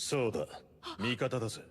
そうだ、味方だぜ。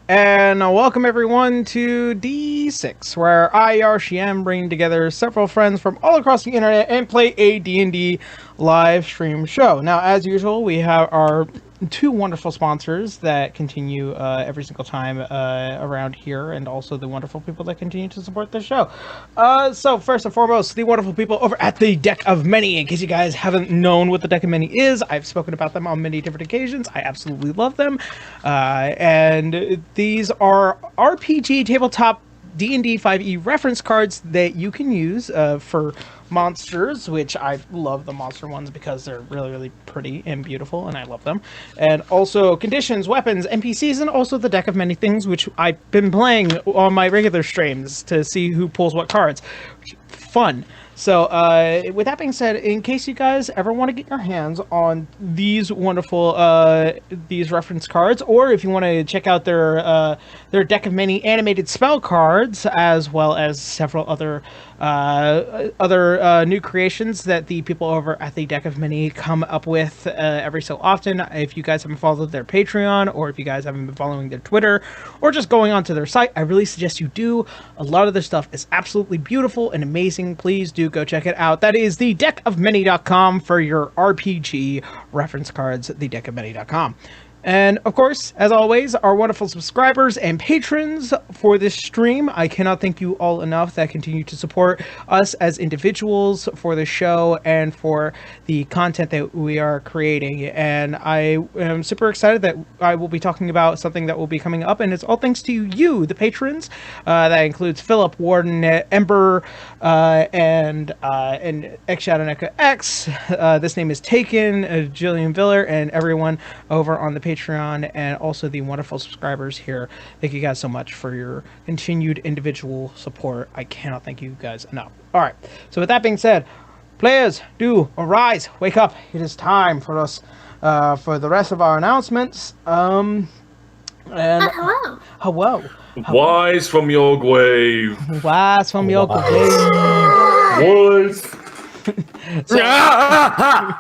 and welcome everyone to D6, where I, RCM, bring together several friends from all across the internet and play a D&D live stream show. Now, as usual, we have our two wonderful sponsors that continue every single time around here, and also the wonderful people that continue to support the show. So first and foremost, the wonderful people over at the Deck of Many. In case you guys haven't known what the Deck of Many is, I've spoken about them on many different occasions. I absolutely love them. And these are RPG tabletop D&D 5e reference cards that you can use for monsters, which I love the monster ones because they're really, really pretty and beautiful, and I love them. And also conditions, weapons, NPCs, and also the Deck of Many Things, which I've been playing on my regular streams to see who pulls what cards. Fun. So, with that being said, in case you guys ever want to get your hands on these wonderful, these reference cards, or if you want to check out their Deck of Many animated spell cards, as well as several other new creations that the people over at the Deck of Many come up with every so often. If you guys haven't followed their Patreon, or if you guys haven't been following their Twitter, or just going onto their site, I really suggest you do. A lot of their stuff is absolutely beautiful and amazing. Please do go check it out. That is the deckofmany.com for your RPG reference cards, the deckofmany.com. And of course, as always, our wonderful subscribers and patrons for this stream. I cannot thank you all enough that continue to support us as individuals for the show and for the content that we are creating. And I am super excited that I will be talking about something that will be coming up, and it's all thanks to you, the patrons. That includes Philip, Warden, Ember, and X Shadow Neko X. This name is Taken, Jillian Viller, and everyone over on the Patreon, and also the wonderful subscribers here. Thank you guys so much for your continued individual support. I cannot thank you guys enough. All right, so with that being said, players, do arise, wake up. It is time for us for the rest of our announcements. Hello. Wise from your grave. Wise from your grave. Wise.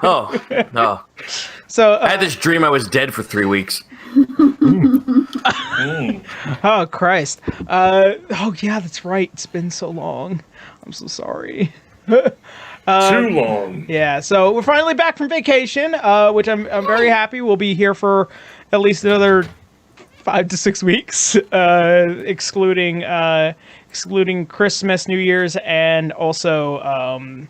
Oh, no. So I had this dream I was dead for 3 weeks. Oh, Christ. Oh, yeah, that's right. It's been so long. I'm so sorry. Too long. Yeah, so we're finally back from vacation, which I'm very happy. We'll be here for at least another 5 to 6 weeks, excluding Christmas, New Year's, and also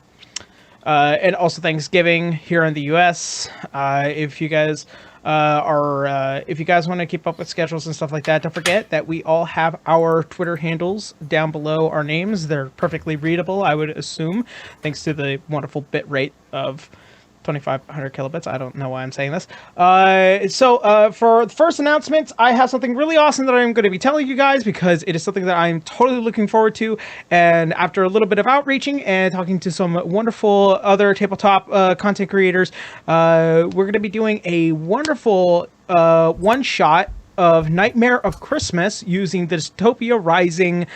Thanksgiving here in the U.S. If you guys if you guys want to keep up with schedules and stuff like that, don't forget that we all have our Twitter handles down below our names. They're perfectly readable, I would assume, thanks to the wonderful bit rate of 2,500 kilobits. I don't know why I'm saying this. So for the first announcements, I have something really awesome that I'm going to be telling you guys, because it is something that I'm totally looking forward to. And after a little bit of outreaching and talking to some wonderful other tabletop content creators, we're going to be doing a wonderful one-shot of Nightmare of Christmas using the Dystopia Rising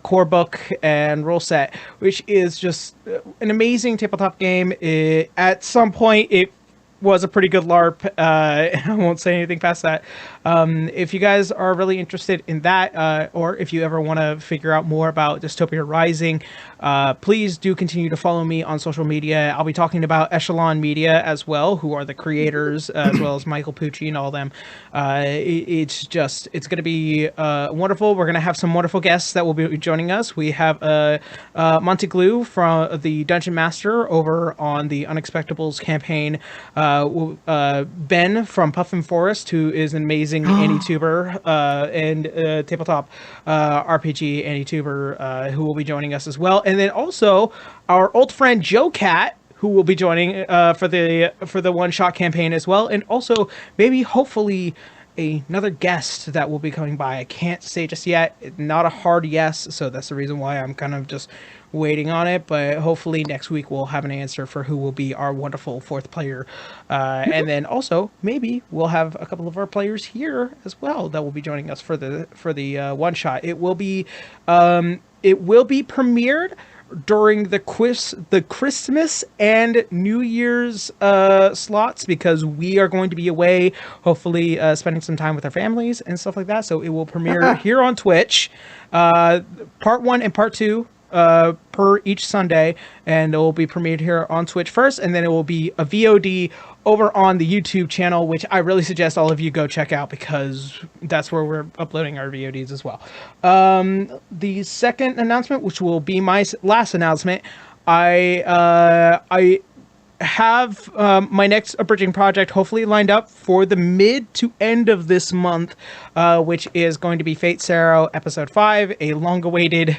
core book and rule set, which is just an amazing tabletop game. At some point, it was a pretty good LARP. I won't say anything past that. If you guys are really interested in that, or if you ever want to figure out more about Dystopia Rising, please do continue to follow me on social media. I'll be talking about Echelon Media as well, who are the creators, as well as Michael Pucci and all them. It's going to be wonderful. We're going to have some wonderful guests that will be joining us. We have Monteglue from the Dungeon Master over on the Unexpectables campaign. Ben from Puffin Forest, who is an amazing Anti-tuber and tabletop RPG Anti-tuber, who will be joining us as well. And then also our old friend Joe Cat, who will be joining for the one-shot campaign as well. And also maybe hopefully another guest that will be coming by. I can't say just yet. Not a hard yes, so that's the reason why I'm kind of just waiting on it, but hopefully next week we'll have an answer for who will be our wonderful fourth player. And then also maybe we'll have a couple of our players here as well that will be joining us for the one shot. It will be premiered during the Christmas and New Year's slots, because we are going to be away, hopefully spending some time with our families and stuff like that. So it will premiere here on Twitch, part 1 and part 2. Per each Sunday, and it will be premiered here on Twitch first, and then it will be a VOD over on the YouTube channel, which I really suggest all of you go check out, because that's where we're uploading our VODs as well. The second announcement, which will be my last announcement, I have my next abridging project hopefully lined up for the mid to end of this month, which is going to be Fate Zero Episode 5, a long-awaited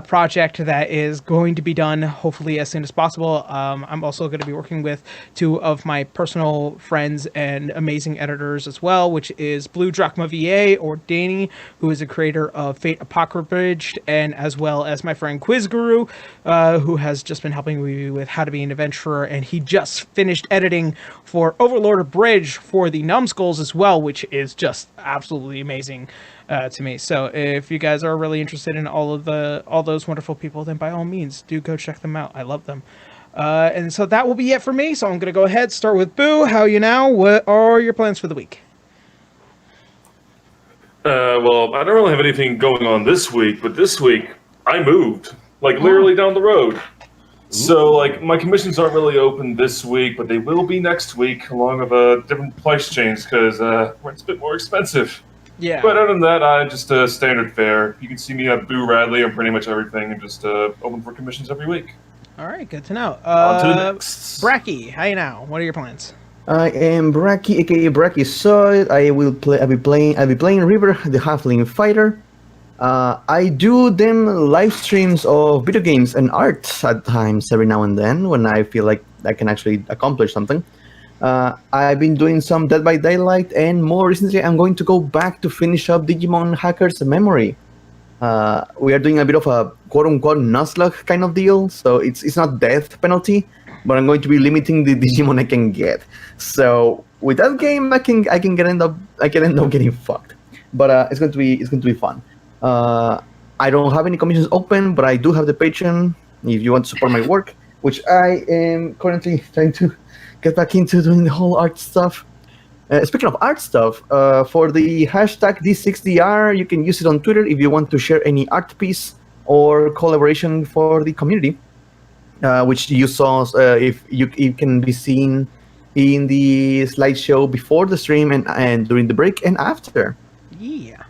project that is going to be done hopefully as soon as possible. I'm also going to be working with 2 of my personal friends and amazing editors as well, which is Blue Drachma VA, or Danny, who is a creator of Fate Apocryphed, and as well as my friend Quiz Guru, who has just been helping me with How to Be an Adventurer, and he just finished editing for Overlord of Bridge for the Numbskulls as well, which is just absolutely amazing to me. So if you guys are really interested in all those wonderful people, then by all means do go check them out. I love them. And so that will be it for me. So I'm going to go ahead, start with Boo. How are you now? What are your plans for the week? Well, I don't really have anything going on this week, but this week I moved, like literally down the road. So, like, my commissions aren't really open this week, but they will be next week, along with a different price change, because it's a bit more expensive. Yeah. But other than that, I just standard fare. You can see me at Boo Radley on pretty much everything, and just open for commissions every week. All right, good to know. On to the next. Bracky, how you now? What are your plans? I am Bracky, aka Bracky Sword. I'll be playing River, the Halfling Fighter. I do them live streams of video games and art at times every now and then when I feel like I can actually accomplish something. I've been doing some Dead by Daylight, and more recently I'm going to go back to finish up Digimon Hacker's Memory. We are doing a bit of a quote-unquote Nuzlocke kind of deal, so it's not death penalty, but I'm going to be limiting the Digimon I can get. So with that game, I can end up getting fucked, but it's going to be fun. I don't have any commissions open, but I do have the Patreon if you want to support my work, which I am currently trying to get back into doing the whole art stuff. Speaking of art stuff, for the hashtag D6DR, you can use it on Twitter if you want to share any art piece or collaboration for the community, which you saw, if it can be seen in the slideshow before the stream and during the break and after. Yeah.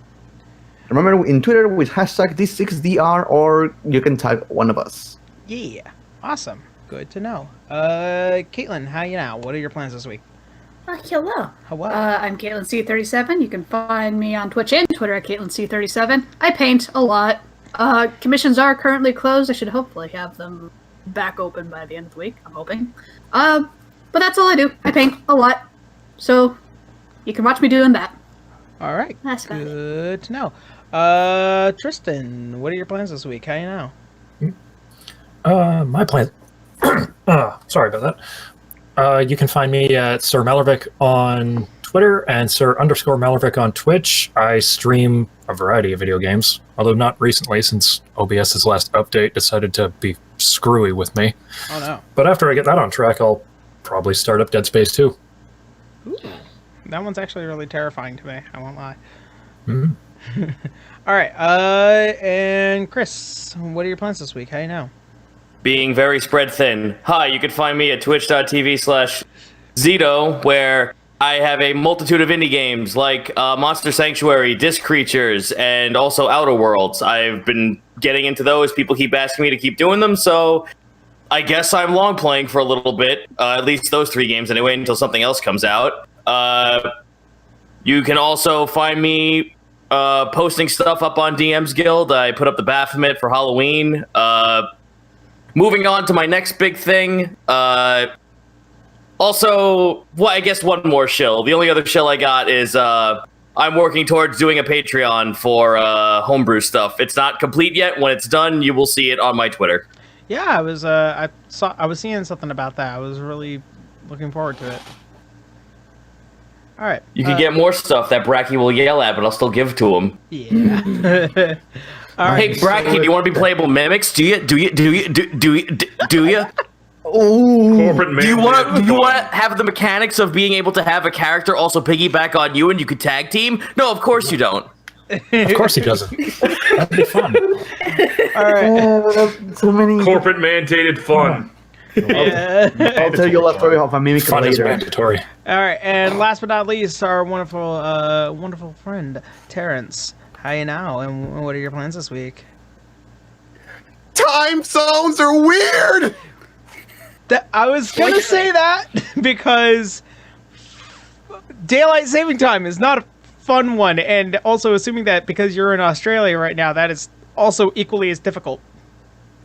Remember, in Twitter with hashtag D6DR, or you can tag one of us. Yeah. Awesome. Good to know. Caitlin, how you now? What are your plans this week? Hello. Hello. I'm Caitlin C37. You can find me on Twitch and Twitter at Caitlin C37. I paint a lot. Commissions are currently closed. I should hopefully have them back open by the end of the week. I'm hoping. But that's all I do. I paint a lot. So you can watch me doing that. All right. That's about it. Good to know. Tristan, what are your plans this week? How you now? My plan. Sorry about that. You can find me at Sir Malervik on Twitter and Sir_Malervik on Twitch. I stream a variety of video games, although not recently, since OBS's last update decided to be screwy with me. Oh no. But after I get that on track, I'll probably start up Dead Space 2. Ooh. That one's actually really terrifying to me. I won't lie. Mm-hmm. All right. And Chris, what are your plans this week? How you now? Being very spread thin. Hi, you can find me at twitch.tv/Zito, where I have a multitude of indie games like Monster Sanctuary, Disc Creatures, and also Outer Worlds. I've been getting into those. People keep asking me to keep doing them, so I guess I'm long playing for a little bit. At least those 3 games anyway, until something else comes out. You can also find me posting stuff up on DM's Guild. I put up the Baphomet for Halloween. Moving on to my next big thing. Also, well, I guess one more shill. The only other shill I got is I'm working towards doing a Patreon for homebrew stuff. It's not complete yet. When it's done, you will see it on my Twitter. Yeah, I was seeing something about that. I was really looking forward to it. All right. You can get more stuff that Bracky will yell at, but I'll still give to him. Yeah. All right. Hey, Bracky, do you want to be playable mimics? Do you? Oh, Corporate Do you want mandated to fun. have the mechanics of being able to have a character also piggyback on you and you could tag team? No, of course you don't. Of course he doesn't. That'd be fun. All right. so many. Corporate mandated fun. I'll tell you a last story of a mimic Fun is later. mandatory. All right, and last but not least, our wonderful friend Terrence. How you now, and what are your plans this week? Time zones are weird. I was gonna say that because daylight saving time is not a fun one, and also assuming that because you're in Australia right now, that is also equally as difficult.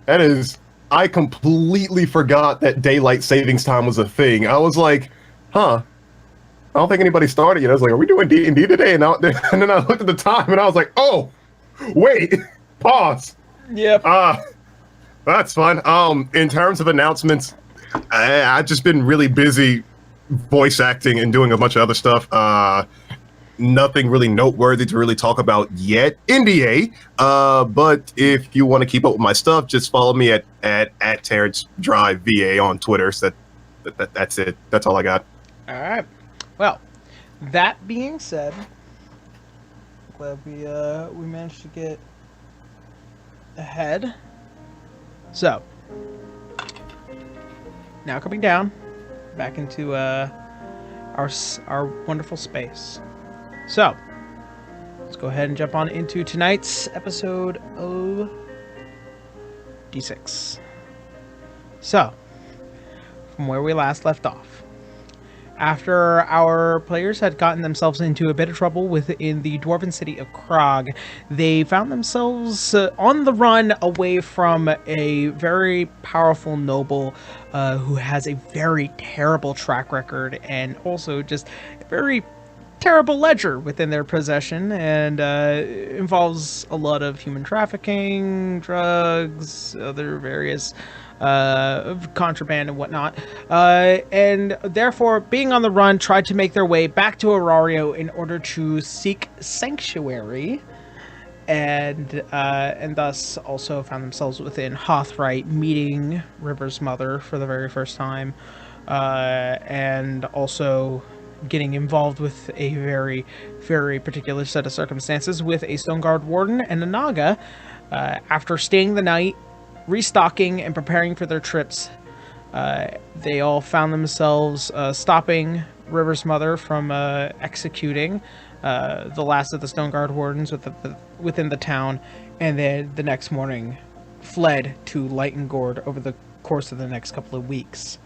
That is, I completely forgot that daylight savings time was a thing. I was like, huh. I don't think anybody started yet. I was like, are we doing D&D today? And then I looked at the time and I was like, oh, wait, pause. Yep. That's fun. In terms of announcements, I've just been really busy voice acting and doing a bunch of other stuff. Nothing really noteworthy to really talk about yet. NDA. But if you want to keep up with my stuff, just follow me at Terrence Drive VA on Twitter. So that's it. That's all I got. All right. Well, that being said, glad we managed to get ahead. So, now coming down back into our wonderful space. So, let's go ahead and jump on into tonight's episode of D6. So, from where we last left off. After our players had gotten themselves into a bit of trouble within the dwarven city of Krog, they found themselves on the run away from a very powerful noble who has a very terrible track record and also just a very terrible ledger within their possession, and involves a lot of human trafficking, drugs, other various contraband and whatnot, and therefore, being on the run, tried to make their way back to Aurario in order to seek sanctuary, and thus also found themselves within Rite, meeting River's mother for the very first time, and also getting involved with a very, very particular set of circumstances with a Stone Guard Warden and a Naga. After staying the night, restocking and preparing for their trips, they all found themselves stopping River's mother from executing the last of the Stone Guard Wardens within the town, and then the next morning fled to Lightengord over the course of the next couple of weeks.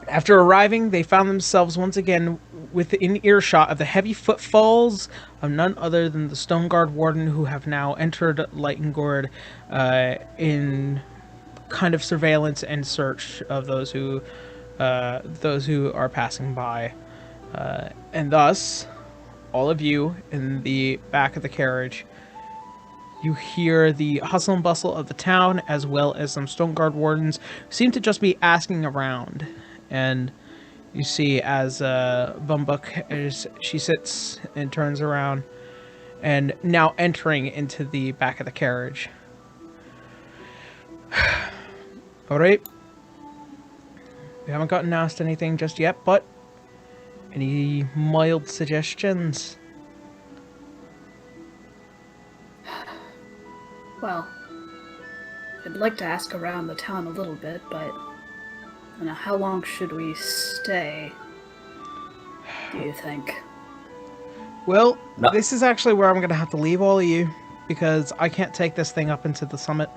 After arriving, they found themselves once again within earshot of the heavy footfalls of none other than the Stone Guard Warden, who have now entered Lightengord in kind of surveillance and search of those who are passing by. And thus, all of you in the back of the carriage, you hear the hustle and bustle of the town, as well as some Stone Guard Wardens who seem to just be asking around. And you see as Vumbuk, as she sits and turns around, and now entering into the back of the carriage. Alright. We haven't gotten asked anything just yet, but any mild suggestions? Well, I'd like to ask around the town a little bit, but I don't know, how long should we stay, do you think? Well, No. this is actually where I'm going to have to leave all of you, because I can't take this thing up into the summit.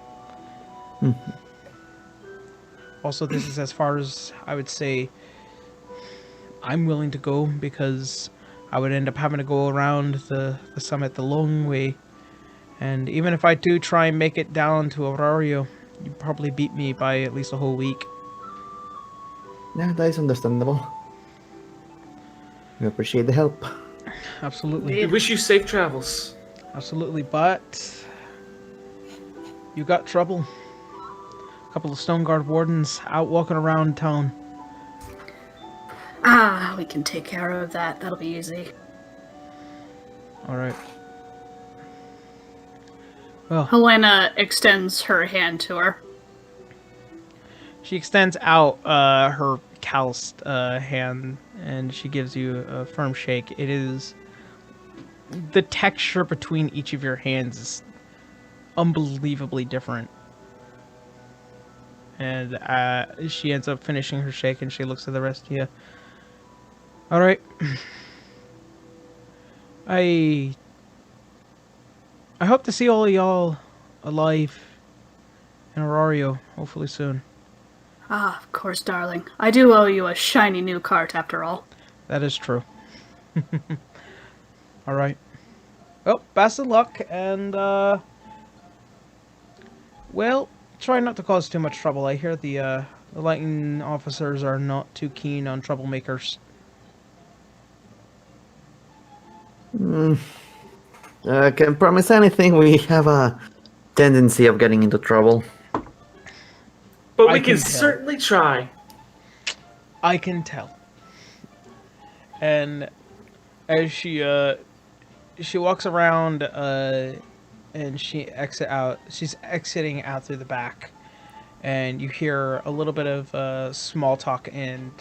Also, this is as far as I would say I'm willing to go, because I would end up having to go around the summit the long way. And even if I do try and make it down to Aurario, you'd probably beat me by at least a whole week. Yeah, that is understandable. We appreciate the help. Absolutely. We wish you safe travels. Absolutely, but you got trouble. A couple of Stone Guard Wardens out walking around town. Ah, we can take care of that. That'll be easy. Alright. Well, Helena extends her hand to her. she extends out her calloused hand, and she gives you a firm shake. It is the texture between each of your hands is unbelievably different. And she ends up finishing her shake, and she looks at the rest of you. All right. I hope to see all of y'all alive in Aurario, hopefully soon. Ah, of course, darling. I do owe you a shiny new cart, after all. That is true. All right. Well, best of luck, and well, try not to cause too much trouble. I hear the Lightning officers are not too keen on troublemakers. Can't promise anything. We have a tendency of getting into trouble. But I we can can tell. certainly try. I can tell. And as she walks around and she's exiting out through the back, and you hear a little bit of small talk, and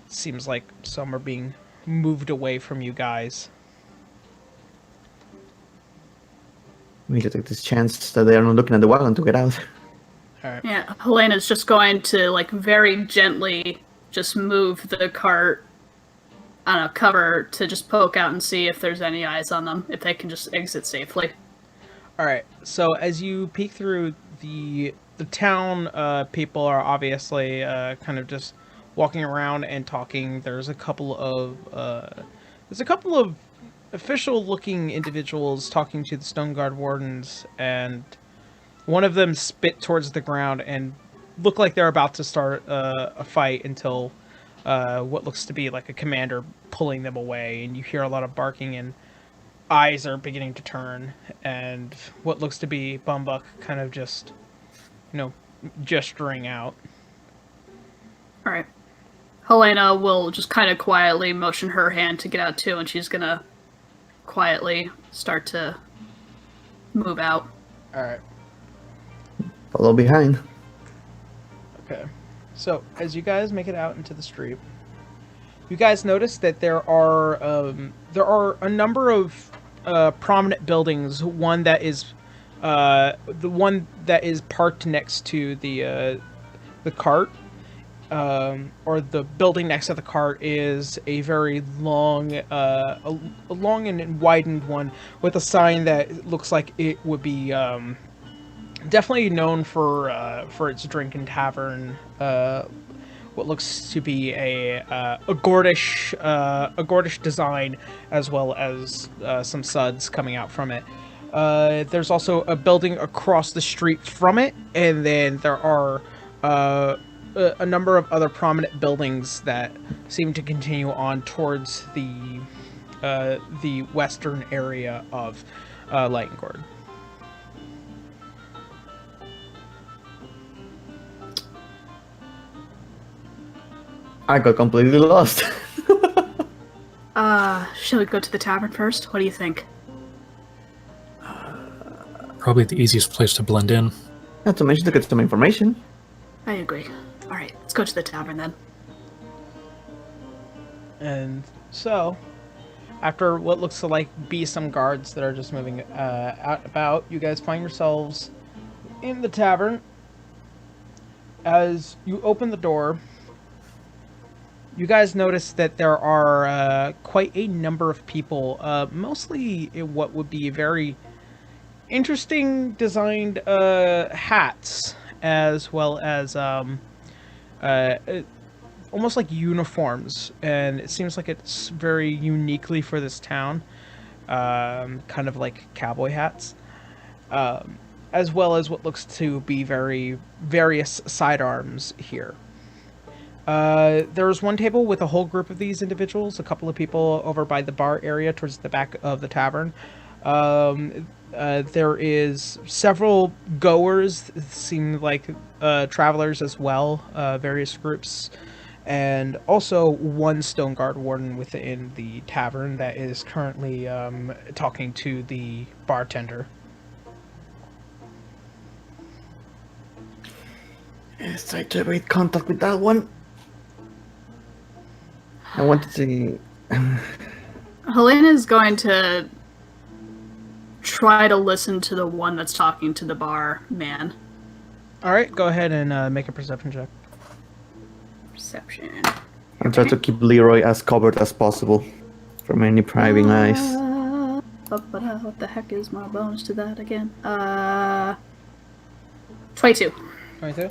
it seems like some are being moved away from you guys. We need to take this chance that they are not looking at the wagon to get out. Yeah, Helena's just going to, like, very gently just move the cart on a cover to just poke out and see if there's any eyes on them, if they can just exit safely. All right. So as you peek through the town, people are obviously kind of just walking around and talking. There's a couple of official-looking individuals talking to the Stone Guard Wardens, and one of them spit towards the ground and look like they're about to start a fight until what looks to be like a commander pulling them away, and you hear a lot of barking, and eyes are beginning to turn, and what looks to be Bumbuck kind of just, gesturing out. Alright. Helena will just kind of quietly motion her hand to get out too, and she's gonna quietly start to move out. All right. Follow behind. Okay. So, as you guys make it out into the street, you guys notice that there are a number of prominent buildings. One that is the one that is parked next to the cart, or the building next to the cart, is a very long, a long and widened one with a sign that looks like it would be definitely known for its drink and tavern. What looks to be a Gordish design, as well as some suds coming out from it. There's also a building across the street from it, and then there are a number of other prominent buildings that seem to continue on towards the western area of Lightengord. I got completely lost. Shall we go to the tavern first? What do you think? Probably the easiest place to blend in. Not to mention to get some information. I agree. Alright, let's go to the tavern then. And so, after what looks to like be some guards that are just moving out about, you guys find yourselves in the tavern. As you open the door, you guys notice that there are quite a number of people, mostly in what would be very interesting designed hats, as well as almost like uniforms, and it seems like it's very uniquely for this town, kind of like cowboy hats, as well as what looks to be very various sidearms here. There's one table with a whole group of these individuals, a couple of people over by the bar area towards the back of the tavern. There is several goers, seem like travelers as well, various groups, and also one Stone Guard Warden within the tavern that is currently talking to the bartender. Let's try to make contact with that one. I want to see. Helena's going to try to listen to the one that's talking to the bar man. All right, go ahead and make a perception check. Perception. I'm trying to keep Leroy as covered as possible from any prying eyes. What the heck is my bonus to that again? 22. 22.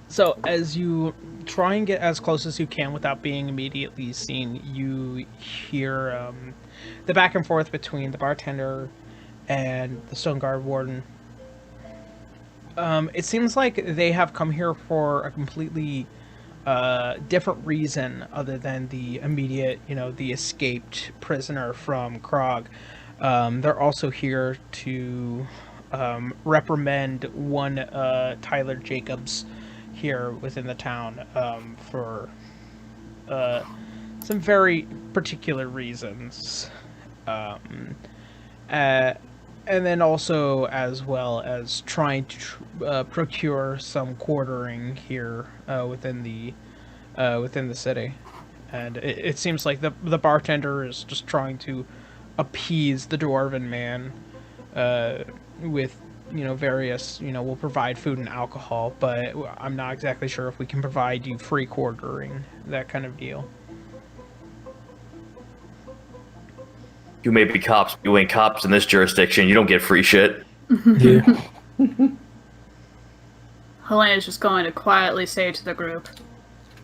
So as you try and get as close as you can without being immediately seen, you hear the back and forth between the bartender and the Stone Guard Warden. It seems like they have come here for a completely different reason other than the immediate, the escaped prisoner from Krog. They're also here to reprimand one Tyler Jacobs here within the town for some very particular reasons. And then also as well as trying to procure some quartering here within the city. And it seems like the bartender is just trying to appease the dwarven man with various, we'll provide food and alcohol, but I'm not exactly sure if we can provide you free quartering, that kind of deal. You may be cops, but you ain't cops in this jurisdiction. You don't get free shit. Yeah. Helena's just going to quietly say to the group,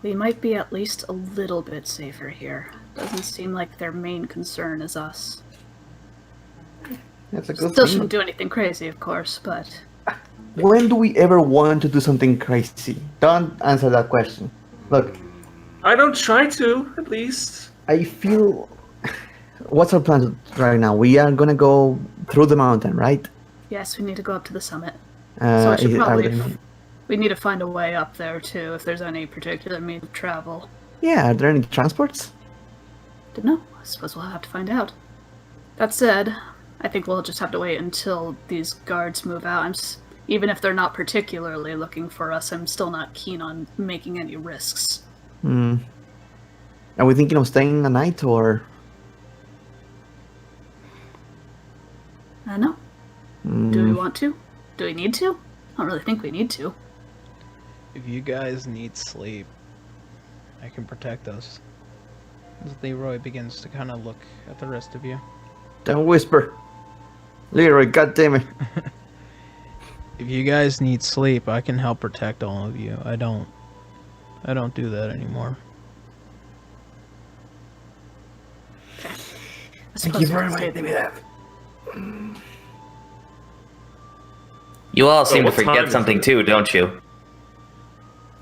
we might be at least a little bit safer here. Doesn't seem like their main concern is us. That's a good Still thing. shouldn't do anything crazy, of course, but... When do we ever want to do something crazy? Don't answer that question. Look, I don't try to, at least. I feel... What's our plan right now? We are gonna go through the mountain, right? Yes, we need to go up to the summit. So I should are probably... there- We need to find a way up there, too, if there's any particular means of travel. Yeah, are there any transports? Don't know. I suppose we'll have to find out. That said, I think we'll just have to wait until these guards move out. Even if they're not particularly looking for us, I'm still not keen on making any risks. Hmm. Are we thinking of staying a night, or...? I don't know. Do we want to? Do we need to? I don't really think we need to. If you guys need sleep, I can protect us. As Leroy begins to kind of look at the rest of you. Don't whisper. Leroy, goddammit. If you guys need sleep, I can help protect all of you. I don't do that anymore. Thank you very much, David. You all seem to what time forget is something it? too, don't you?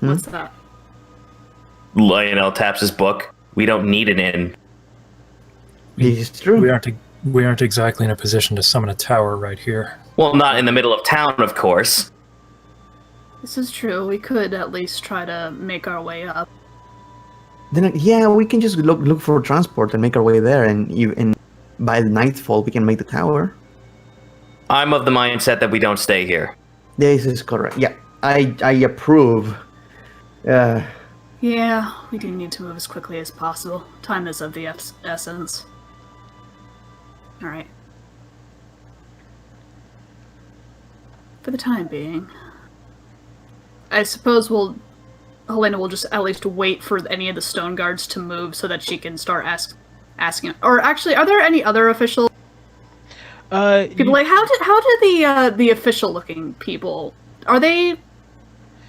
What's that? Lionel taps his book. We don't need an inn. It's true. We aren't exactly in a position to summon a tower right here. Well, not in the middle of town, of course. This is true. We could at least try to make our way up. Then, yeah, we can just look for transport and make our way there, and by the nightfall we can make the tower. I'm of the mindset that we don't stay here. This is correct. Yeah, I approve. Yeah, we do need to move as quickly as possible. Time is of the essence. Alright. For the time being, I suppose Helena will just at least wait for any of the stone guards to move so that she can start asking. Or actually, are there any other official people? Like, how do the official looking people, are they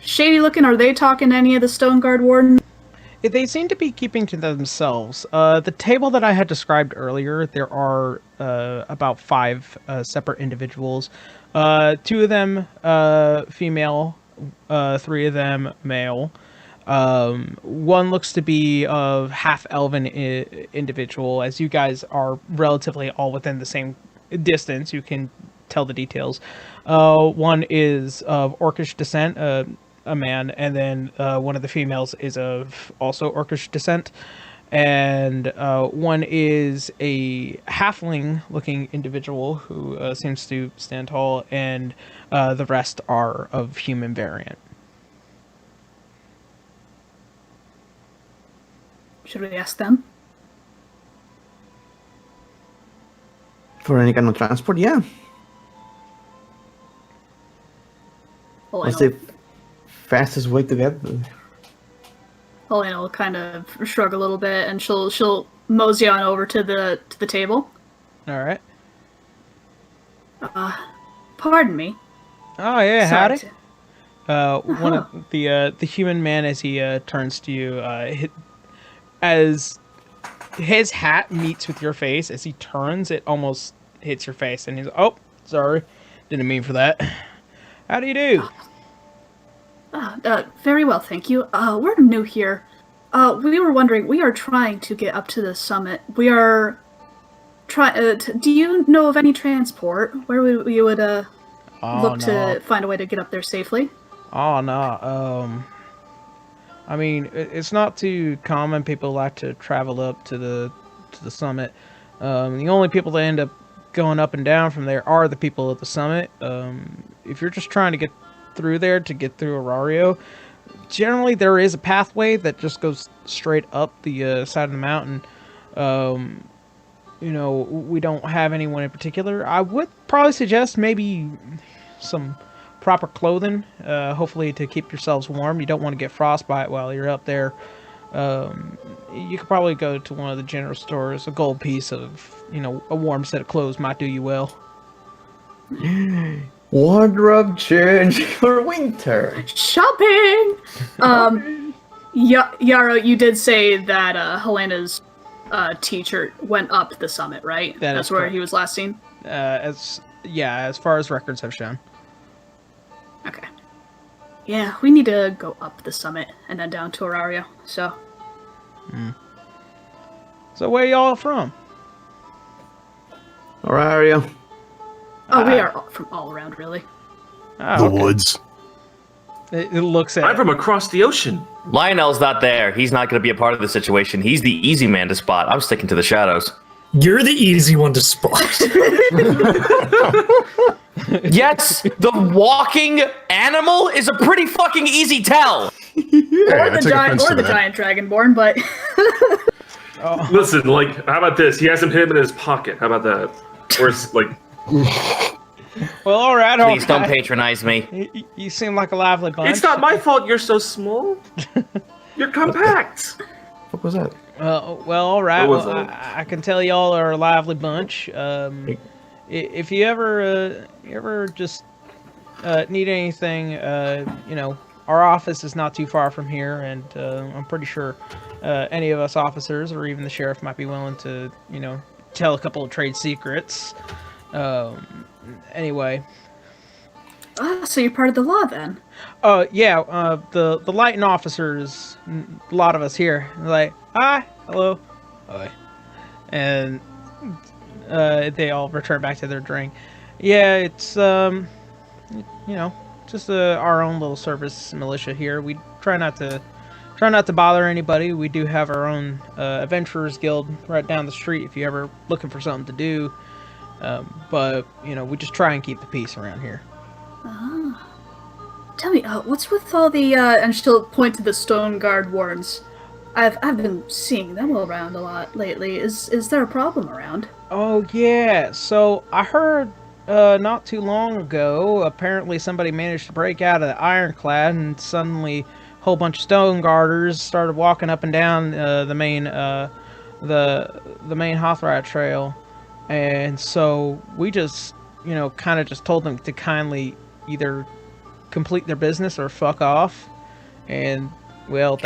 shady looking? Are they talking to any of the Stone Guard Wardens? They seem to be keeping to themselves. The table that I had described earlier, there are about 5 separate individuals. 2 of them female, 3 of them male. One looks to be of half-elven individual. As you guys are relatively all within the same distance, you can tell the details. One is of Orcish descent, a man, and then one of the females is of also Orcish descent. and one is a halfling-looking individual who seems to stand tall, and the rest are of human variant. Should we ask them? For any kind of transport, yeah. What's the fastest way to get there? Helena will kind of shrug a little bit, and she'll mosey on over to the table. All right. Pardon me. Oh yeah, Sorry howdy. One of the human man, as he turns to you, as his hat meets with your face, as he turns, it almost hits your face, and he's oh, sorry, didn't mean for that. How do you do? Very well, thank you. We're new here. We were wondering, we are trying to get up to the summit. We are trying. Do you know of any transport where we would look to find a way to get up there safely? Oh no. I mean, it's not too common. People like to travel up to the summit. The only people that end up going up and down from there are the people at the summit. If you're just trying to get through there to get through Arario, generally there is a pathway that just goes straight up the side of the mountain. You know, we don't have anyone in particular. I would probably suggest maybe some proper clothing, hopefully to keep yourselves warm. You don't want to get frostbite while you're up there. You could probably go to one of the general stores. A gold piece of, you know, a warm set of clothes might do you well. Wardrobe change for winter. Shopping! Yarrow, you did say that Helena's teacher went up the summit, right? That's where correct. he was last seen? As far as records have shown. Okay. Yeah, we need to go up the summit and then down to Arario, so... So where y'all from? Arario. Oh, we are from all around, really. Oh, okay. Woods. It looks at I'm from across the ocean. Lionel's not there. He's not going to be a part of the situation. He's the easy man to spot. I'm sticking to the shadows. You're the easy one to spot. Yes, the walking animal is a pretty fucking easy tell. Or the giant dragonborn, but... Listen, like, how about this? He has him hidden in his pocket. How about that? Or it's like... Well, all right. Please don't patronize me. You seem like a lively bunch. It's not my fault you're so small. You're compact. What was that? Well, all right. What was Well, that? I can tell y'all are a lively bunch. If you ever just need anything, you know, our office is not too far from here, and I'm pretty sure any of us officers or even the sheriff might be willing to, you know, tell a couple of trade secrets. Anyway. So you're part of the law, then? Yeah, the Lighten officers, a lot of us here, like, hi, hello, hi. And they all return back to their drink. Yeah, it's, you know, just our own little service militia here. We try not to bother anybody. We do have our own adventurers guild right down the street if you're ever looking for something to do. But, you know, we just try and keep the peace around here. Tell me, what's with all the, and she'll point to the Stone Guard Wardens. I've been seeing them around a lot lately. Is there a problem around? Oh, yeah. So, I heard, not too long ago, apparently somebody managed to break out of the Ironclad, and suddenly a whole bunch of Stone Guarders started walking up and down the main Hothrite Trail. And so we just, you know, kind of just told them to kindly either complete their business or fuck off. And, well,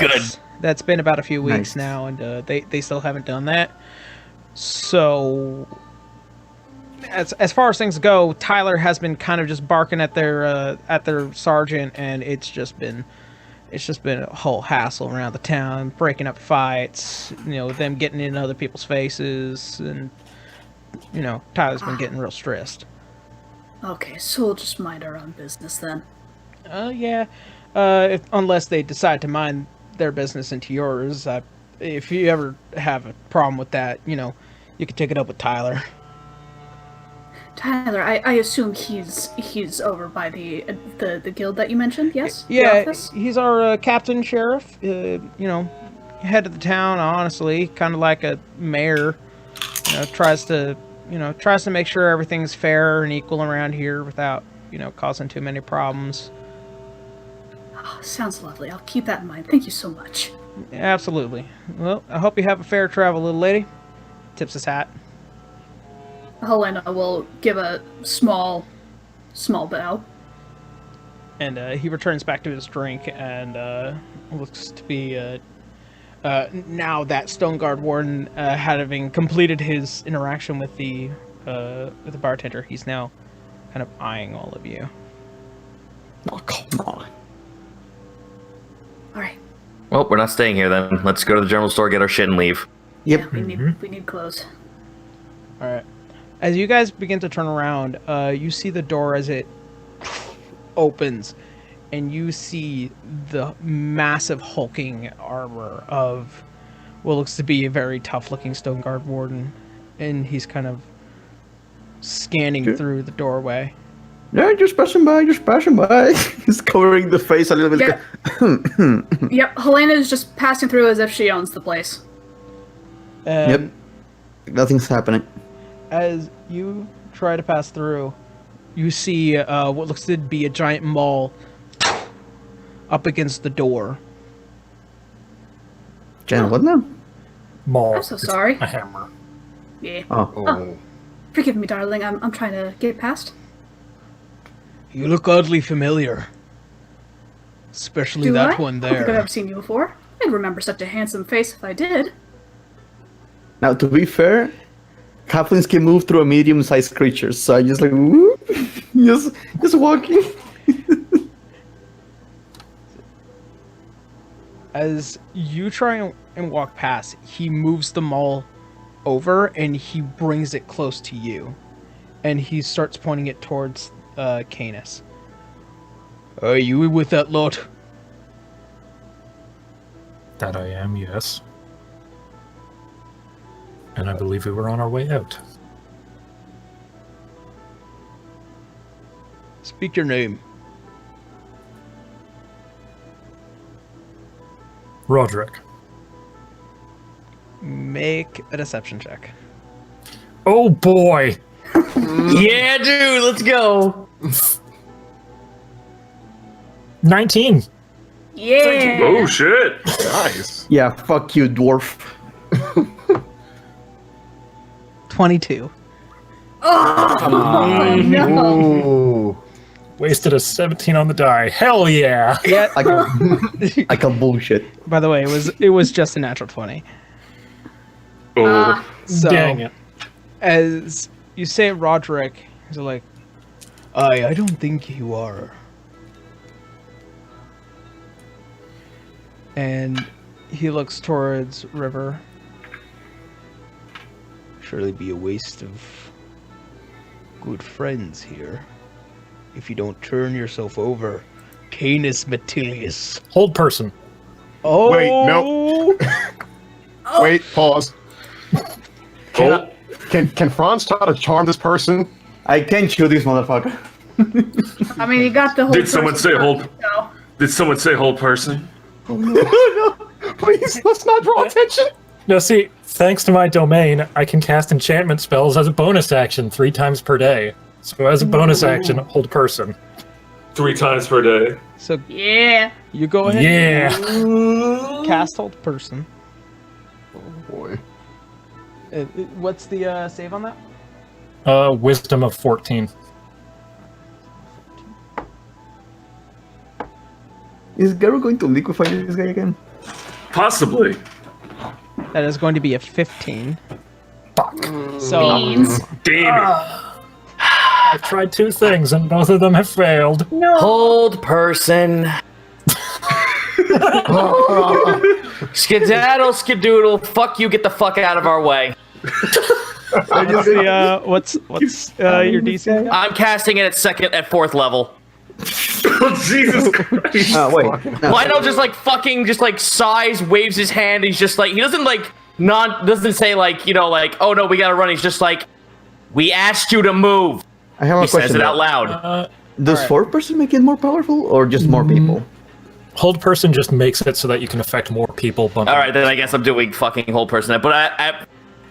that's been about a few weeks now, and they still haven't done that. So, as far as things go, Tyler has been kind of just barking at their sergeant, and it's just been a whole hassle around the town, breaking up fights, you know, them getting in other people's faces, and, you know, Tyler's been getting real stressed. Okay, so we'll just mind our own business then. Yeah. Unless they decide to mind their business into yours, I if you ever have a problem with that, you can take it up with Tyler. Tyler, I assume he's over by the guild that you mentioned. Yes. The Yeah, office? he's our captain sheriff. Head of the town. Honestly, kind of like a mayor. Tries to make sure everything's fair and equal around here without causing too many problems. Oh, sounds lovely. I'll keep that in mind. Thank you so much. Absolutely. Well, I hope you have a fair travel, little lady. Tips his hat. Helena will give a small bow. And he returns back to his drink and looks to be now that Stone Guard Warden, having completed his interaction with the bartender, he's now kind of eyeing all of you. Oh, come on. All right. Well, we're not staying here then. Let's go to the general store, get our shit, and leave. Yep. Yeah, we need clothes. All right. As you guys begin to turn around, you see the door as it opens, and you see the massive hulking armor of what looks to be a very tough-looking Stone Guard Warden, and he's kind of scanning through the doorway. Yeah, just passing by. He's covering the face a little bit. Yeah. Yep, Helena is just passing through as if she owns the place. Yep. Nothing's happening. As you try to pass through, you see what looks to be a giant maul up against the door. Jen, what now? Maul. I'm so sorry. A hammer. Yeah. Oh. Forgive me, darling. I'm trying to get past. You look oddly familiar. Especially Do that I? one I don't think I've there. ever seen you before. I'd remember such a handsome face if I did. Now, to be fair, halflings can move through a medium-sized creature, so I just like, whoop, just walking. As you try and walk past, he moves the maul over and he brings it close to you. And he starts pointing it towards Canis. Are you with that lot? That I am, yes. And I believe we were on our way out. Speak your name. Roderick. Make a deception check. Oh boy! Yeah, dude, let's go. 19! Yeah. Oh shit! Nice. Yeah, fuck you, dwarf. 22. Oh, no. Ooh. Wasted a 17 on the die. Hell yeah! Yeah. I call bullshit. By the way, it was just a natural 20. Oh, So, Dang it. as you say Roderick, he's like, I don't think you are. And he looks towards River. Surely be a waste of good friends here if you don't turn yourself over. Canis Metilius. Hold person. Oh! Wait, no. Wait, pause. Can Franz try to charm this person? I can't shoot this motherfucker. I mean, you got the whole. Did someone person say hold? so- Did someone say hold person? No, please, let's not draw attention. Now see, thanks to my domain, I can cast enchantment spells as a bonus action 3 times per day. So as a bonus action, hold person. 3 times per day. So Yeah. you go ahead Yeah! and cast Hold Person. Oh boy. What's the save on that? Wisdom of 14. Is Garo going to liquefy this guy again? Possibly. That is going to be a 15. Fuck. So Beans. Damn I've tried 2 things and both of them have failed. No. Hold person. Skedaddle, skedoodle. Fuck you. Get the fuck out of our way. what's your DC? I'm casting it at 4th level. Oh, Jesus Christ. Wait. No. Lionel just like fucking just like sighs, waves his hand. He's just like he doesn't like doesn't say like like oh no we gotta run. He's just like we asked you to move. I have a He question. says it out though. loud. Does Alright. 4-person make it more powerful, or just more people? Hold person just makes it so that you can affect more people. All right, then I guess I'm doing fucking whole person. But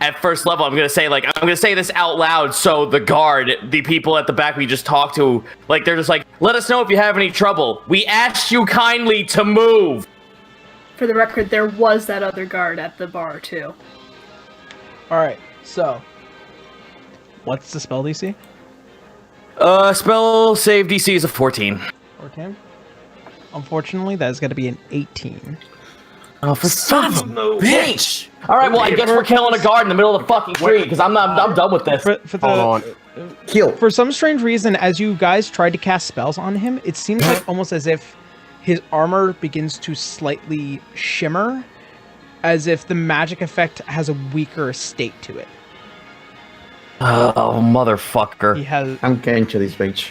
at first level, I'm gonna say this out loud so the guard, the people at the back we just talked to, like they're just like, let us know if you have any trouble. We asked you kindly to move. For the record, there was that other guard at the bar too. All right. So, what's the spell DC? Spell save DC is a 14. 14. Unfortunately, that is going to be an 18. Oh, for son of a No. bitch! All right, well, I guess we're killing a guard in the middle of the fucking tree because I'm done with this. For the, Hold on. Kill. For some strange reason, as you guys tried to cast spells on him, it seems like almost as if his armor begins to slightly shimmer, as if the magic effect has a weaker state to it. Oh, motherfucker! He has I'm getting to this bitch.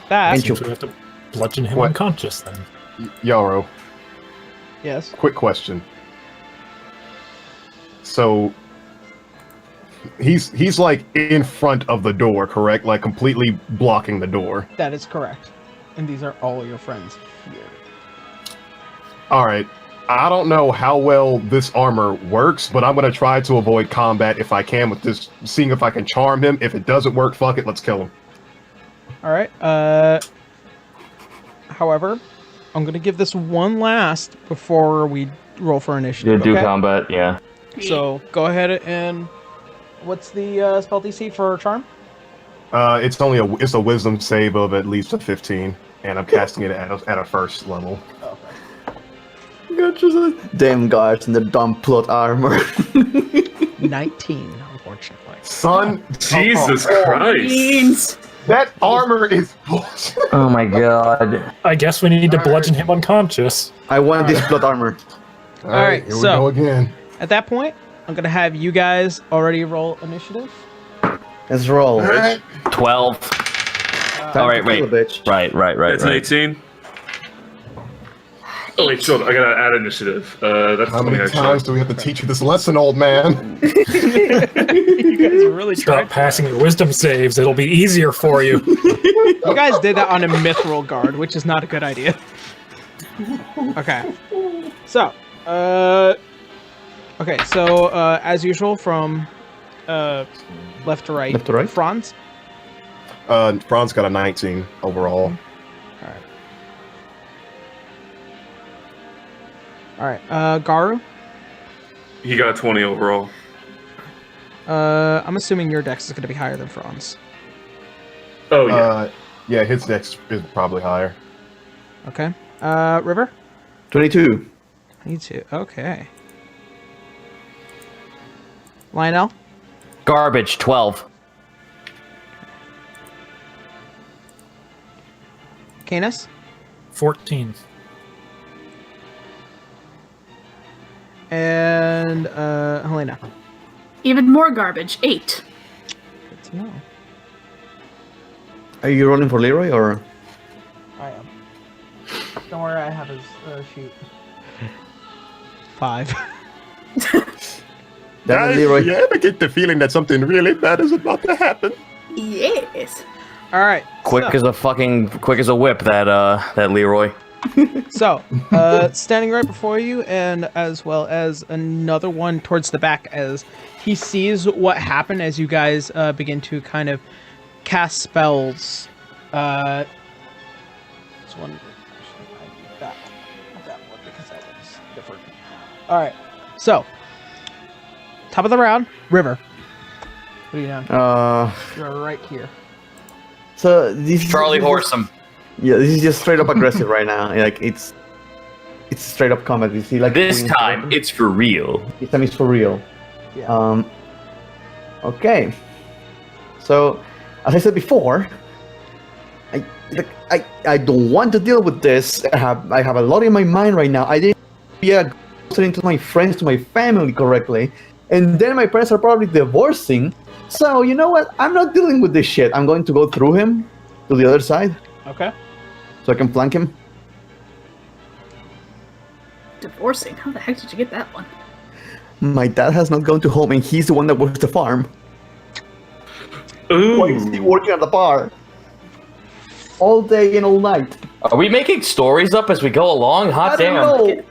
that. Thank you. So we have to bludgeon him What? unconscious then. Yaro, Yes. quick question. So he's like in front of the door, correct? Like completely blocking the door. That is correct. And these are all your friends here. All right. I don't know how well this armor works, but I'm gonna try to avoid combat if I can with this, seeing if I can charm him. If it doesn't work, fuck it, let's kill him. All right. However, I'm gonna give this one last before we roll for initiative. Do okay? combat, yeah. So go ahead and what's the spell DC for charm? It's only it's a wisdom save of at least a 15, and I'm casting it at a first level. Damn guards in the dumb plot armor. 19, unfortunately. Son, Jesus oh, Christ. Beans! that armor is bullshit. Oh my god. I guess we need to bludgeon him unconscious. I want this plot armor. All right, here we so- go again. At that point, I'm gonna have you guys already roll initiative. Let's roll. 12. Time All right, to kill wait. a bitch. Right. That's an 18. Oh wait, sure. I gotta add initiative. That's How 20 many actually. times do we have to teach you this lesson, old man? You guys really Stop tried. passing your wisdom saves. It'll be easier for you. You guys did that on a mithril guard, which is not a good idea. Okay. So, as usual, from left to right. Left to right? Franz. Franz got a 19 overall. All right. Garu. He got a 20 overall. I'm assuming your dex is going to be higher than Franz. Oh yeah. Yeah, his dex is probably higher. Okay. River. 22. Me too. Okay. Lionel. Garbage, 12. Canis. 14. And Helena. Even more garbage. 8. Good to know. Are you rolling for Leroy or? I am. Don't worry, I have his sheet. 5. Damn it, Leroy. You ever get the feeling that something really bad is about to happen? Yes. All right. Quick as a whip, that Leroy. So, standing right before you, and as well as another one towards the back, as he sees what happened as you guys begin to kind of cast spells. This one, actually, I need that, not that one, because that one's different. All right. So, top of the round, River. What are you doing? You're right here. So this Charlie is Horsem. Yeah, this is just straight up aggressive right now. Like it's straight up combat. You see, like This time, it's for real. this time it's for real. Yeah. Okay. So, as I said before, I don't want to deal with this. I have a lot in my mind right now. I didn't listening to my friends, to my family correctly, and then my parents are probably divorcing. So you know what? I'm not dealing with this shit. I'm going to go through him to the other side. Okay. so I can flank him. Divorcing? How the heck did you get that one? My dad has not gone to home, and he's the one that works the farm. Ooh. Why is he working at the bar? All day and all night. Are we making stories up as we go along? Hot I damn. don't know.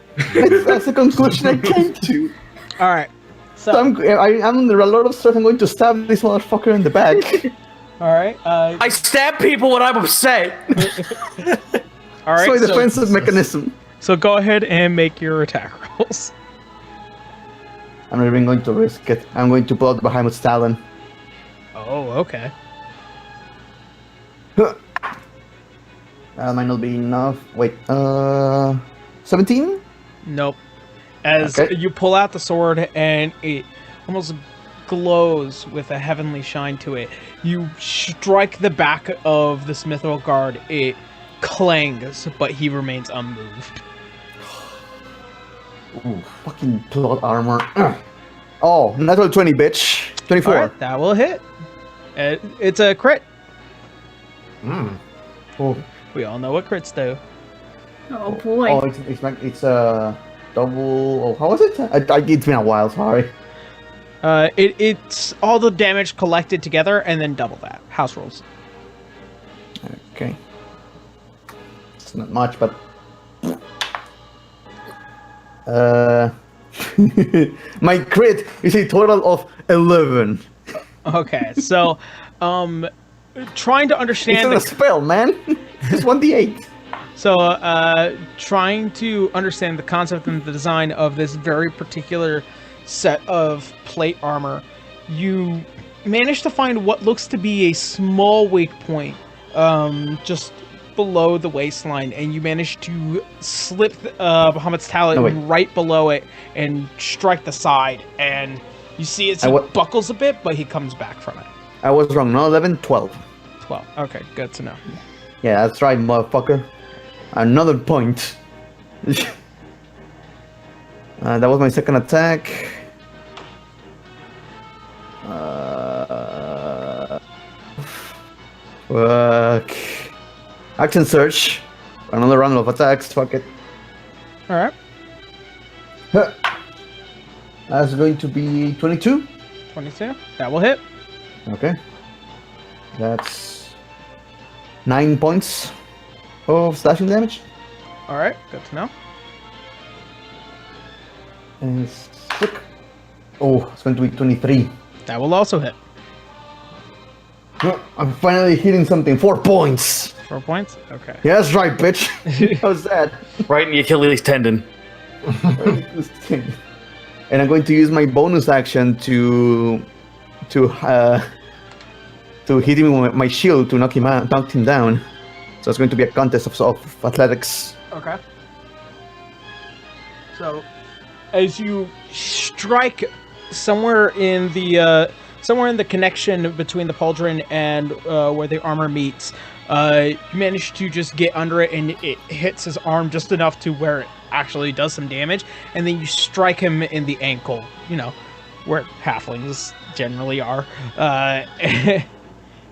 That's the conclusion I came to. All right. So I'm under a lot of stress. I'm going to stab this motherfucker in the back. All right. I stab people when I'm upset. All right. So a defensive mechanism. So go ahead and make your attack rolls. I'm not even going to risk it. I'm going to pull out the Behemoth Stalton. Oh, okay. That might not be enough. Wait, 17? Nope. As Okay. you pull out the sword and it almost glows with a heavenly shine to it, you strike the back of this mithril guard. It clangs, but he remains unmoved. Ooh, fucking plot armor. Oh, natural 20, bitch. 24. All right, that will hit. It's a crit. Oh, We all know what crits do. Oh boy. oh it's a double. Oh, how was it? It's been a while, sorry. It's all the damage collected together and then double that. House rolls. Okay. It's not much, but. My crit is a total of 11. Okay, so, trying to It's understand not a spell, man. It's 1d8. So, trying to understand the concept and the design of this very particular set of plate armor, you manage to find what looks to be a small weak point, just below the waistline, and you manage to slip Bahamut's talon right below it and strike the side, and you see he buckles a bit, but he comes back from it. I was wrong. No, 11, 12. 12. Okay, good to know. Yeah, that's right, motherfucker. Another point. That was my second attack. Fuck. Action search. Another round of attacks. Fuck it. Alright. That's going to be 22. 22. That will hit. Okay. That's 9 points of slashing damage. Alright, good to know. And sick. Oh, it's going to be 23. That will also hit. I'm finally hitting something. 4 points. 4 points? Okay. Yeah, that's right, bitch. How's that? Right in the Achilles tendon. And I'm going to use my bonus action to hit him with my shield to knock him down. So it's going to be a contest of athletics. Okay. So, as you strike somewhere in the connection between the pauldron and where the armor meets, you manage to just get under it, and it hits his arm just enough to where it actually does some damage, and then you strike him in the ankle, where halflings generally are.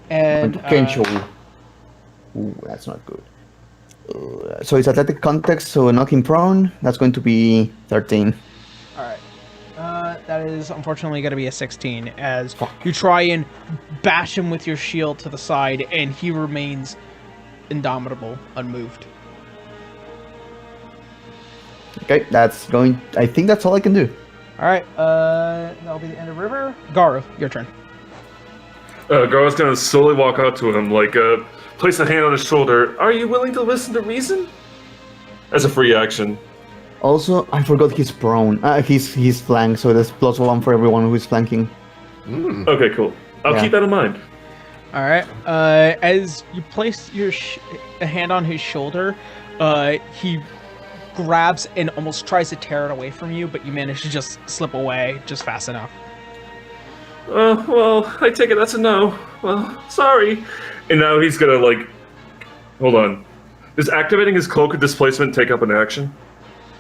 And ooh, that's not good. So it's athletic context, so knock him prone. That's going to be 13. All right. That is unfortunately going to be a 16, as you try and bash him with your shield to the side, and he remains indomitable, unmoved. Okay, I think that's all I can do. All right. That'll be the end of River. Garu, your turn. Gar's gonna slowly walk out to him, place a hand on his shoulder. Are you willing to listen to reason? As a free action. Also, I forgot he's prone. He's flanked, so there's +1 for everyone who is flanking. Okay, cool. I'll keep that in mind. All right. As you place your hand on his shoulder, he grabs and almost tries to tear it away from you, but you manage to just slip away just fast enough. Well, I take it that's a no. Well, sorry. And now he's gonna, hold on. Does activating his cloak of displacement take up an action?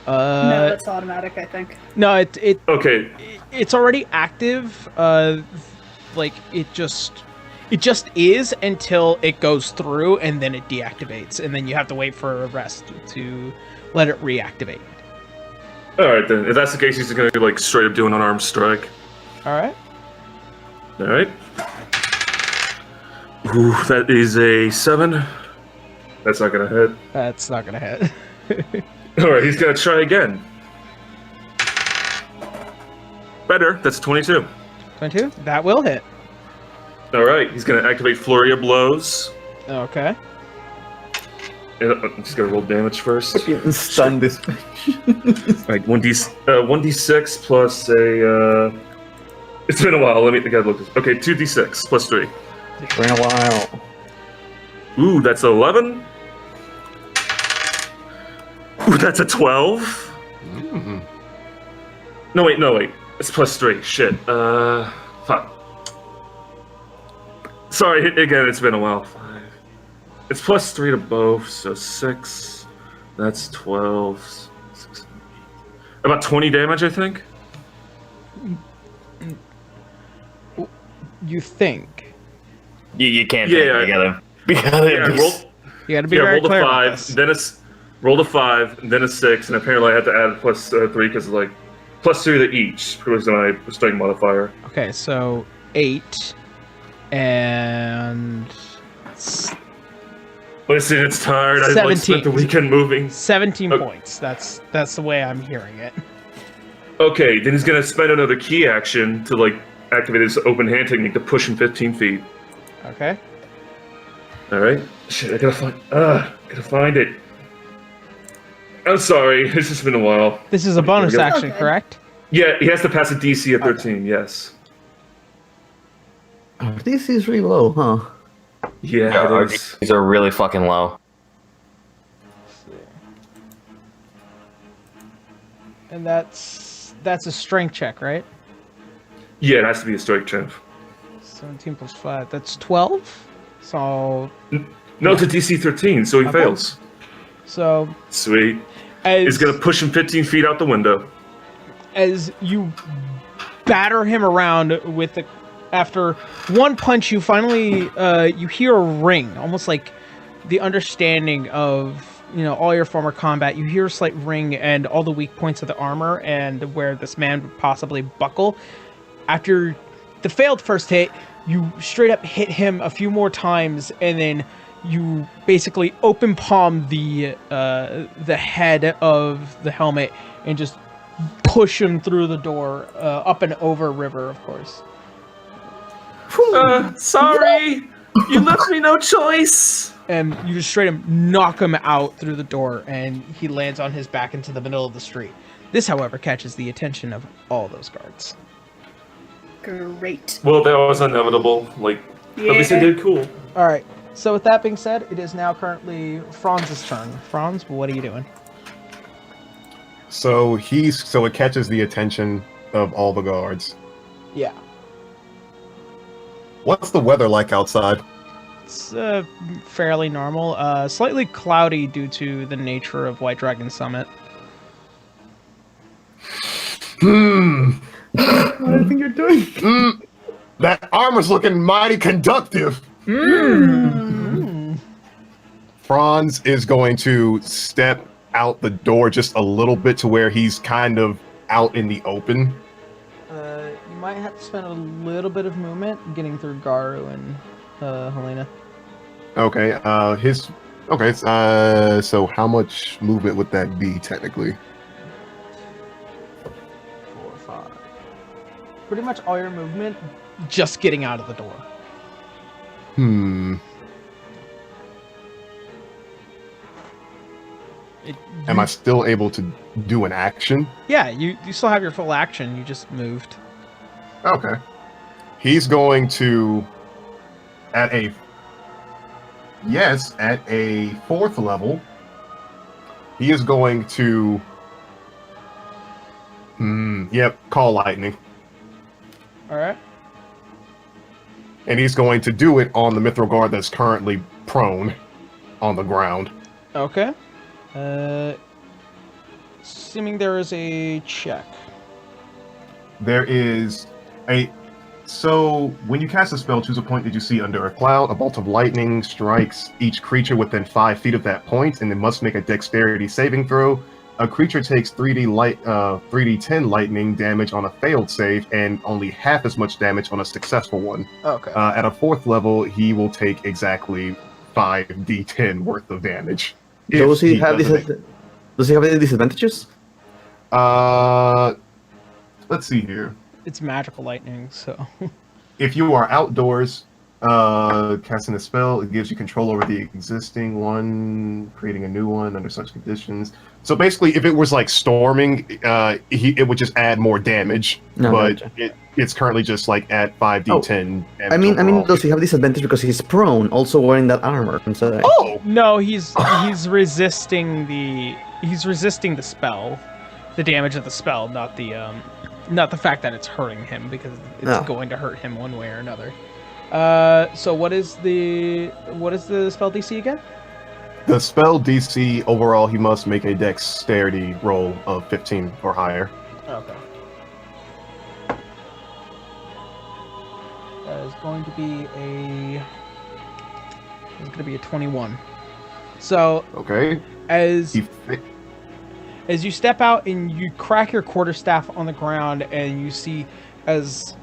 No, it's automatic, I think. No, Okay. It's already active. It It just is until it goes through, and then it deactivates, and then you have to wait for a rest to let it reactivate. All right, then. If that's the case, he's going to like straight up do an unarmed strike. All right. All right. Ooh, that is a 7. That's not going to hit. That's not gonna hit. All right, he's going to try again. Better. That's 22. 22. That will hit. All right, he's going to activate Flurry of Blows. Okay. And I'm just going to roll damage first. Fucking stun this. Like 1d6 plus a. It's been a while. Let me think. I look. Okay, 2d6 plus 3. It's been a while. Ooh, that's 11. Ooh, that's a 12. No wait. It's plus 3. Shit. Fuck. Sorry. Again, it's been a while. 5. It's plus 3 to both, so 6. That's 12. 6, about 20 damage, I think. You think? You can't Yeah, think together. You gotta be very rolled a clear about 5, this. then rolled a 5, then a 6, and apparently I had to add plus 3 because like plus 3 to each was my strength modifier. Okay, so 8 and Listen, it's tired. I like 17. spent the weekend moving. 17 Okay. points. That's the way I'm hearing it. Okay, then he's gonna spend another key action to like activate his open hand technique to push him 15 feet. Okay. All right. Shit, I gotta find it. I'm sorry. It's just been a while. This is a bonus Okay. action, Okay. correct? Yeah, he has to pass a DC at 13. Yes. Oh, this is really low, huh? Yeah, Our it is. DCs are really fucking low. And that's a strength check, right? Yeah, it has to be a strike check. 17 plus 5. That's 12. So No, it's a DC 13, so he Okay. fails. so Sweet. as He's gonna push him 15 feet out the window. as you batter him around with the after one punch, you finally you hear a ring, almost like the understanding of all your former combat. You hear a slight ring and all the weak points of the armor and where this man would possibly buckle. After the failed first hit, you straight up hit him a few more times, and then you basically open palm the head of the helmet and just push him through the door, up and over river, of course. Sorry, you left me no choice. And you just straight up knock him out through the door, and he lands on his back into the middle of the street. This, however, catches the attention of all those guards. Great. Well, that was inevitable. Like, at least I did cool. All right. So with that being said, it is now currently Franz's turn. Franz, what are you doing? So it catches the attention of all the guards. Yeah. What's the weather like outside? It's fairly normal. Slightly cloudy due to the nature of White Dragon Summit. What do you think you're doing? That armor's looking mighty conductive. Franz is going to step out the door just a little bit to where he's kind of out in the open. You might have to spend a little bit of movement getting through Garu and Helena. Okay, so how much movement would that be technically? 4, 5. Pretty much all your movement, just getting out of the door. Am I still able to do an action? Yeah, you still have your full action. You just moved. Okay. He's going to, at a 4th level, he is going to, call lightning. All right. And he's going to do it on the Mithril Guard that's currently prone on the ground. Okay. Assuming there is a check. There is a So, when you cast a spell, choose a point that you see under a cloud. A bolt of lightning strikes each creature within 5 feet of that point, and they must make a dexterity saving throw. A creature takes 3d10 lightning damage on a failed save, and only half as much damage on a successful one. Okay. At a 4th level, he will take exactly 5d10 worth of damage. Does he have doesn't Does he have any disadvantages? Let's see here. It's magical lightning, so. If you are outdoors, casting a spell, it gives you control over the existing one, creating a new one under such conditions. So basically, if it was like storming, it would just add more damage. No, but gotcha. it's currently just like at 5d10. I mean, overall. does he have disadvantage because he's prone, also wearing that armor? So, Oh! No, he's resisting the spell, the damage of the spell, not the fact that it's hurting him, because it's going to hurt him one way or another. So what is the spell DC again? The spell DC overall, he must make a dexterity roll of 15 or higher. Okay. That is going to be a 21. So Okay. as you step out and you crack your quarterstaff on the ground, and you see as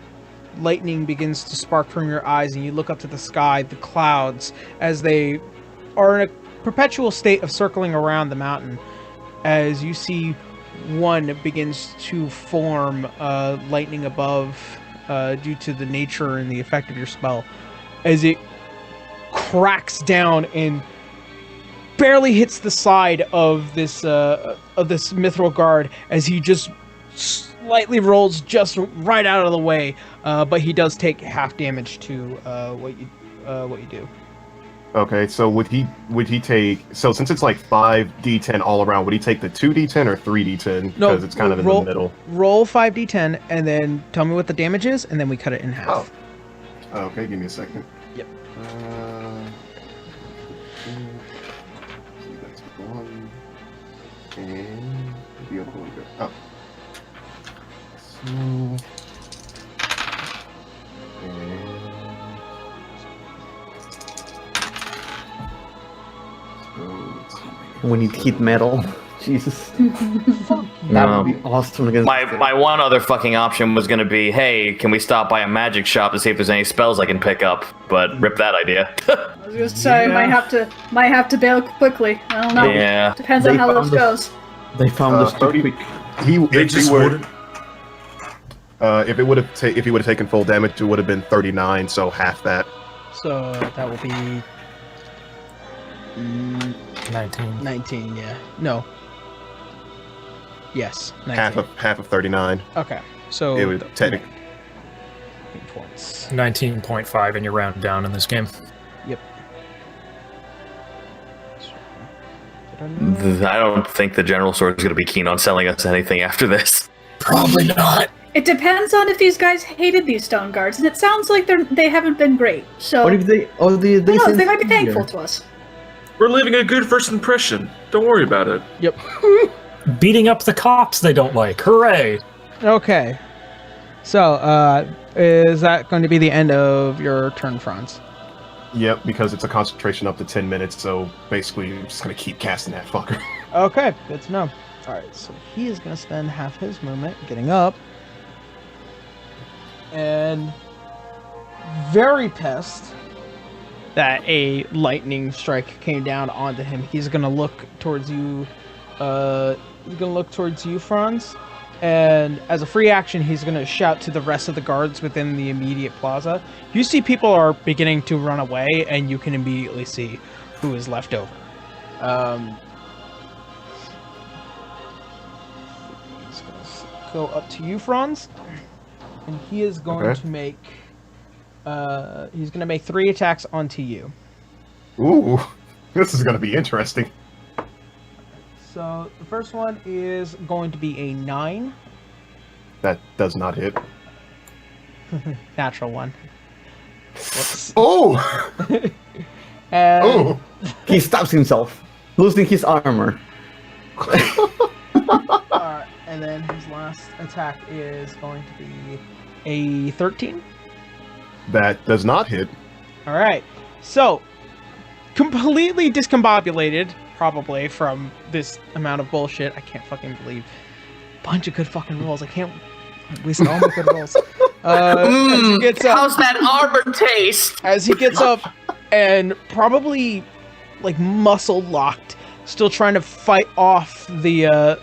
lightning begins to spark from your eyes, and you look up to the sky, the clouds, as they are in a perpetual state of circling around the mountain, as you see one begins to form lightning above due to the nature and the effect of your spell, as it cracks down and barely hits the side of this mithril guard, as he just slightly rolls just right out of the way, but he does take half damage to what you do. Okay, so would he take? So since it's like 5d10 all around, would he take the 2d10 or 3d10? No, Because it's kind of in the middle. Roll 5d10 and then tell me what the damage is, and then we cut it in half. Oh. Okay, give me a second. Yep. That's 1. And the other one. Oh. So. And. when it hit metal, Jesus, that No. would be awesome against. My one other fucking option was gonna be, hey, can we stop by a magic shop to see if there's any spells I can pick up? But rip that idea. I was gonna say, might have to bail quickly. I don't know. Yeah. Depends on They how found this goes. They found us too 30 quick. If he would have taken full damage, it would have been 39, so half that. So that will be 19. 19. Yeah. No. Yes. 19. Half of 39. Okay. So It would technically. 19 points. 19.5 and you round down in this game. Yep. I don't think the general store is going to be keen on selling us anything after this. Probably not. It depends on if these guys hated these stone guards, and it sounds like they haven't been great. So What if they? Oh, they who knows, sent they might be here. thankful to us. We're leaving a good first impression. Don't worry about it. Yep. Beating up the cops they don't like. Hooray! Okay. So, is that going to be the end of your turn, Franz? Yep, because it's a concentration up to 10 minutes, so basically you're just gonna keep casting that fucker. Okay, good to know. Alright, so he is going to spend half his movement getting up. And very pissed that a lightning strike came down onto him. He's going to look towards you. He's going to look towards you, Franz. And as a free action, he's going to shout to the rest of the guards within the immediate plaza. You see people are beginning to run away, and you can immediately see who is left over. He's going to go up to you, Franz, and he is going Okay. to make. He's going to make 3 attacks onto you. Ooh, this is gonna be interesting. So the first one is going to be a 9. That does not hit. Natural 1. Whoops. Oh! And Oh! He stabs himself, losing his armor. and then his last attack is going to be a 13. That does not hit. All right. So, completely discombobulated, probably, from this amount of bullshit. I can't fucking believe. Bunch of good fucking rolls. I can't waste all my good rolls. As he gets up, How's that armor taste? as he gets up and probably like muscle locked, still trying to fight off the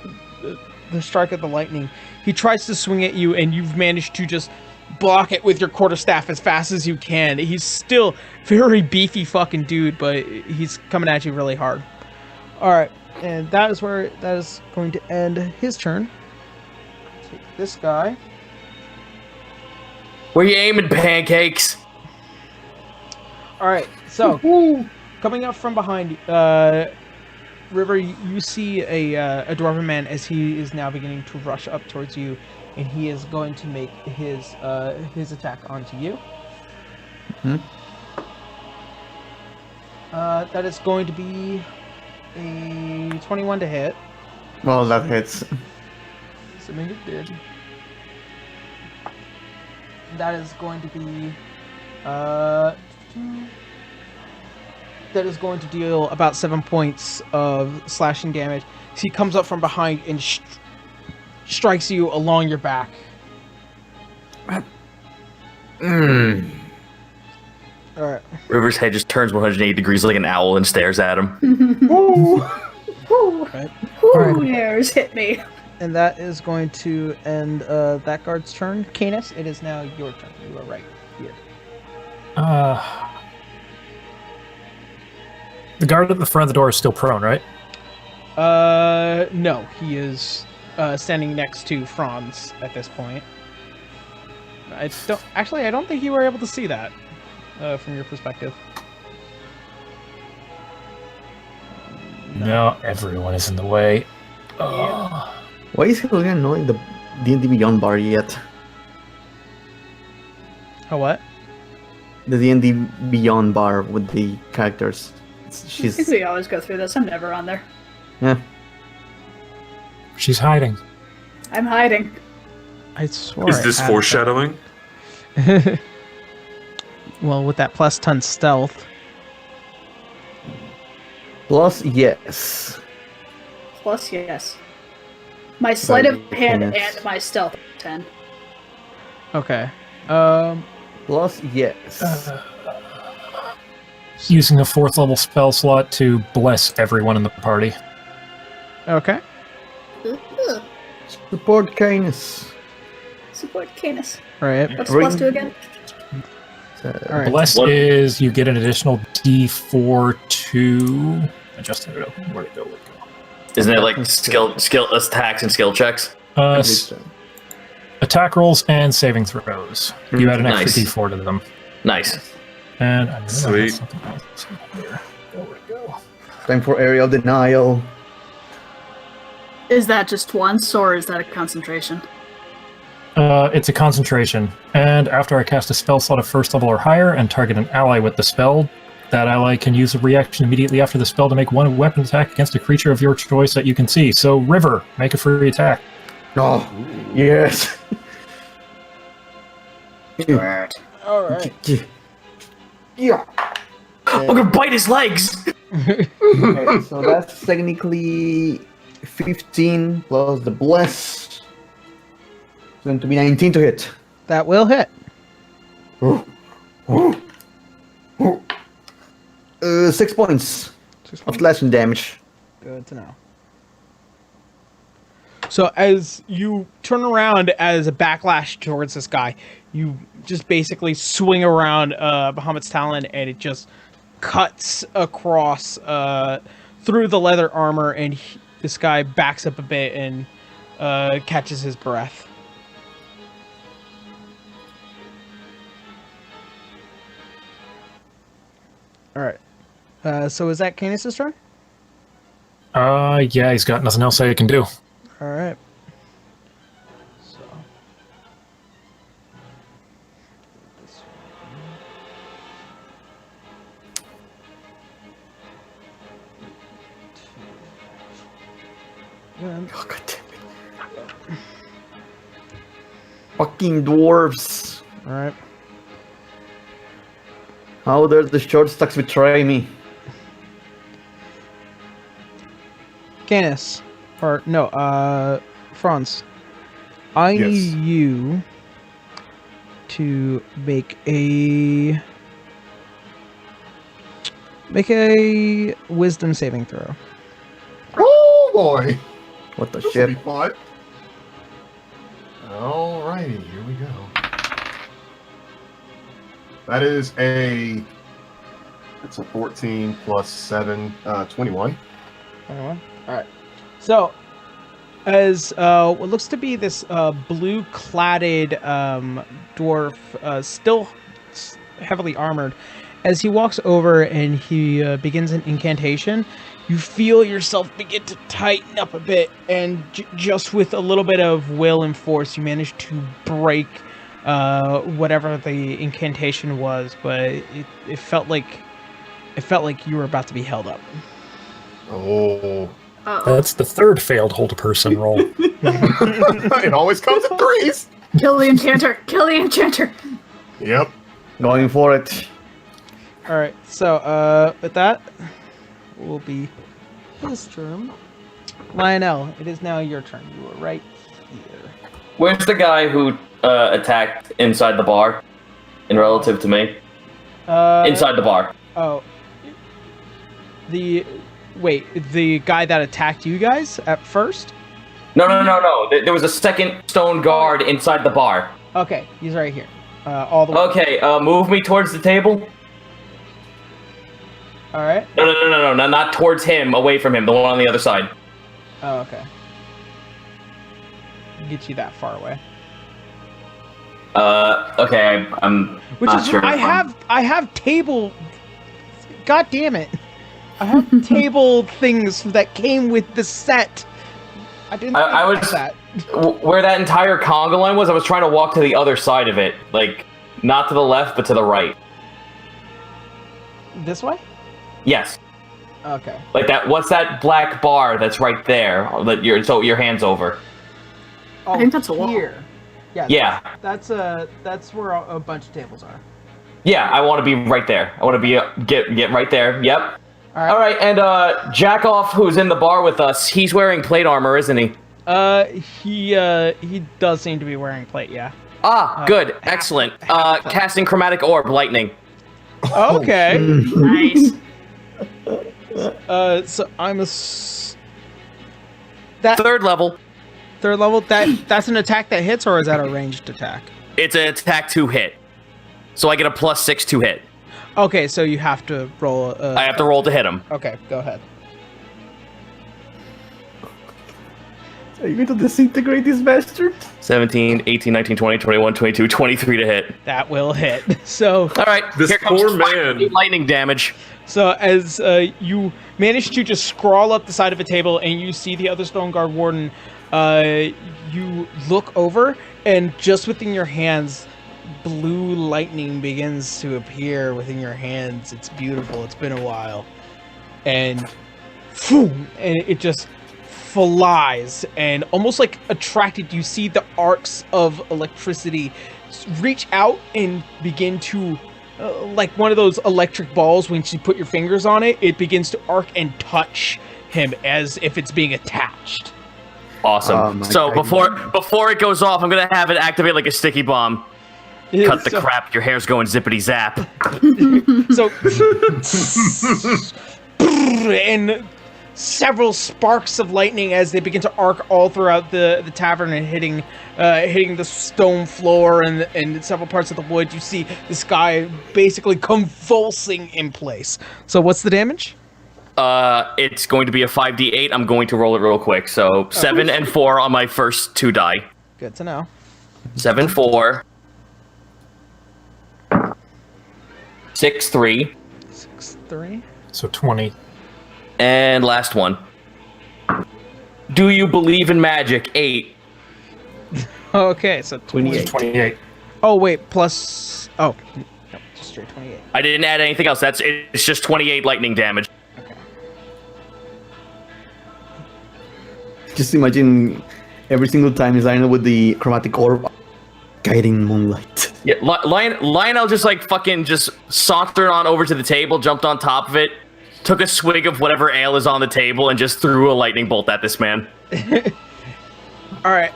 strike of the lightning. He tries to swing at you, and you've managed to just block it with your quarterstaff as fast as you can. He's still very beefy fucking dude, but he's coming at you really hard. All right, and that is going to end his turn. Take this guy. Where you aiming, pancakes? All right, so coming up from behind, River, you see a dwarven man as he is now beginning to rush up towards you, and he is going to make his attack onto you. That is going to be a 21 to hit. Well, that hits. Assuming it did. That is going to be that is going to deal about 7 points of slashing damage. So he comes up from behind and strikes you along your back. Alright. River's head just turns 180 degrees like an owl and stares at him. Right. Who dares hit me? And that is going to end that guard's turn. Canis, it is now your turn. You are right here. The guard at the front of the door is still prone, right? No, he is standing next to Franz at this point. I don't think you were able to see that from your perspective. No, everyone is in the way. Why is he not knowing the D&D Beyond bar yet? Oh, what? The D&D Beyond bar with the characters. I think we always go through this. I'm never on there. Yeah. She's hiding. I'm hiding. I swear. Is this foreshadowing? Well, with that plus 10 stealth. Plus, yes. Plus, yes. My sleight of hand Yes. and my stealth 10. Okay. Plus, yes. Using a 4th level spell slot to bless everyone in the party. Okay. Support kindness. Support Canis. All right. What's Ring- plus 2 again? All right. Bless What? is you get an additional D4 to adjust it. Where'd it go? Isn't it like skill attacks and skill checks? Attack rolls and saving throws. You add an extra Nice. D4 to them. Nice. And I knew I had Sweet. something else here. Where'd it go? Time for aerial denial. Is that just once, or is that a concentration? It's a concentration, and after I cast a spell slot of 1st level or higher and target an ally with the spell, that ally can use a reaction immediately after the spell to make one weapon attack against a creature of your choice that you can see. So, River, make a free attack. Oh, yes. All right. Yeah. I'm gonna bite his legs! Okay, so that's technically 15 plus the bless. It's going to be 19 to hit. That will hit. 6 points of slashing damage. Good to know. So as you turn around as a backlash towards this guy, you just basically swing around Bahamut's talon, and it just cuts across through the leather armor, and this guy backs up a bit and catches his breath. All right. So is that Canis' turn? Yeah, he's got nothing else I can do. All right. So. And Oh, God damn it. Fucking dwarves. all right. How dare the short stacks betray me? Canis, or no, Franz. I Yes. need you to make a wisdom saving throw. Oh boy. What the This will shit? be fun. Alrighty, here we go. That is it's a 14 plus 7, 21. 21. All right. So, as what looks to be this blue-cladded dwarf, still heavily armored, as he walks over and he begins an incantation, you feel yourself begin to tighten up a bit, and just with a little bit of will and force, you manage to break whatever the incantation was. But it felt like you were about to be held up. Oh. That's the third failed hold a person roll. It always comes in threes. Kill the enchanter! Kill the enchanter! Yep. Going for it. All right. So with that, will be his turn. Lionel, it is now your turn. You are right here. Where's the guy who attacked inside the bar in relative to me? Inside the bar. Oh. The guy that attacked you guys at first? No. There was a second stone guard inside the bar. Okay, he's right here. All the way. Okay, move me towards the table. All right. No, not towards him, away from him, the one on the other side. Oh, okay. Get you that far away. Okay, I'm Which not is sure. I have table. God damn it! I have table things that came with the set. I didn't. I think was that. where that entire conga line was. I was trying to walk to the other side of it, like not to the left, but to the right. This way. Yes, Okay. like that. What's that black bar that's right there? That your hands over. Oh, I think that's a wall. here. Yeah. Yeah. That's where a bunch of tables are. Yeah, I want to be right there. I want to be get right there. Yep. All right. All right, and Jackoff, who's in the bar with us, he's wearing plate armor, isn't he? He does seem to be wearing plate. Yeah. Good, excellent. Casting chromatic orb, lightning. Okay. Nice. So I'm that Third level. third level. That's an attack that hits, or is that a ranged attack? It's an attack to hit, so I get a +6 to hit. Okay, so you have to roll. I have to roll to hit him. Okay, go ahead. Are you going to disintegrate this bastard? 17, 18, 19, 20, 21, 22, 23 to hit. That will hit. So, All right, This here comes poor man. lightning damage. so as you manage to just scrawl up the side of a table and you see the other Stone Guard Warden, you look over and just within your hands, blue lightning begins to appear within your hands. It's beautiful. It's been a while. And, and it just flies and almost like attracted. You see the arcs of electricity reach out and begin to like one of those electric balls. When you put your fingers on it, it begins to arc and touch him as if it's being attached. Awesome. So before it goes off, I'm gonna have it activate like a sticky bomb. Cut the crap. Your hair's going zippity zap. So and several sparks of lightning as they begin to arc all throughout the tavern and hitting the stone floor and several parts of the wood. You see this guy basically convulsing in place. So what's the damage? It's going to be a 5d8. I'm going to roll it real quick. So 7 and 4 on my first 2 die. Good to know. 7, 4. 6, 3. 6, 3. So 20. And last one. Do you believe in magic? 8. Okay, so 28. 28. Oh wait, plus. Oh, no, just straight 28. I didn't add anything else. It's just 28 lightning damage. Just imagine every single time is Lionel with the chromatic orb guiding moonlight. Yeah, Lionel just like fucking just sauntered on over to the table, jumped on top of it, took a swig of whatever ale is on the table, and just threw a lightning bolt at this man. All right,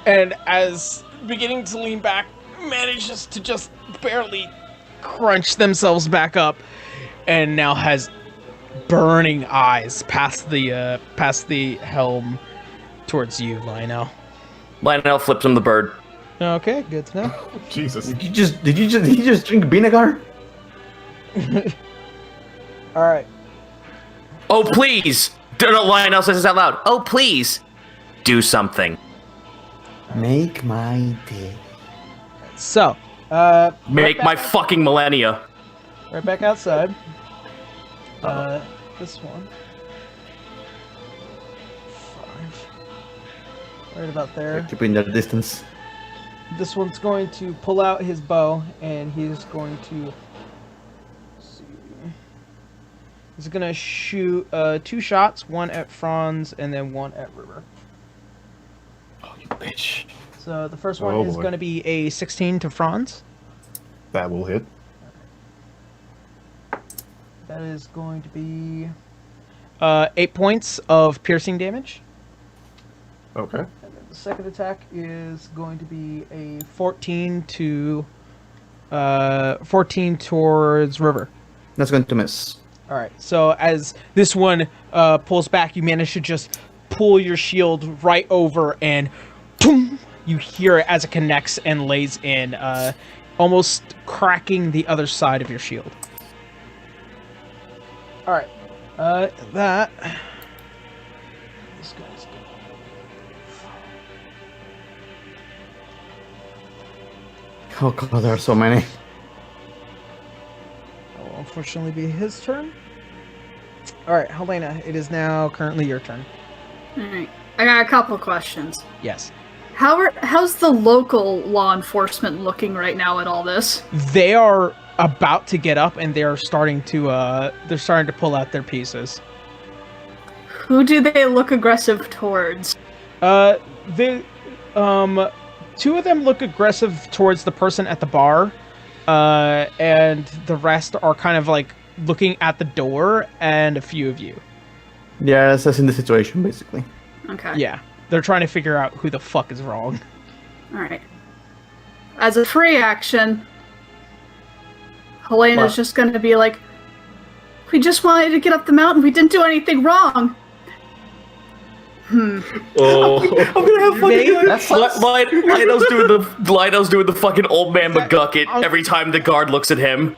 and as beginning to lean back, manages to just barely crunch themselves back up, and now has burning eyes past the helm towards you, Lionel. Lionel flips him the bird. Okay, good to know. Jesus. Did you just drink vinegar? All right. Oh, please! No, Lionel says this out loud. Oh, please! Do something. Make my day. So, Make my fucking millennia. right back outside. This one. 5. Right about there. Keeping that distance. This one's going to pull out his bow, and he's going to... Let's see. He's going to shoot 2 shots, one at Franz, and then one at River. Oh, you bitch. So the first one Oh, is boy. going to be a 16 to Franz. That will hit. That is going to be 8 points of piercing damage. Okay. And then the second attack is going to be a 14 towards River. That's going to miss. All right. So as this one pulls back, you manage to just pull your shield right over, and boom, you hear it as it connects and lays in, almost cracking the other side of your shield. All right. That. This guy's good. Oh god, there are so many. That will unfortunately be his turn. All right, Helena, it is now currently your turn. Alright. I got a couple questions. Yes. How's the local law enforcement looking right now at all this? They are about to get up, and they are starting to pull out their pieces. Who do they look aggressive towards? Two of them look aggressive towards the person at the bar, and the rest are kind of like looking at the door and a few of you. Yeah, assessing the situation, basically. Okay. Yeah, they're trying to figure out who the fuck is wrong. Alright. As a free action, Helena's What? just gonna be like, we just wanted to get up the mountain, we didn't do anything wrong. Oh, I'm gonna have fun. That's Lionel's doing the fucking old man McGucket every time the guard looks at him.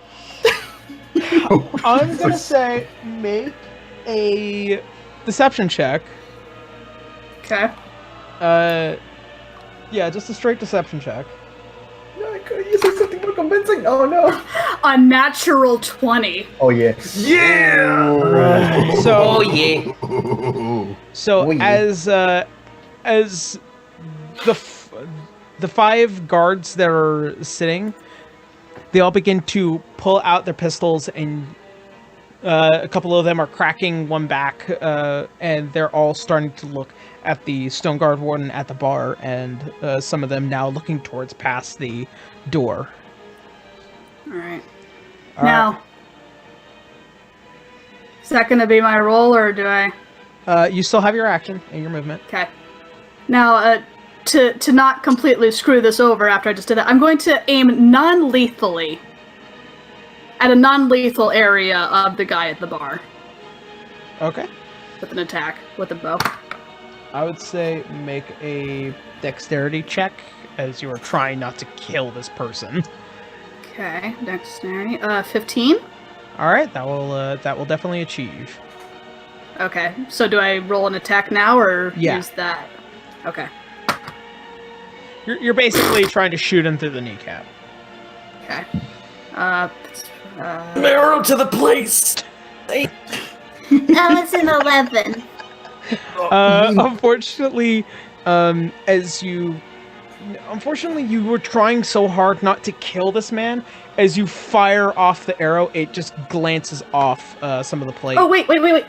I'm gonna say make a deception check. Okay. Yeah, just a straight deception check. No, I could use something more convincing. Oh no. A natural 20. Oh yeah. Yeah! So, yeah. so Oh, yeah. as the 5 guards that are sitting, they all begin to pull out their pistols, and a couple of them are cracking one back, and they're all starting to look at the Stone Guard Warden at the bar, and some of them now looking towards past the door. Alright. All Now, right. is that gonna be my roll, or do I... You still have your action and your movement. Okay. Now, to not completely screw this over after I just did that, I'm going to aim non-lethally at a non-lethal area of the guy at the bar Okay. with an attack with a bow. I would say make a dexterity check as you are trying not to kill this person. Okay, dexterity. 15. All right, that will definitely achieve. Okay, so do I roll an attack now or Yeah. use that? Okay. You're basically trying to shoot him through the kneecap. Okay. Arrow to the place. That was an 11. Unfortunately, unfortunately, you were trying so hard not to kill this man. As you fire off the arrow, it just glances off some of the plate. Oh wait! Bless.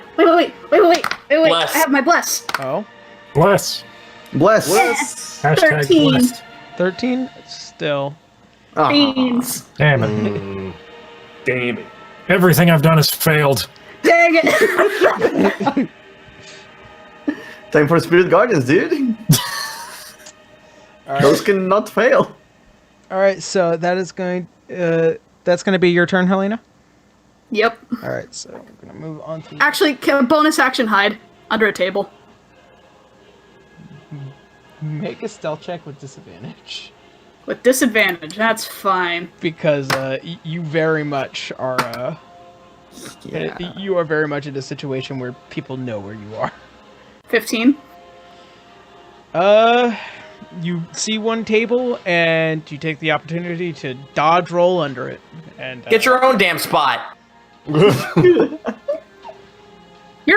I have my bless. Oh, Bless. Bless. Hashtag 13. blessed. 13? Still. Beans. Damn it. Damn it. Everything I've done has failed. Dang it. Time for Spirit Guardians, dude. Those cannot fail. All right, so that's going to be your turn, Helena. Yep. All right, so we're going to move on to Actually, bonus action hide under a table. make a stealth check with disadvantage With disadvantage, that's fine. because you very much are you are very much in a situation where people know where you are. 15. You see one table and you take the opportunity to dodge roll under it and Get your own damn spot. You're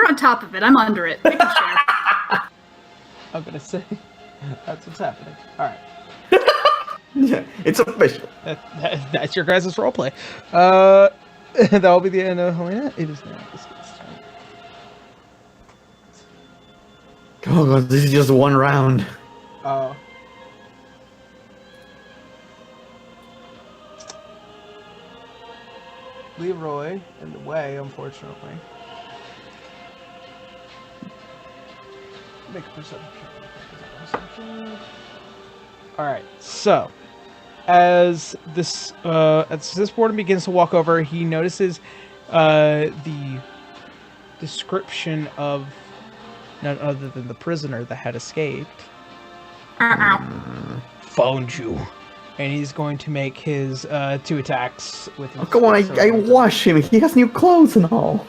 on top of it. I'm under it. Make a share. I'm gonna say that's what's happening. All right. Yeah, it's official. That's your guys' roleplay. That will be the end of Helena. It is now this guy's turn. Oh god, this is just one round. Leroy in the way, unfortunately. Make a perception check. Alright, so as this warden begins to walk over, he notices the description of none other than the prisoner that had escaped. Found you. And he's going to make his 2 attacks with his... Oh, come on, I wash him. He has new clothes and all.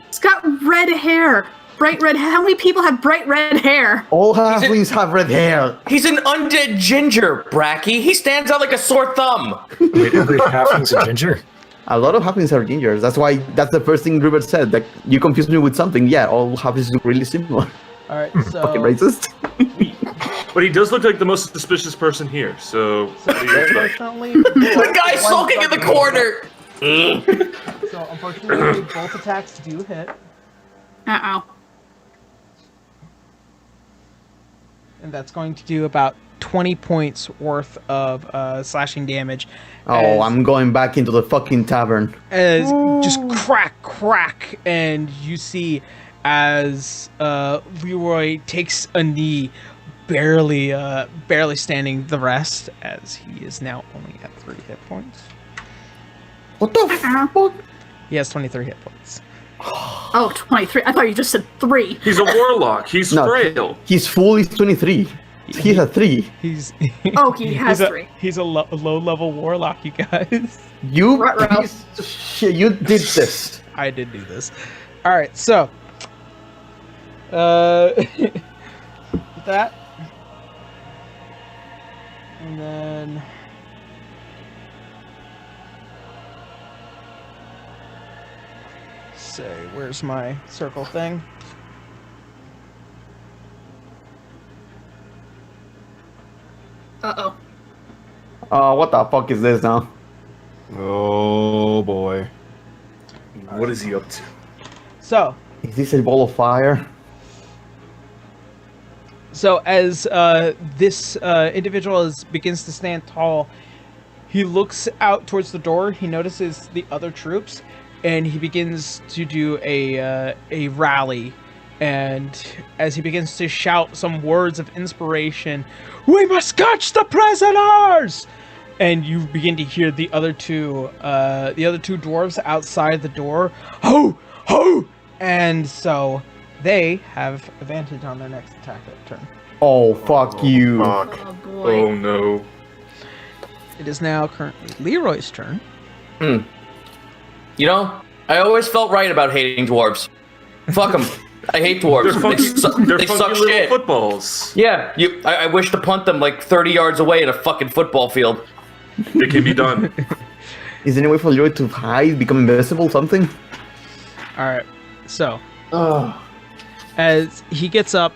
He's got red hair. Bright red. How many people have bright red hair? All halflings have red hair. He's an undead ginger, Bracky. He stands out like a sore thumb. Wait, every halfling's a ginger? A lot of halflings are gingers. That's the first thing Rupert said. Like, you confused me with something. Yeah, all halflings look really similar. Alright, so... Fucking racist. But he does look like the most suspicious person here, so... what do you expect? The guy sulking in the corner. So, unfortunately, both attacks do hit. Uh-oh. And that's going to do about 20 points worth of slashing damage. Oh, I'm going back into the fucking tavern. As just crack, and you see as Leroy takes a knee, barely standing the rest, as he is now only at 3 hit points. What the fuck? He has 23 hit points. Oh, 23. I thought you just said 3. He's a warlock. He's frail. He's full, he's 23. He's a 3. Oh, he has 3. He's a low-level warlock, you guys. You Ruh-roh. piece of shit, you did this. I did do this. Alright, so... that... And then... Say, where's my circle thing? Uh-oh. What the fuck is this now? Oh boy. What is he up to? So, Is this a ball of fire? So as this individual begins to stand tall, he looks out towards the door. He notices the other troops, and he begins to do a rally. And as he begins to shout some words of inspiration, "We must catch the prisoners!" And you begin to hear the other two dwarves outside the door. Ho! Ho! And so they have advantage on their next attack that turn. Oh, fuck you. Fuck. Oh, boy. Oh no. It is now currently Leroy's turn. You know, I always felt right about hating dwarves. Fuck them. I hate dwarves. They're funky, they suck little shit. footballs. Yeah, I wish to punt them like 30 yards away in a fucking football field. It can be done. Is there any way for Leroy to hide, become invisible, something? Alright, so as he gets up,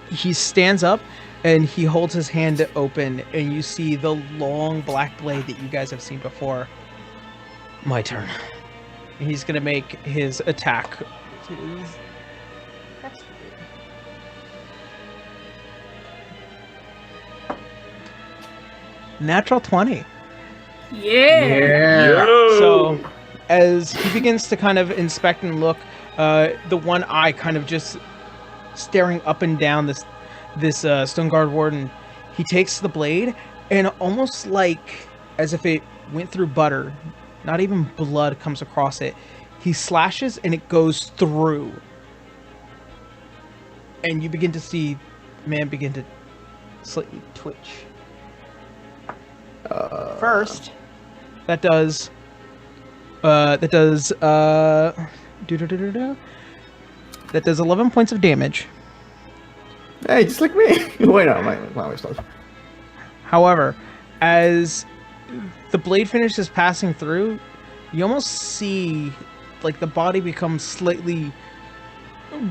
he stands up and he holds his hand open, and you see the long black blade that you guys have seen before. My turn. He's gonna make his attack. Which is... Natural 20. Yeah. Yo! So, as he begins to kind of inspect and look, the one eye kind of just staring up and down this Stone Guard Warden, he takes the blade and almost like as if it went through butter, not even blood comes across it. He slashes and it goes through. And you begin to see man begin to slightly twitch. First, that does 11 points of damage. Hey, just like me. Wait, no, my stuff. However, as the blade finishes passing through, you almost see like the body becomes slightly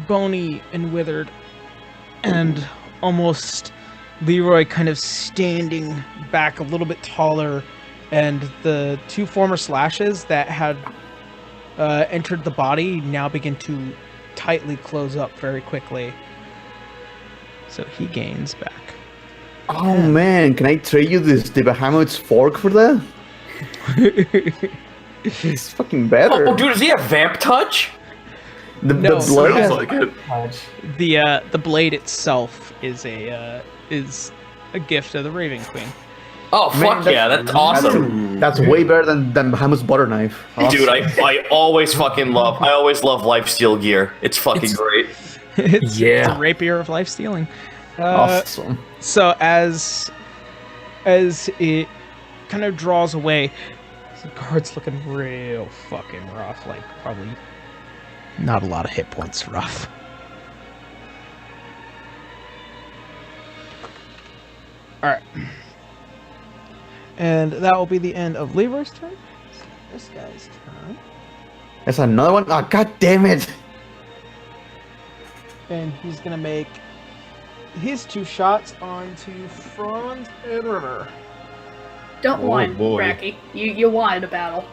bony and withered, and almost Leroy kind of standing back a little bit taller, and the two former slashes that had entered the body now begin to tightly close up very quickly. So he gains back. Oh man, can I trade you the Bahamut's fork for that? It's fucking better. Oh, dude, does he have vamp touch? The Sounds blood. like it. The blade itself is a gift of the Raven Queen. Oh, Man, fuck yeah, that's awesome. That's way better than Bahamut's butter knife. Dude, I always love lifesteal gear. It's fucking great. It's Yeah. a rapier of life stealing. Awesome. So as it kind of draws away, the guard's looking real fucking rough. Like probably not a lot of hit points rough. All right, and that will be the end of Leroy's turn. So this guy's turn, That's another one. Oh, god damn it! and he's gonna make his 2 shots onto Franz and River. Don't whine, boy. Bracky. You wanted a battle.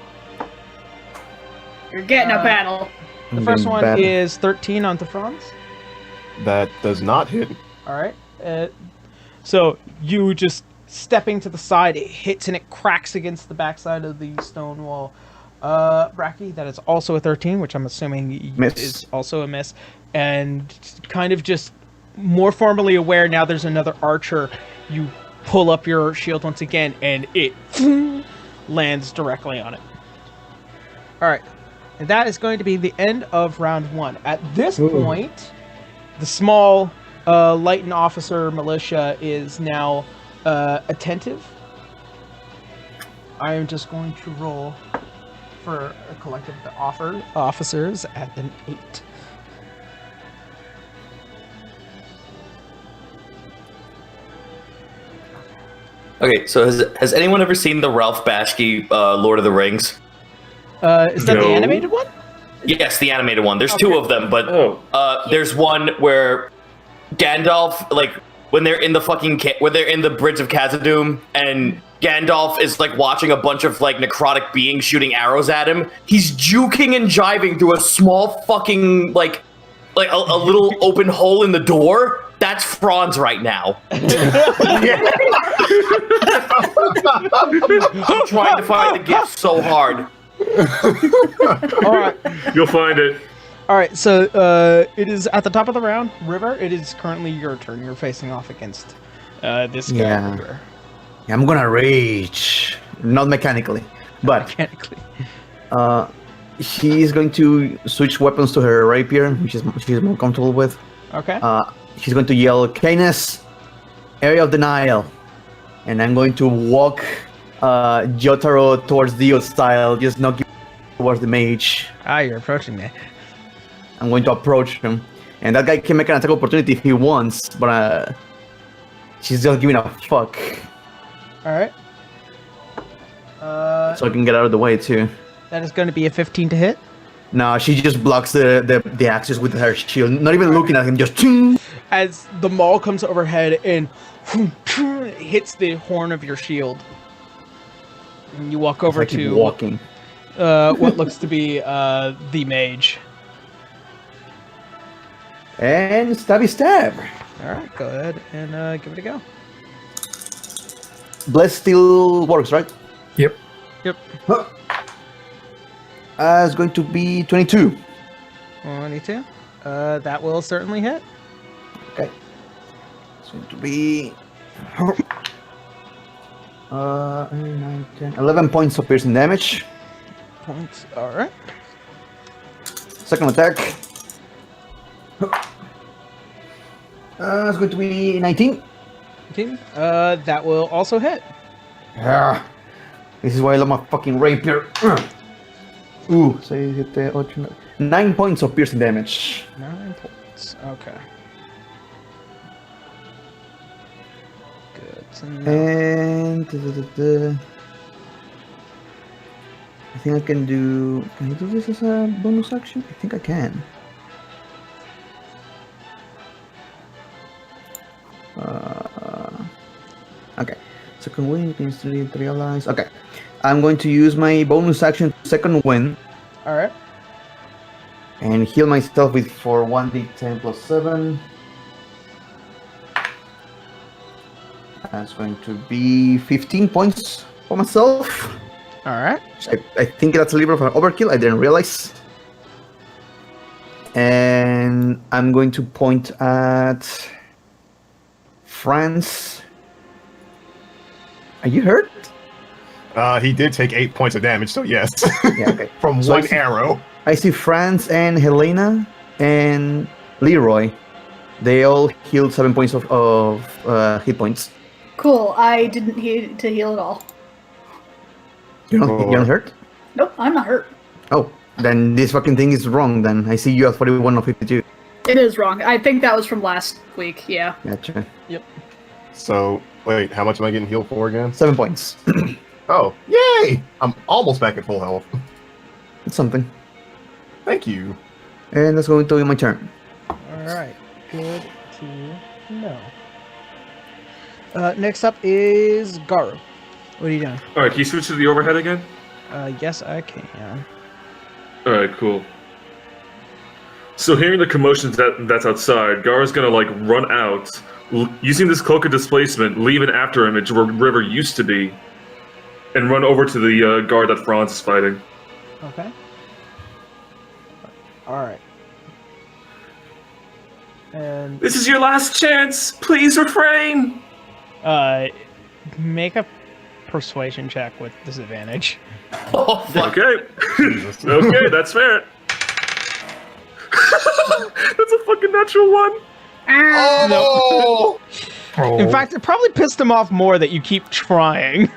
You're getting a battle. The first one is 13 onto Franz. That does not hit. All right. So you just stepping to the side, it hits and it cracks against the backside of the stone wall. Bracky, that is also a 13, which I'm assuming Miss. is also a miss. And kind of just more formally aware now there's another archer, you pull up your shield once again and it lands directly on it. All right. And that is going to be the end of round 1. At this point, the small Lighten officer militia is now attentive. I am just going to roll for a collective of the officers at an 8. Okay, so has anyone ever seen the Ralph Bashki Lord of the Rings? Is that the No. animated one? Yes, the animated one. There's 2 of them, but Oh. there's one where Gandalf, like when they're in the when they're in the Bridge of Khazad-dûm, and Gandalf is like watching a bunch of like necrotic beings shooting arrows at him. He's juking and jiving through a small fucking like a little open hole in the door. That's Franz right now. I'm trying to find the gift so hard. All right. You'll find it. All right. So it is at the top of the round. River, it is currently your turn. You're facing off against this guy. Yeah. River. I'm gonna rage. Not mechanically, but Mechanically. she's going to switch weapons to her rapier, which she's more comfortable with. Okay. She's going to yell, "Canis, area of denial," and I'm going to walk Jotaro towards Dio style, just knocking towards the mage. You're approaching me. I'm going to approach him, and that guy can make an attack opportunity if he wants, but she's just giving a fuck, All right. so I can get out of the way too. That is going to be a 15 to hit. No, she just blocks the axes with her shield, not even looking at him, just ching. As the maul comes overhead and hits the horn of your shield. And you walk over I keep to walking. what looks to be the mage. And stabby stab. All right, go ahead and give it a go. Bless still works, right? Yep. Yep. It's going to be 22. 22. That will certainly hit. Okay. It's going to be 9, 10, 11 points of piercing damage. Points. All right. Second attack. It's going to be 19. 19. That will also hit. Yeah. This is why I love my fucking rapier. Ooh, so you hit the 9 points of piercing damage. 9 points. Okay. Good to know. And I think I can do. Can I do this as a bonus action? I think I can. Okay. Second wind, you can instantly realize. Okay. I'm going to use my bonus action second wind All right. and heal myself with for 1d10 plus 7. That's going to be 15 points for myself. All right. I think that's a little bit of an overkill. I didn't realize. And I'm going to point at France. Are you hurt? He did take 8 points of damage, so yes. Yeah, okay. From So I one see- arrow. I see France and Helena and Leroy. They all healed 7 points of hit points. Cool. I didn't need to heal at all. You're not hurt? Nope, I'm not hurt. Oh, then this fucking thing is wrong then. I see you at 41 of 52. It is wrong. I think that was from last week. Yeah. Gotcha. So, wait, how much am I getting healed for again? 7 points. Oh, yay! I'm almost back at full health. It's something. Thank you. And that's going to be my turn. All right. Good to know. Next up is Garu. What are you doing? All right, can you switch to the overhead again? Yes, I can. All right, cool. So hearing the commotions that's outside, Gara's gonna like run out, using this cloak of displacement, leave an after image where River used to be, and run over to the guard that Franz is fighting. Okay. All right. And This is your last chance. Please refrain. make a persuasion check with disadvantage. Oh, fuck. Okay. Okay, that's fair. That's a fucking natural one. Oh! Oh. In fact, it probably pissed him off more that you keep trying.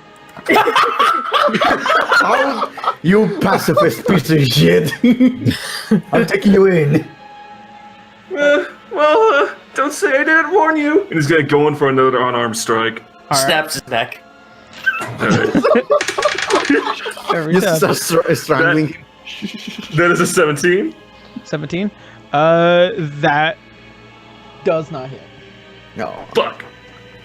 You pacifist piece of shit. I'm taking you in. Don't say I didn't warn you. And he's gonna go in for another unarmed strike. All right. Snaps his neck. All right. Every Just time. start strangling him. That is a 17. 17. That does not hit. No. Fuck.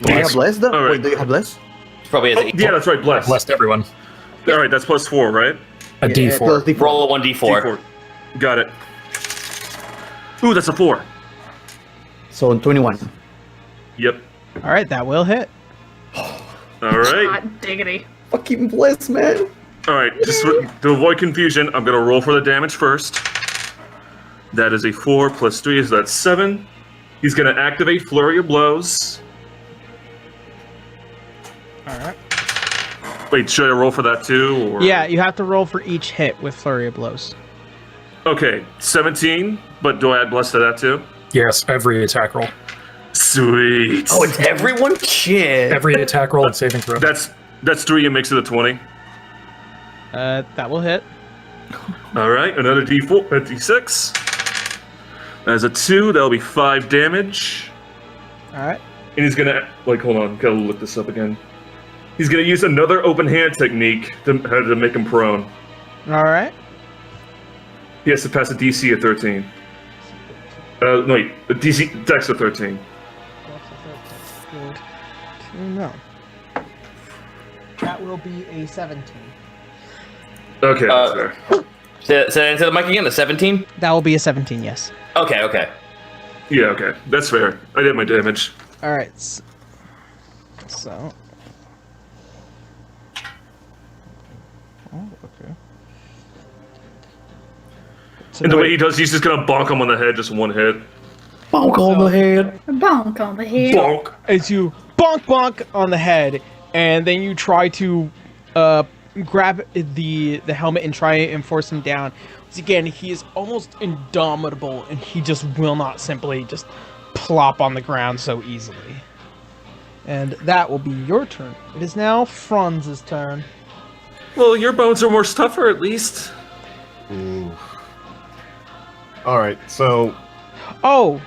Do you have less though? All right. Wait, do you have less? Probably has Oh, yeah, that's right. Bless. Blessed everyone. All right, that's plus 4, right? A Yeah, D4. plus D4. Roll a 1d4. D4. Got it. Ooh, that's a 4. So 21. Yep. All right, that will hit. All right. Hot diggity. Fucking bless, man. All right. Just to avoid confusion, I'm gonna roll for the damage first. That is a 4 plus 3, so that's 7. He's gonna activate Flurry of Blows. All right. Wait, should I roll for that too? Or... Yeah, you have to roll for each hit with Flurry of Blows. Okay, 17. But do I add Bless to that too? Yes, every attack roll. Sweet. Oh, it's everyone? Shit. Every attack roll and saving throw. That's 3 and makes it a 20. That will hit. All right, another D4, a D6. As a 2, that'll be 5 damage. All right. And he's gonna, like, hold on, gotta look this up again. He's gonna use another open hand technique to make him prone. All right. He has to pass a DC of 13. Wait, a DC Dex of 13. Good to know. That will be a 17. Okay, that's fair. Say that into the mic again, the 17? That will be a 17, yes. Okay, okay. Yeah, okay, that's fair. I did my damage. All right. So And the way he does, he's just gonna bonk him on the head, just one hit. Bonk on the head. Bonk on the head. Bonk. As you bonk on the head, and then you try to grab the helmet and try and force him down. Once again, he is almost indomitable, and he just will not simply just plop on the ground so easily. And that will be your turn. It is now Franz's turn. Well, your bones are more tougher, at least. Ooh. All right, so Oh,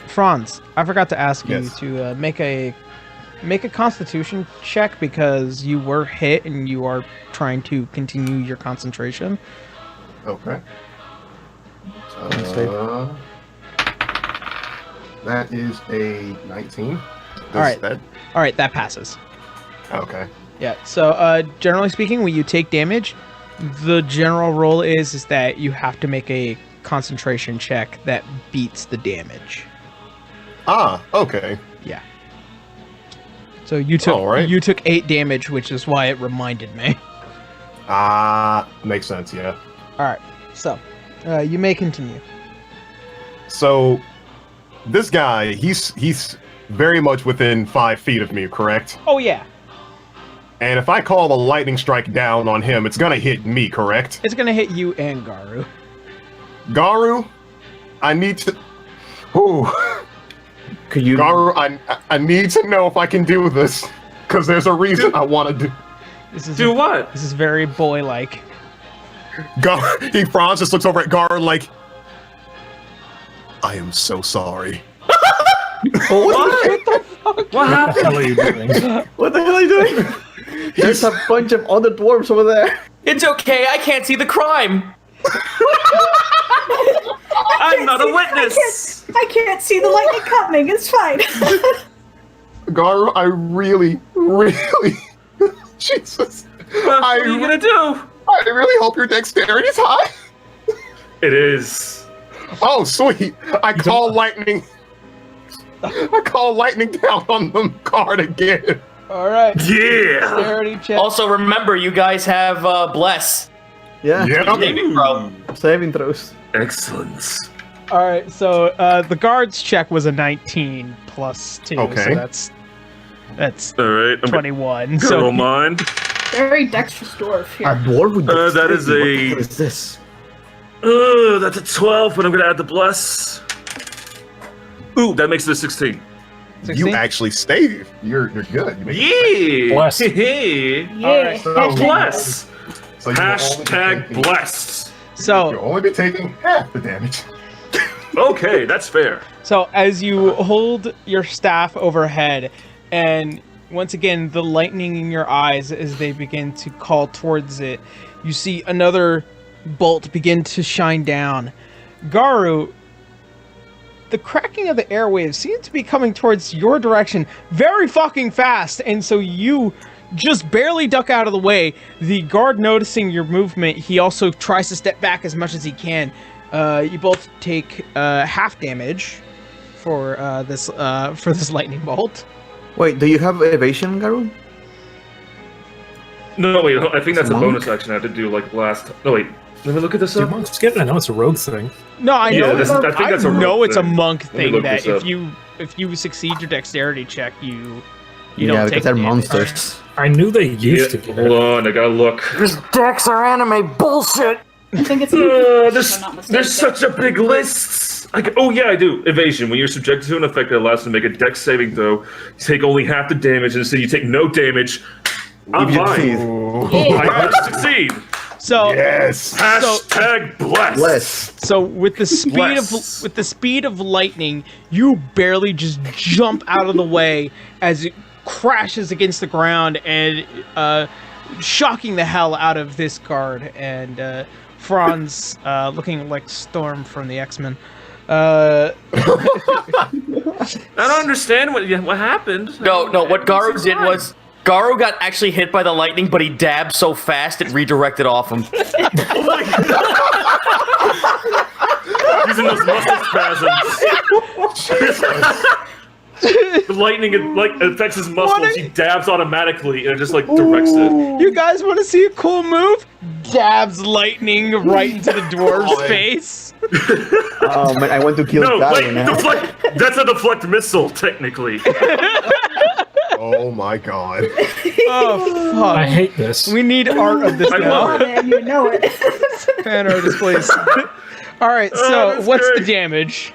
Franz, I forgot to ask you Yes. to make a Constitution check because you were hit and you are trying to continue your concentration. okay. save. That is a 19. All right. That, All right, that passes. okay. Yeah. So, generally speaking, when you take damage, the general rule is that you have to make a concentration check that beats the damage. Ah, okay. Yeah. So you took All right. you took 8 damage, which is why it reminded me. Ah, makes sense. Yeah. All right. So, you may continue. So, this guy, he's very much within 5 feet of me, correct? Oh yeah, And if I call a lightning strike down on him, it's gonna hit me, correct? it's gonna hit you and Garu. Garu, I need to. Ooh, Could you? Garu, I need to know if I can do this, because there's a reason I want to do. This is Do what? This is very boy-like. Franz just looks over at Garu like, I am so sorry. What? What happened? What are you doing? What the hell are you doing? There's a bunch of other dwarves over there. It's okay. I can't see the crime. I'm not a witness. I can't see the lightning coming. It's fine. Garu, I really, Jesus. What are you gonna do? I really hope your dexterity is high. It is. Oh, sweet. I call lightning. I call lightning down on the card again. All right. Yeah. Dexterity check. Also, remember, you guys have bless. Yeah. Saving throw. Saving throws. Excellent. All right. So the guard's check was a 19 plus 2. Okay. So that's All right. I'm 21. gonna So roll mine. Very dexterous dwarf A here. dwarf with That is dexterity. a- What is this? That's a 12, but I'm gonna add the bless. Ooh, that makes it a 16. 16? You actually stayed. You're good. You make Yeah. Bless. Hey. Yeah. So- Bless. So you will only be Hashtag taking- blessed. So You'll only be taking half the damage. Okay, that's fair. So as you hold your staff overhead, and once again the lightning in your eyes as they begin to call towards it, you see another bolt begin to shine down. Garu, the cracking of the airwaves seems to be coming towards your direction very fucking fast, and so you just barely duck out of the way. The guard, noticing your movement, he also tries to step back as much as he can. You both take half damage for this lightning bolt. Wait, do you have evasion, Garu? No, wait, I think that's a Monk? bonus action I had to do like last. No, wait. Let me look at this Do up. monks get it? I know it's a rogue thing. No, I Yeah, know. I think that's a know rogue it's a thing. monk Let me thing look that this up. if you succeed your dexterity check, you Yeah, don't because take they're damage. monsters. I knew they used to Yeah, get hold it. on, I gotta look. Dex are anime bullshit. I think it's. There's, if I'm not mistaken. there's such a big list. Oh yeah, I do. Evasion. When you're subjected to an effect that allows you to make a dex saving throw, you take only half the damage, and instead you take no damage. I'm If you fine. succeed. I will succeed. So Yes. Hashtag blessed. Bless. so with the speed of lightning, you barely just jump out of the way as it crashes against the ground and shocking the hell out of this guard and Franz looking like Storm from the X-Men. I don't understand what happened. No, what Garu did was Garu got actually hit by the lightning, but he dabbed so fast it redirected off him. Using those muscle spasms. The lightning affects his muscles. He dabs automatically, and it just directs it. You guys want to see a cool move? Dabs lightning right into the dwarf's face. Oh man, I want to kill No, Tavern. deflect. That's a deflect missile, technically. Oh my god. Oh fuck! I hate this. We need art of this I now. love it. And you know it. Fan art displays. All right, so that's what's great. the damage?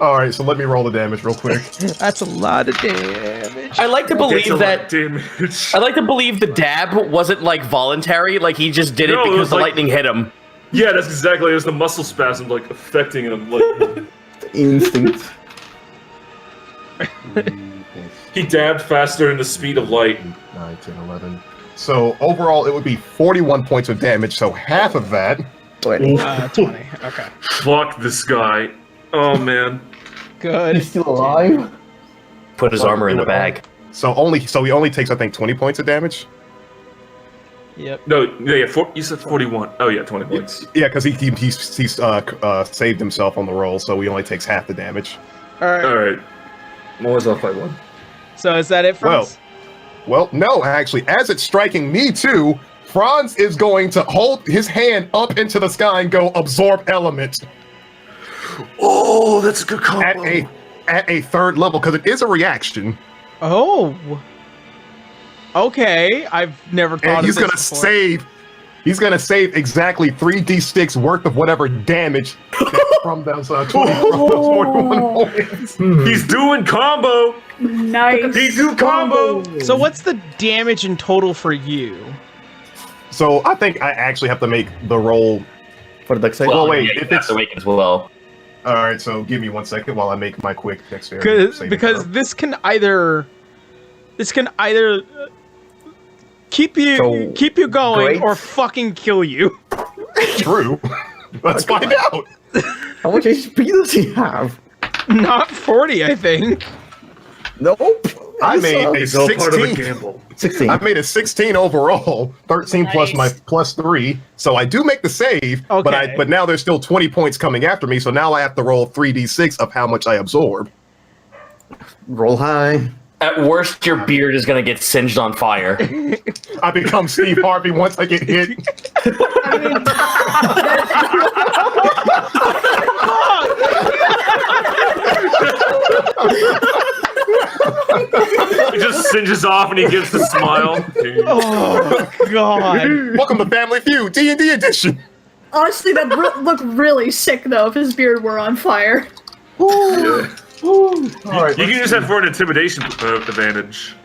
All right, so let me roll the damage real quick. That's a lot of damage. I like to It's a believe lot that. of damage. I like to believe the dab wasn't voluntary. Like he just did it No, it because was the like- lightning hit him. Yeah, that's exactly. It was the muscle spasm affecting him. Instinct. He dabbed faster than the speed of light. 9, 10, 11. So overall, it would be 41 points of damage. So half of that. 20. 20. Okay. Fuck this guy. Oh man. Good. He's still alive? Put his armor in the bag. So he only takes, I think, 20 points of damage. Yep. No, yeah, you said 41. Oh yeah, 20 points. Yeah, because he's saved himself on the roll, so he only takes half the damage. All right. All right. Always off by 1. So is that it for us? Well, no, actually, as it's striking me too, Franz is going to hold his hand up into the sky and go absorb element Oh, that's a good combo. at a third level because it is a reaction, Oh. Okay. I've never thought and of he's this gonna before. save. He's gonna save exactly 3d6 worth of whatever damage from those 41 points. He's doing combo. Nice. He do combo. So what's the damage in total for you? So I think I actually have to make the roll. For the side. Well, wait, yeah, if if it's it's- awake as well. All right, so give me 1 second while I make my quick dexterity. saving Because throw. this can either keep you going great. or fucking kill you. True. Let's find out. How much HP does he have? Not 40, I think. Nope. I made a It's all part of the 16. gamble. 16. I made a 16 overall, 13 plus my Nice. plus 3. So I do make the save, Okay. but now there's still 20 points coming after me. So now I have to roll 3d6 of how much I absorb. Roll high. At worst, your beard is gonna get singed on fire. I become Steve Harvey once I get hit. He just singes off and he gives the smile. Oh god. Welcome to Family Feud D&D edition. Honestly, that looked really sick though if his beard were on fire. All right, You can use that for an intimidation advantage.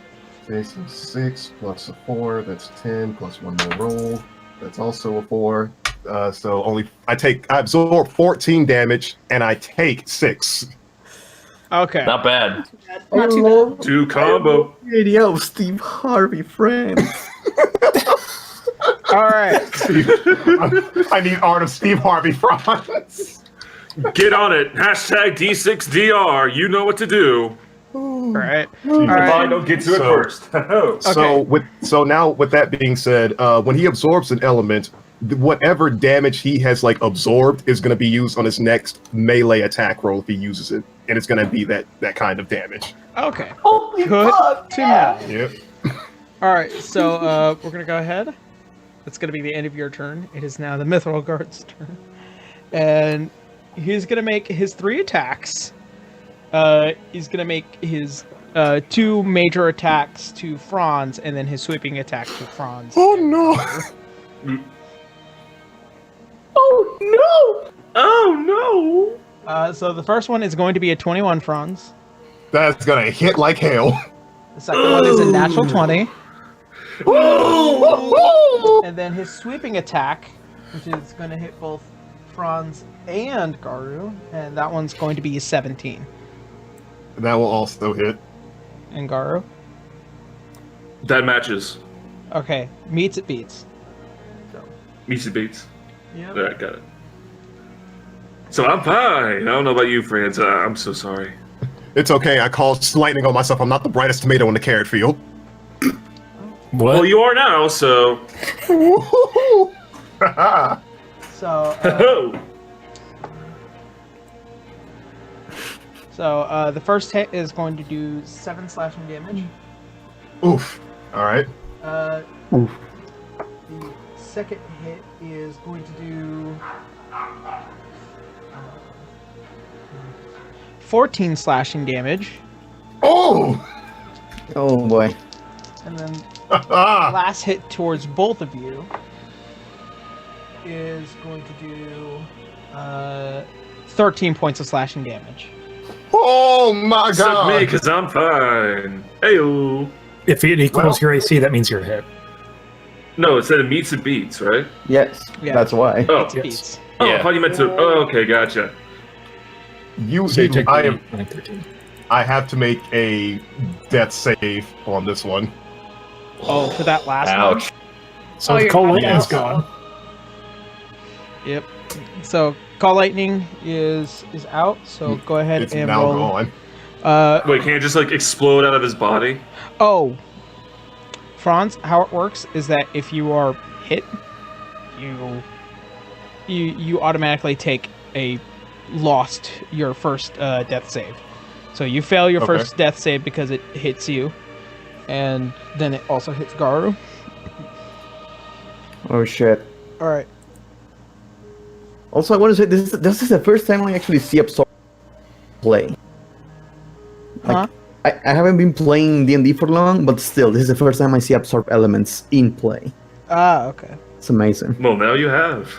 Okay, so 6 plus a 4, that's 10, plus one more roll. That's also a 4. So I absorb 14 damage and I take 6. Okay. Not bad. Not too bad. 2 combo. Video of Steve Harvey, friends. All right. I need art of Steve Harvey Franz. Get on it. Hashtag D6DR. You know what to do. All right. Fine, don't get to it So- first. So now with that being said, when he absorbs an element, whatever damage he has absorbed is going to be used on his next melee attack roll if he uses it, and it's going to be that kind of damage. Okay. Good to know. Yep. All right. So we're gonna go ahead. It's gonna be the end of your turn. It is now the Mithril Guard's turn, and he's gonna make his 3 attacks. He's gonna make his 2 major attacks to Franz, and then his sweeping attack to Franz. Oh no! Oh no! So the first one is going to be a 21, Franz. That's gonna hit like hell. The second one is a natural 20. And then his sweeping attack, which is going to hit both Franz and Garu, and that one's going to be a 17. That will also hit. And Garu? That matches. Okay, meets it beats. Meets and beats. Yep. Alright, got it. So I'm fine. I don't know about you, friends. I'm so sorry. It's okay. I called lightning on myself. I'm not the brightest tomato in the carrot field. What? Well, you are now, so. So, Oh. So the first hit is going to do 7 slashing damage. Oof. All right. Oof. The second hit is going to do 14 slashing damage. Oh. Oh boy. And then Ah. last hit towards both of you is going to do 13 points of slashing damage. Oh my Suck me, god. because I'm fine. Ayo. If it equals Well- your AC, that means you're hit. No, it said it meets and beats, right? Yes, Yeah. that's why. Oh, It's beats. oh, Yeah. I thought you meant to. Oh, okay, gotcha. So you take I the am. 13. I have to make a death save on this one. Oh, for that last one? Ouch. So Oh, the you're Call happy Lightning's also. gone. Yep. So Call Lightning is out. So go ahead It's and now roll. gone. Wait, can't it just like explode out of his body? Oh, Franz, how it works is that if you are hit, you automatically take your first death save. So you fail your Okay. first death save because it hits you, and then it also hits Garu. Oh shit. All right. Also, I want to say this is the first time I actually see Absorb play. Huh? I haven't been playing D&D for long, but still, this is the first time I see Absorb elements in play. Ah, okay. It's amazing. Well, now you have.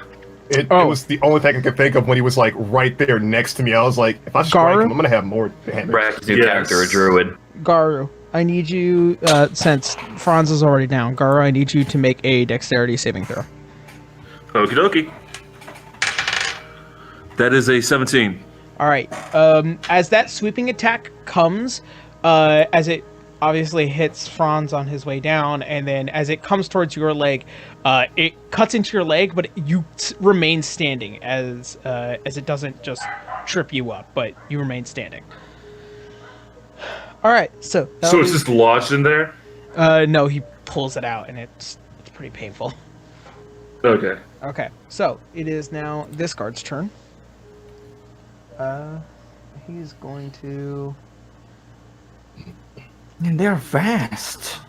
It Oh. was the only thing I could think of when he was like right there next to me. I was like, if I strike Garu? him, I'm gonna have more damage. Brack's new Yes. character, a druid. Garu, I need you, since Franz is already down, Garu, I need you to make a dexterity saving throw. Okie dokie. That is a 17. All right. As that sweeping attack comes, as it obviously hits Franz on his way down, and then as it comes towards your leg, it cuts into your leg, but you remain standing as it doesn't just trip you up, but you remain standing. All right. So. So it's just lodged in there? No, he pulls it out, and it's pretty painful. Okay. Okay. So it is now this guard's turn. He's going to. And they're fast.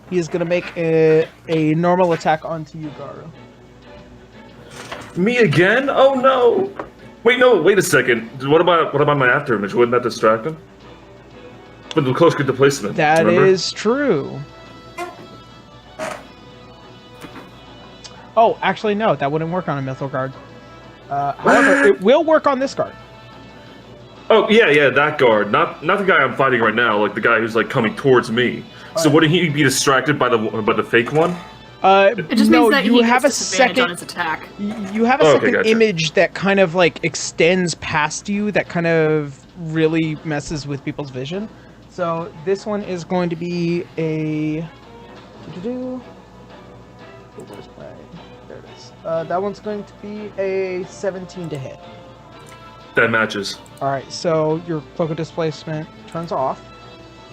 He is going to make a normal attack onto you, Garu. Me again? Oh no! Wait, no, wait a second. What about my after image? Wouldn't that distract him? But the close good to placement. That remember? is true. Oh, actually, no. That wouldn't work on a Mythal Guard. However, it will work on this guard. Oh yeah, that guard. Not the guy I'm fighting right now. Like the guy who's like coming towards me. So wouldn't he be distracted by the fake one? It just no, means that you he have a gets disadvantage on second. his attack. You have a Oh, okay, second gotcha. image that kind of like extends past you. That kind of really messes with people's vision. So this one is going to be a. Where's my? There it is. That one's going to be a 17 to hit. That matches. All right, so your focus displacement turns off,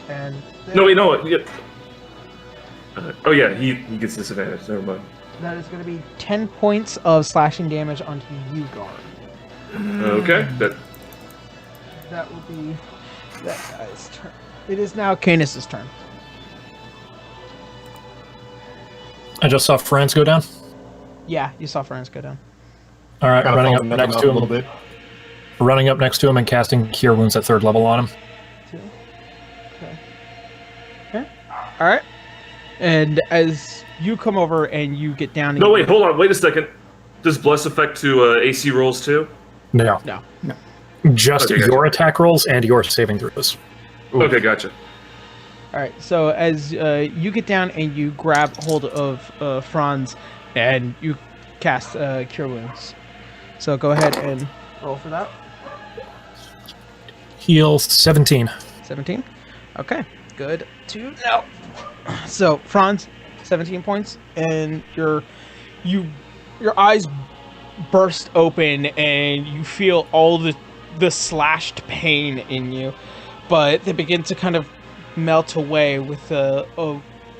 and then No, wait, no. Yeah. Oh yeah, he gets disadvantage. Never mind. that is going to be 10 points of slashing damage onto you, Guard. Okay. That will be that guy's turn. It is now Canis' turn. I just saw Franz go down. Yeah, you saw Franz go down. All right, Kind of running up following next up to a little him. bit. Running up next to him and casting Cure Wounds at 3rd level on him. Okay. All right. And as you come over and you get down, No, wait, hold on. Wait a second. Does Bless affect to AC rolls too? No. No. Just Okay, gotcha. your attack rolls and your saving throws. Okay, gotcha. All right. So as you get down and you grab hold of Franz, and you cast Cure Wounds. So go ahead and roll for that. Heal 17. 17. Okay. Good to know. So Franz, 17 points, and your eyes burst open, and you feel all the slashed pain in you, but they begin to kind of melt away with a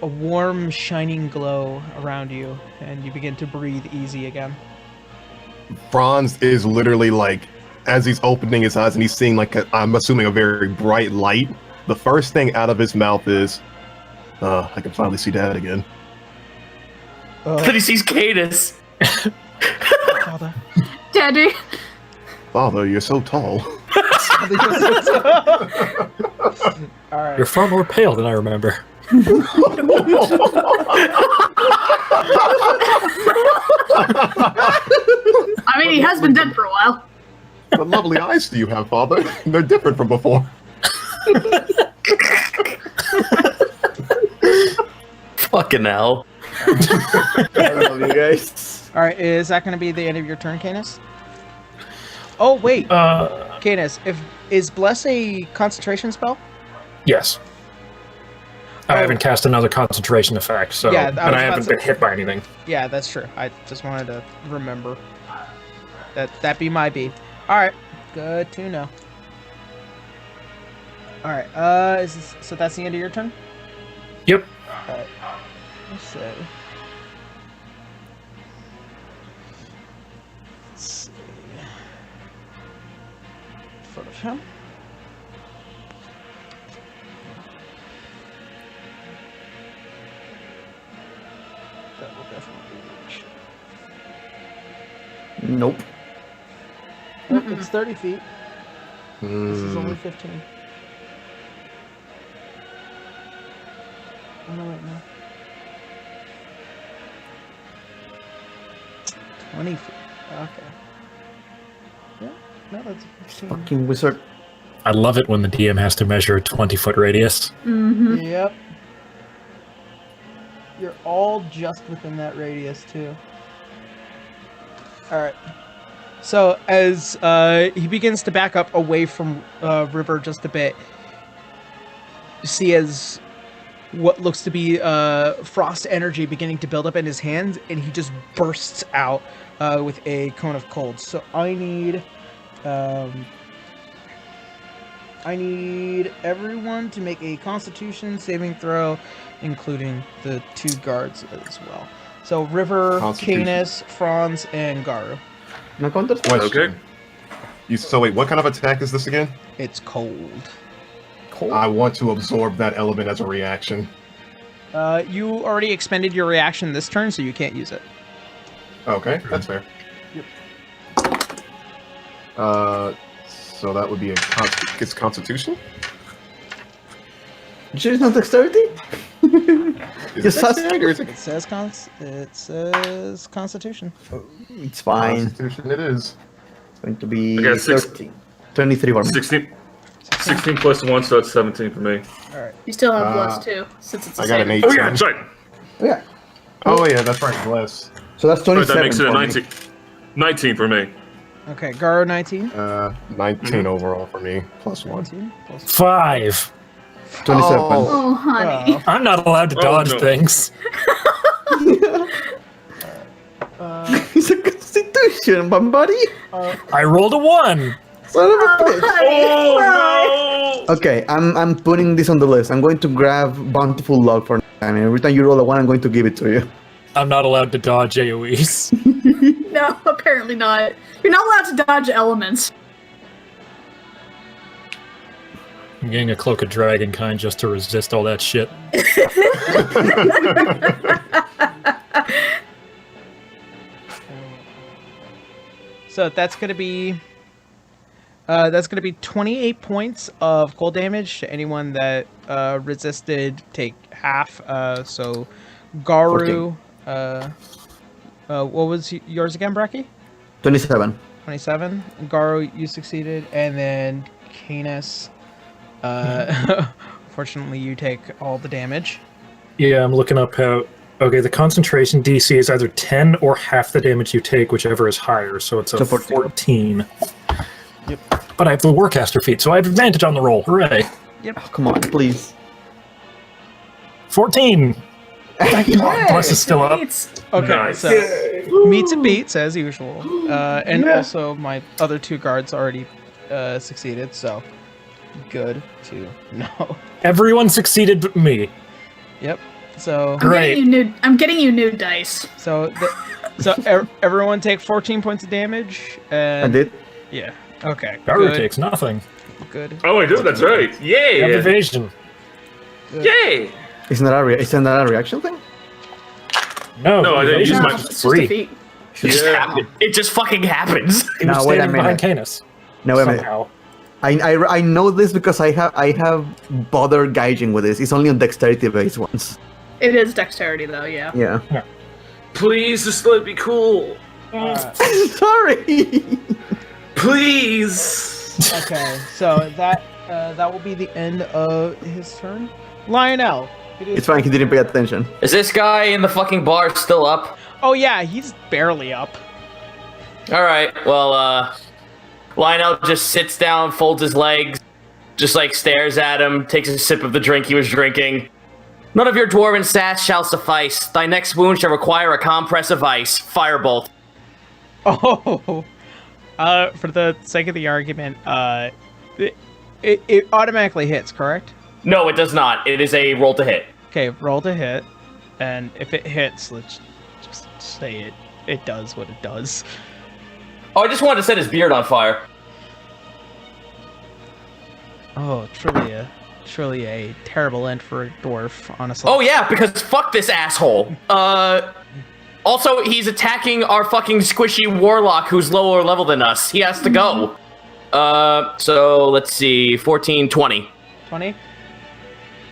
warm, shining glow around you, and you begin to breathe easy again. Franz is literally like as he's opening his eyes and he's seeing I'm assuming a very bright light, the first thing out of his mouth is, I can finally see Dad again. Then he sees Cadus. Father. Daddy. Father, you're so tall. All right. You're far more pale than I remember. I mean, he has been dead for a while. What lovely eyes do you have, Father? They're different from before. Fucking hell. I love you guys. All right, is that going to be the end of your turn, Canis? Oh wait, Canis, is Bless a concentration spell? Yes. I haven't cast another concentration effect, so Yeah, and I haven't been hit by anything. Yeah, that's true. I just wanted to remember that be my B. All right, good to know. All right, so that's the end of your turn. Yep. All right, let's see. Let's see. In front of him. That will definitely reach. Nope. Nope, it's 30 feet. This is only 15. Oh, no, wait, no. 20 feet. Okay. Yeah, no, that's 15. Fucking wizard. I love it when the DM has to measure a 20-foot radius. Mm-hmm. Yep. You're all just within that radius, too. Alright. So, as he begins to back up away from River just a bit, you see as what looks to be frost energy beginning to build up in his hands, and he just bursts out with a cone of cold. So I need everyone to make a Constitution saving throw, including the 2 guards as well. So River, Canis, Franz, and Garu. No contest? Okay. Wait, what kind of attack is this again? It's cold. I want to absorb that element as a reaction. You already expended your reaction this turn, so you can't use it. Okay, that's fair. Yep. So that would be it's Constitution? You sure it's not dexterity? Is Just it has- dexterity or is It says Constitution. It's fine. Constitution it is. It's going to be Okay, 13. 23 for me. 16 plus 1, so that's 17 for me. All right. You still have Bless too, since it's the I got same. an 18. Oh yeah, sorry. Yeah. Oh yeah, that's right, Bless. So that's But 27 that makes it a for me. 19. 19 for me. Okay, Garu 19. 19 overall for me, plus 1. 19 plus 5. 27. Oh, honey. I'm not allowed to dodge no. things. It's a constitution, buddy. I rolled a 1. Son of a bitch. Oh no! Okay, I'm putting this on the list. I'm going to grab Bountiful Luck for time. And every time you roll a 1, I'm going to give it to you. I'm not allowed to dodge AoEs. No, apparently not. You're not allowed to dodge elements. I'm getting a Cloak of Dragonkind just to resist all that shit. So that's gonna be 28 points of cold damage to anyone that resisted. Take half. So Garu. What was yours again, Bracky? 27. 27. Garu, you succeeded, and then Canis. Fortunately, you take all the damage. Yeah, I'm looking up how... Okay, the concentration DC is either 10 or half the damage you take, whichever is higher, so it's a So 14. 14. Yep. But I have the Warcaster feat, so I have advantage on the roll. Hooray! Yep. Oh, come on, please. 14! Thank God, Bless is still up. Okay, Nice. so meets and beats as usual, and also my other 2 guards already succeeded, so good to know. Everyone succeeded but me. Yep. So Great. I'm getting you new dice. everyone take 14 points of damage. And I did. Yeah, Okay. Garu Good. takes nothing. Good. Oh, I do. That's right. You have Yay! evasion. Yay! Isn't that a reaction thing? No, No, I didn't evasion use No, my- is it's just a free. feat. Yeah. It just fucking happens. He was No, wait a standing behind minute. Canis. No, wait a minute. Somehow. I know this because I have bothered gauging with this. It's only on dexterity based ones. It is dexterity, though, yeah. Yeah. Please, just let it be cool. Sorry. Please. Okay, so that will be the end of his turn. Lionel. It's fine. He didn't pay attention. Is this guy in the fucking bar still up? Oh yeah, he's barely up. All right. Well, Lionel just sits down, folds his legs, just like stares at him, takes a sip of the drink he was drinking. None of your dwarven sass shall suffice. Thy next wound shall require a compress of ice. Firebolt. Oh, for the sake of the argument, it automatically hits, correct? No, it does not. It is a roll to hit. Okay, roll to hit, and if it hits, let's just say it does what it does. Oh, I just wanted to set his beard on fire. Oh, truly a terrible end for a dwarf, honestly. Oh yeah, because fuck this asshole. Also, he's attacking our fucking squishy warlock who's lower level than us. He has to go. So let's see, 14, 20. 20.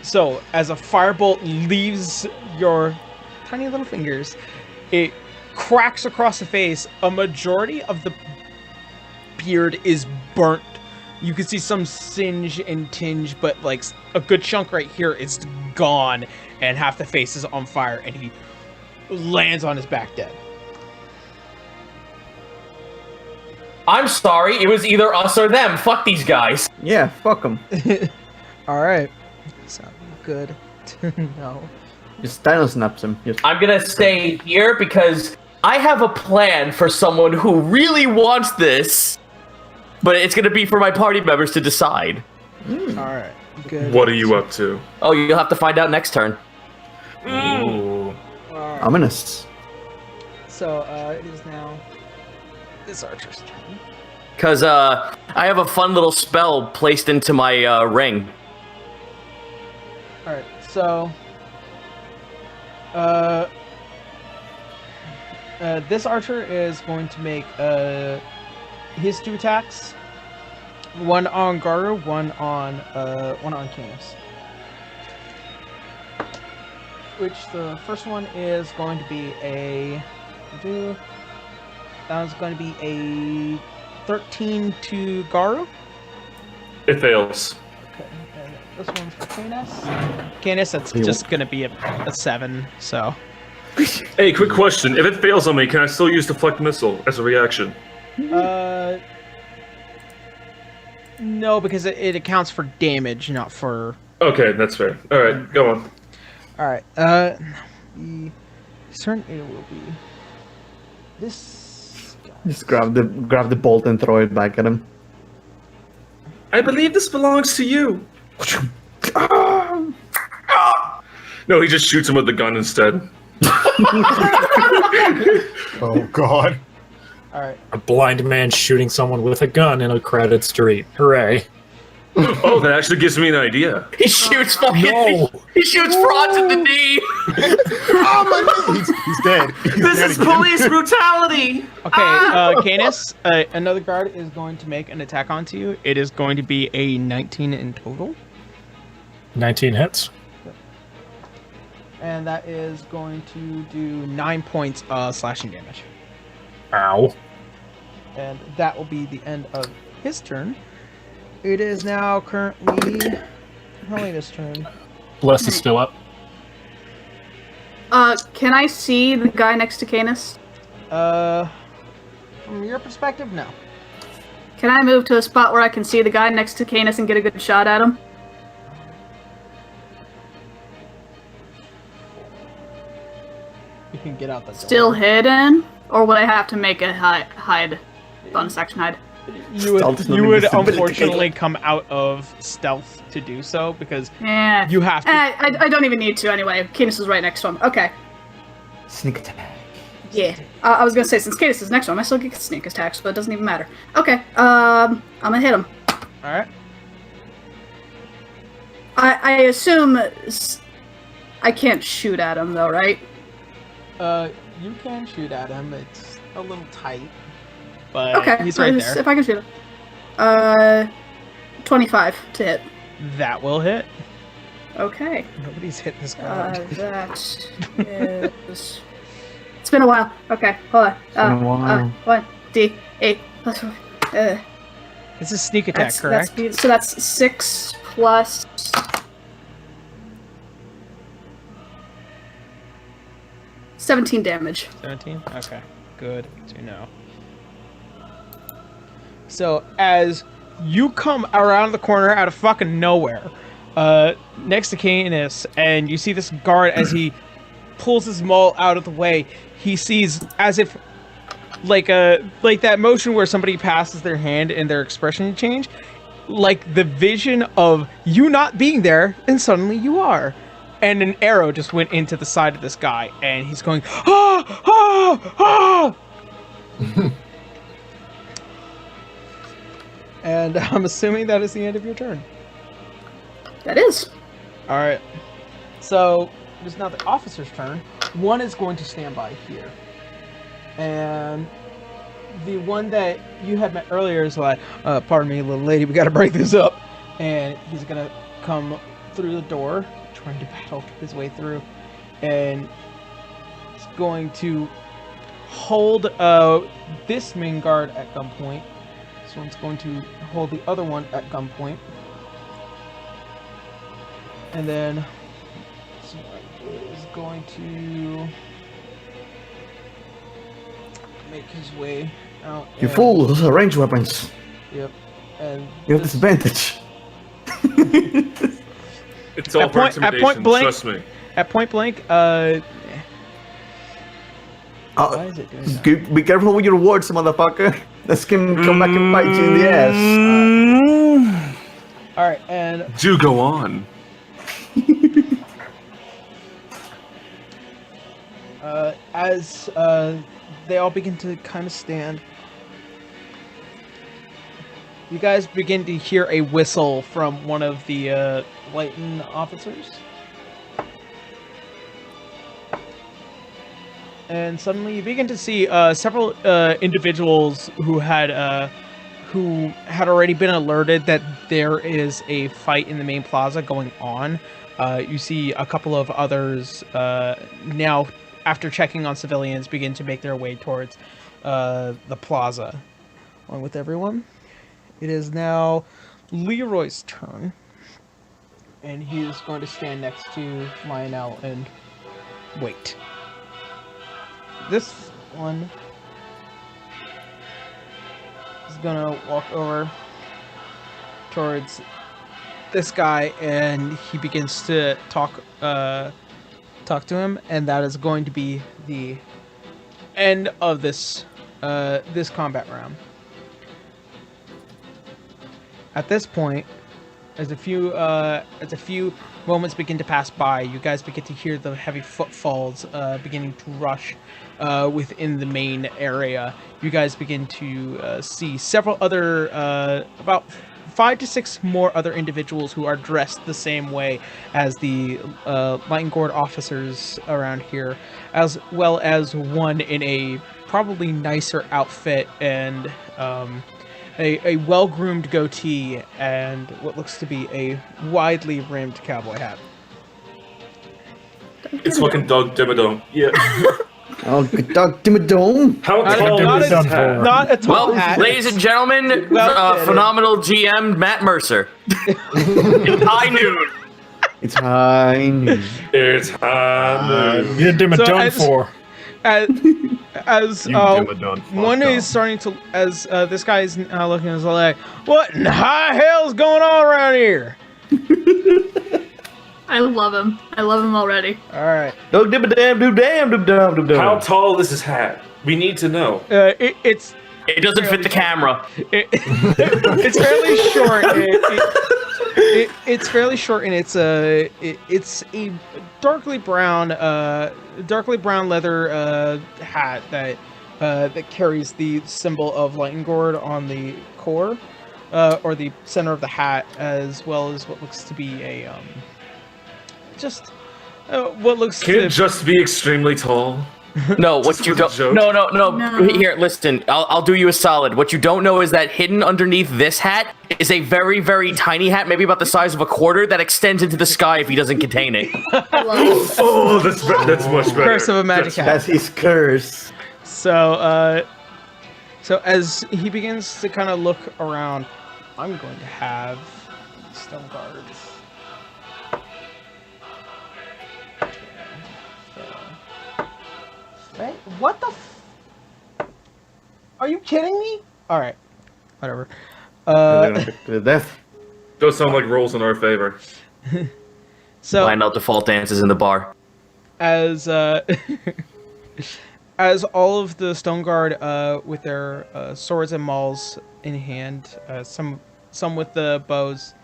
So, as a firebolt leaves your tiny little fingers, it cracks across the face. A majority of the beard is burnt. You can see some singe and tinge, but like a good chunk right here is gone, and half the face is on fire, and he lands on his back dead. I'm sorry, it was either us or them. Fuck these guys. Yeah. Fuck him. All right. Sounds good to know. Just Dino snaps him. Just I'm gonna stay here because I have a plan for someone who really wants this, but it's gonna be for my party members to decide. All right. Good. What are you up to? Oh, you'll have to find out next turn. Ooh. ominous. So it is now this archer's turn. Because I have a fun little spell placed into my ring. All right. So this archer is going to make his 2 attacks. One on Garu, one on Canis. Which the first one is going to be a that was going to be a 13 to Garu. It fails. Okay, and this one's for Canis. Canis, that's just going to be a 7. So Hey, quick question. If it fails on me, can I still use Deflect Missile as a reaction? no, because it accounts for damage, not for. Okay, that's fair. Alright, go on. All right. The turn it will be this guy. Just grab the bolt and throw it back at him. I believe this belongs to you. No, he just shoots him with the gun instead. Oh God. All right. A blind man shooting someone with a gun in a crowded street. Hooray. Oh, that actually gives me an idea. He shoots fucking. No. He shoots Franz in the knee. He's dead. He's This dead is again. police brutality! Okay, Canis, another guard is going to make an attack onto you. It is going to be a 19 in total, 19 hits. and that is going to do 9 points slashing damage. Ow. And that will be the end of his turn. It is now currently Helena's turn. Bless is still up. Can I see the guy next to Canis? From your perspective, no. Can I move to a spot where I can see the guy next to Canis and get a good shot at him? You can get out the door. Still hidden? Or would I have to make a hide? Bonus action hide. You Stealth is would, not you would invisibility. unfortunately come out of stealth to do so because Yeah. you have to. I don't even need to anyway. Canis is right next to him. Okay. Sneak attack. Yeah. I was gonna say, since Cadus is next one, I still get sneak attack, so it doesn't even matter. Okay. I'm gonna hit him. All right. I assume I can't shoot at him though, right? You can shoot at him. It's a little tight, but Okay. he's right there. If I can shoot him. 25 to hit. That will hit. Okay. Nobody's hit this guard. That is. It's been a while. Okay, hold on. been a while. 1d8 plus 4. This is sneak attack, correct? So that's 6 plus. $17 damage. 17? Okay, good to know. So, as you come around the corner out of fucking nowhere, next to Canis, and you see this guard as he pulls his maul out of the way, he sees as if like that motion where somebody passes their hand and their expression change, like the vision of you not being there and suddenly you are. And an arrow just went into the side of this guy, and he's going, ah, ah, ah! And I'm assuming that is the end of your turn. That is. All right. So it is now the officer's turn. One is going to stand by here, and the one that you had met earlier is like, "Pardon me, little lady, we got to break this up." And he's gonna come through the door, trying to battle his way through, and he's going to hold this main guard at gunpoint. This one's going to hold the other one at gunpoint. And then this one is going to make his way out. You fool! Those are ranged weapons. Yep. And You have disadvantage. It's all At for point- at intimidation, point blank- trust me. at point blank, why is it doing that? Be careful with your words, motherfucker. This can come back and bite you in the ass. Alright, and Do go on. as they all begin to kind of stand, you guys begin to hear a whistle from one of the Lighten officers. And suddenly you begin to see several individuals who had already been alerted that there is a fight in the main plaza going on. You see a couple of others now, after checking on civilians, begin to make their way towards the plaza. Along with everyone, it is now Leroy's turn, and he is going to stand next to Lionel and wait. This one is gonna walk over towards this guy, and he begins to talk to him, and that is going to be the end of this this combat round. At this point, as a few moments begin to pass by, you guys begin to hear the heavy footfalls beginning to rush within the main area. You guys begin to see several other, about 5 to 6 more other individuals who are dressed the same way as the Lightengord officers around here, as well as one in a probably nicer outfit and a well-groomed goatee and what looks to be a widely rimmed cowboy hat. It's fucking Doug Dimmadome. Yeah. Oh, good dog, Dimmadome. How tall not is a- his hat? Not a tall Well, hat. ladies and gentlemen, Well, phenomenal GM Matt Mercer. In high noon. It's high noon. It's high noon. You did So done as- for. As You Dimmadome one fucked is up. starting to, as this guy is looking at like, what in high hell's going on around here? I love him. I love him already. All right, Dog Dimmadam, do damn, do dum, do dum. How tall is his hat? We need to know. it's It doesn't fit the camera. it's fairly short. It's fairly short, and it's a darkly brown darkly brown leather hat that carries the symbol of Lightengord on the core, or the center of the hat, as well as what looks to be a what looks. Can it just be extremely tall? No, what you don't. No. Here, listen. I'll do you a solid. What you don't know is that hidden underneath this hat is a very, very tiny hat, maybe about the size of a quarter, that extends into the sky if he doesn't contain it. Oh, that's much better. Curse of a magic hat. That's his curse. So, so as he begins to kind of look around, I'm going to have Stone Guards. Right? What the Are you kidding me? Alright. Whatever. To the death. Those sound like rolls in our favor. So Line out default dances in the bar. as as all of the Stone Guard with their swords and mauls in hand, some with the bows,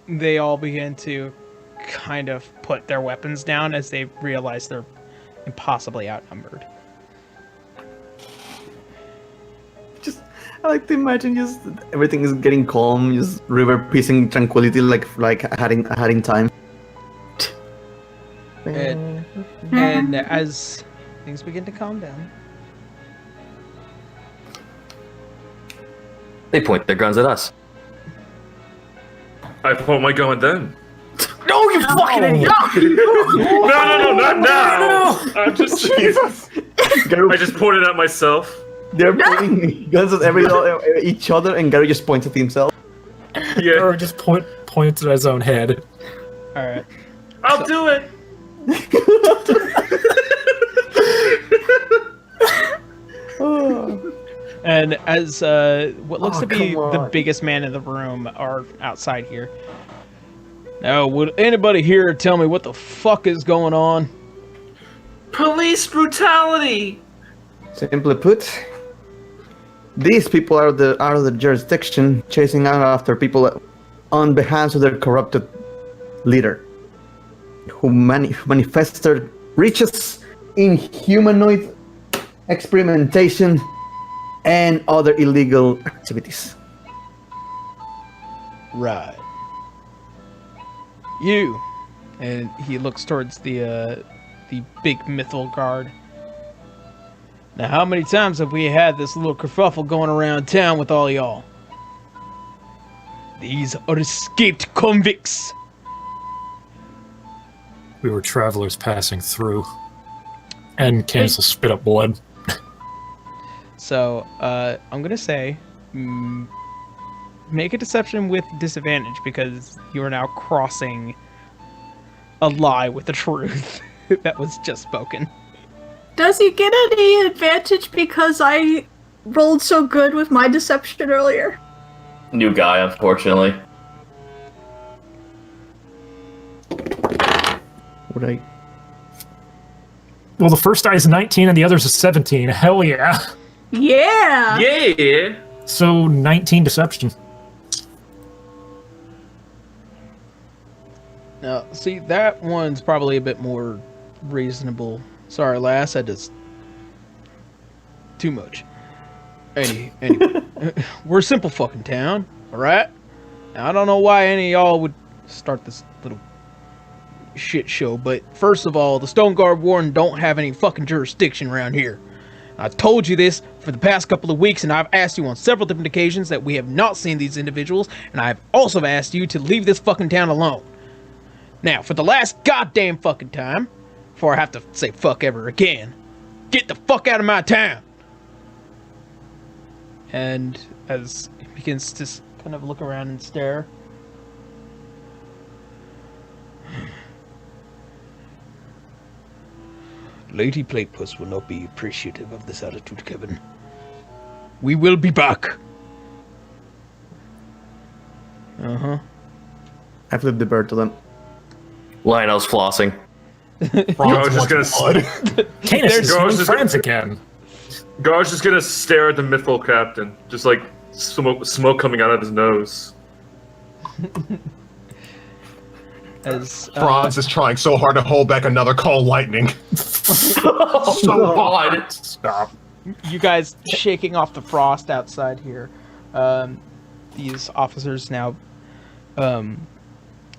they all begin to kind of put their weapons down as they realize they're impossibly outnumbered. I like to imagine just everything is getting calm, just river piecing tranquility, like having time. And as things begin to calm down, They point their guns at us. I point my gun at them. No, you fucking idiot! No, not now! I'm just Jesus. I just pointed at myself. They're pointing guns at each other, and Gary just points at himself. Yeah. Or just points at his own head. alright. I'll do it! And as what looks to be the biggest man in the room are outside here. Now, would anybody here tell me what the fuck is going on? Police brutality! Simply put, these people are out of the jurisdiction, chasing out after people on behalf of their corrupted leader, who manifests their riches in humanoid experimentation and other illegal activities. Right. You. And he looks towards the big mythal guard. Now, how many times have we had this little kerfuffle going around town with all y'all? These are escaped convicts. We were travelers passing through. And Cancel spit up blood. So, I'm gonna say, make a deception with disadvantage, because you are now crossing a lie with the truth that was just spoken. Does he get any advantage because I rolled so good with my deception earlier? New guy, unfortunately. Would I? Well, the first die is 19 and the other's a 17. Hell yeah. Yeah! Yeah! So 19 deception. Now, see, that one's probably a bit more reasonable. Sorry, lass, I just... Too much. Anyway, we're a simple fucking town, alright? Now, I don't know why any of y'all would start this little shit show, but first of all, the Stone Guard Warden don't have any fucking jurisdiction around here. I've told you this for the past couple of weeks, and I've asked you on several different occasions that we have not seen these individuals, and I've also asked you to leave this fucking town alone. Now, for the last goddamn fucking time, before I have to say fuck ever again, get the fuck out of my town! And as he begins to kind of look around and stare, Lady Platypus will not be appreciative of this attitude, Kevin. We will be back. Uh-huh. I flipped the bird to them. Lionel's flossing. I was just gonna. Canis is Gar's doing just friends again. Gar's just gonna stare at the mythical captain, just like smoke coming out of his nose. As Franz is trying so hard to hold back another call lightning. Oh, God. Stop. you guys shaking off the frost outside here. These officers now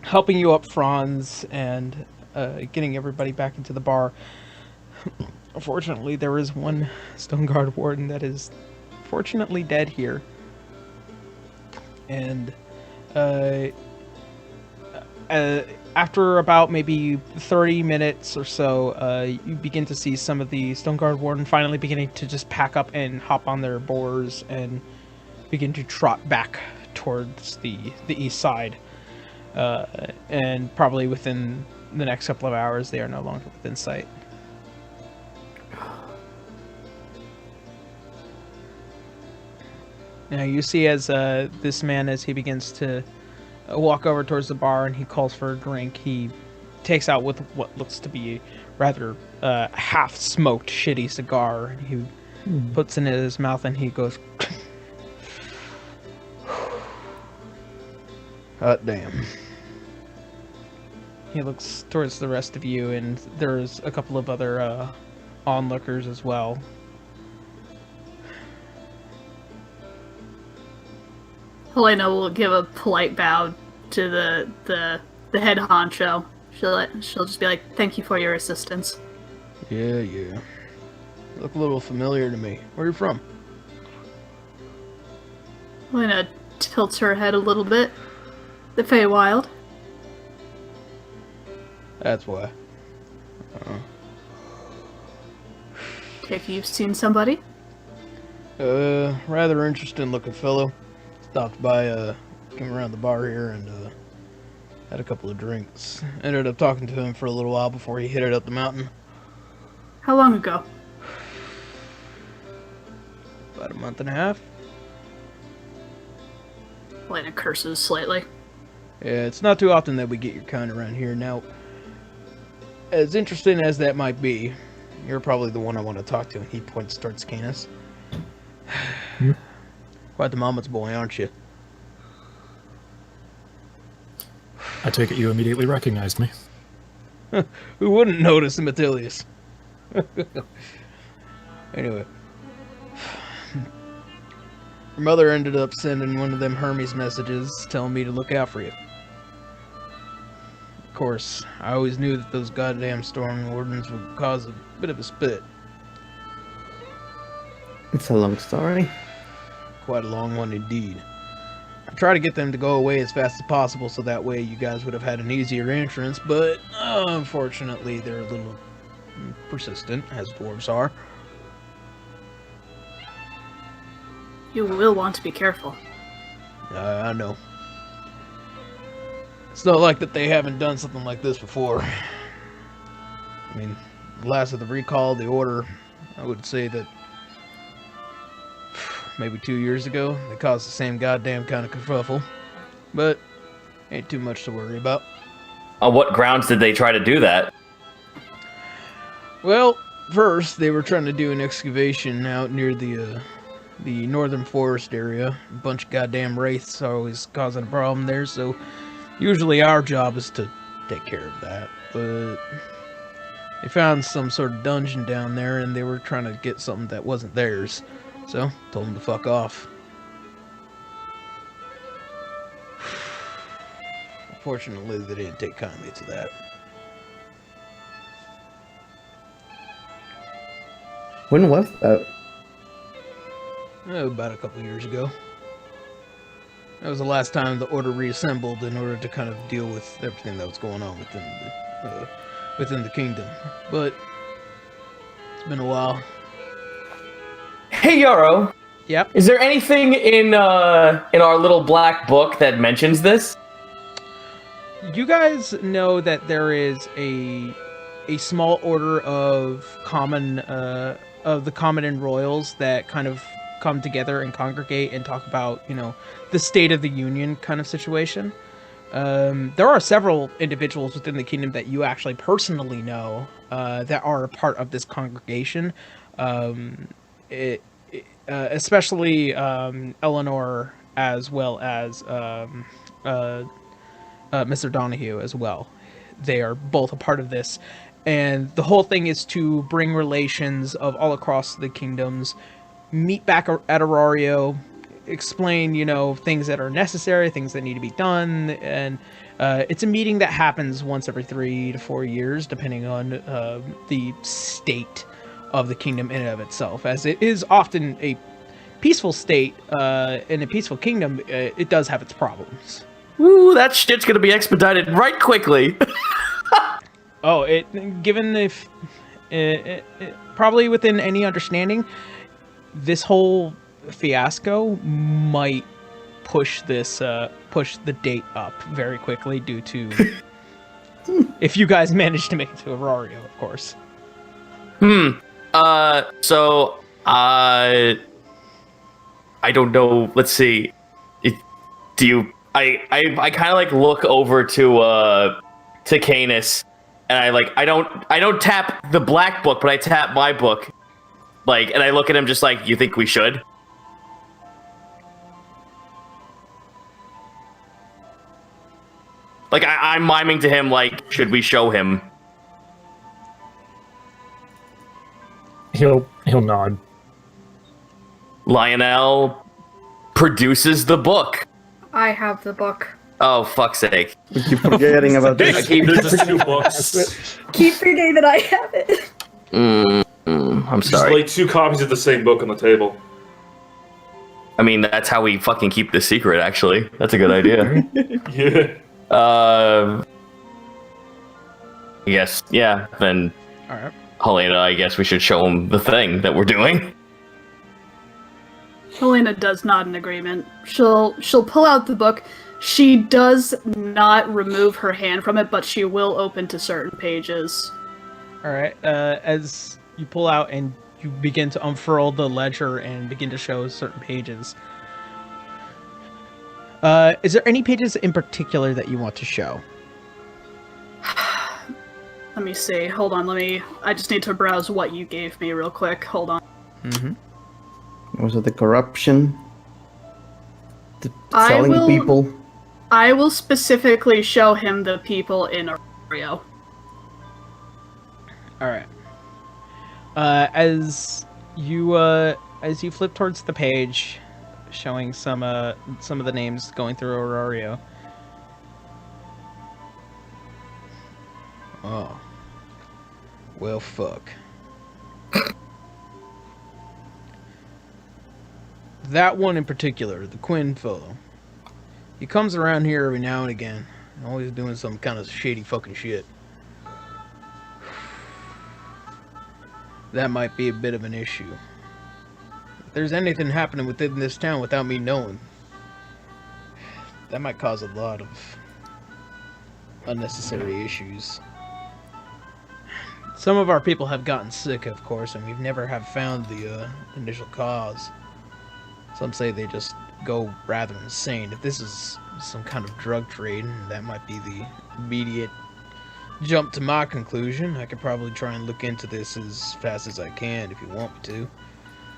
helping you up, Franz, and getting everybody back into the bar. Unfortunately, there is one Stone Guard Warden that is fortunately dead here. And after about maybe 30 minutes or so, you begin to see some of the Stone Guard Warden finally beginning to just pack up and hop on their boars and begin to trot back towards the east side. And probably within the next couple of hours, they are no longer within sight. Now you see as this man, as he begins to walk over towards the bar and he calls for a drink, he takes out with what looks to be a rather half-smoked, shitty cigar. And he puts it in his mouth and he goes, "Hot damn." He looks towards the rest of you, and there's a couple of other onlookers as well. Helena will give a polite bow to the head honcho. She'll just be like, "Thank you for your assistance." Yeah. You look a little familiar to me. Where are you from? Helena tilts her head a little bit. The Feywild. That's why. If you've seen somebody. Rather interesting looking fellow. Stopped by, came around the bar here and, had a couple of drinks. Ended up talking to him for a little while before he headed up the mountain. How long ago? About a month and a half. Helena curses slightly. Yeah, it's not too often that we get your kind around here. Now, as interesting as that might be, you're probably the one I want to talk to. And he points towards Canis. Quite the mama's boy, aren't you? I take it you immediately recognized me. Who wouldn't notice him, Attilius? Anyway. Your mother ended up sending one of them Hermes messages telling me to look out for you. Of course, I always knew that those goddamn Stone Wardens would cause a bit of a spit. It's a long story. Quite a long one indeed. I try to get them to go away as fast as possible so that way you guys would have had an easier entrance, but unfortunately they're a little persistent, as dwarves are. You will want to be careful. I know. It's not like that they haven't done something like this before. I mean, the last of the recall, the order, I would say that maybe 2 years ago, they caused the same goddamn kind of kerfuffle. But ain't too much to worry about. On what grounds did they try to do that? Well, first, they were trying to do an excavation out near the northern forest area. A bunch of goddamn wraiths are always causing a problem there, so usually our job is to take care of that. But they found some sort of dungeon down there, and they were trying to get something that wasn't theirs. So, told them to fuck off. Unfortunately, they didn't take kindly to that. When was that? About a couple years ago. That was the last time the Order reassembled in order to kind of deal with everything that was going on within the kingdom. But it's been a while. Hey, Yarrow. Yep. Is there anything in our little black book that mentions this? You guys know that there is a small order of the common and royals that kind of come together and congregate and talk about, the state of the union kind of situation. There are several individuals within the kingdom that you actually personally know that are a part of this congregation. Especially Eleanor, as well as Mr. Donahue as well. They are both a part of this, and the whole thing is to bring relations of all across the kingdoms, meet back at Aurario, explain, things that are necessary, things that need to be done, and it's a meeting that happens once every 3 to 4 years, depending on the state of the kingdom in and of itself, as it is often a peaceful state in a peaceful kingdom. It does have its problems. Ooh, that shit's gonna be expedited right quickly. Oh, given if probably within any understanding, this whole fiasco might push the date up very quickly due to if you guys manage to make it to Aurario, of course. So I don't know. Let's see. Do you? I kind of like look over to Canis, and I don't tap the black book, but I tap my book, and I look at him just like, you think we should? I'm miming to him should we show him? He'll nod. Lionel produces the book. I have the book. Oh, fuck's sake. We keep forgetting about this. There's just 2 books. Keep forgetting that I have it. I'm Just sorry. lay 2 copies of the same book on the table. I mean, that's how we fucking keep the secret, actually. That's a good idea. Yeah. Yes, yeah, then All right. Helena, I guess we should show him the thing that we're doing. Helena does nod in agreement. She'll pull out the book. She does not remove her hand from it, but she will open to certain pages. All right. As you pull out and you begin to unfurl the ledger and begin to show certain pages. Is there any pages in particular that you want to show? Let me see. Hold on. I just need to browse what you gave me real quick. Hold on. Mm-hmm. Was it the corruption? The I selling will- people? I will specifically show him the people in Aurario. All right. As you flip towards the page, showing some of the names going through Aurario. Oh. Well, fuck. That one in particular, the Quinn fellow. He comes around here every now and again, always doing some kind of shady fucking shit. That might be a bit of an issue. If there's anything happening within this town without me knowing, that might cause a lot of unnecessary issues. Some of our people have gotten sick, of course, and we've never have found the initial cause. Some say they just go rather insane. If this is some kind of drug trade, that might be the immediate jump to my conclusion. I could probably try and look into this as fast as I can if you want me to.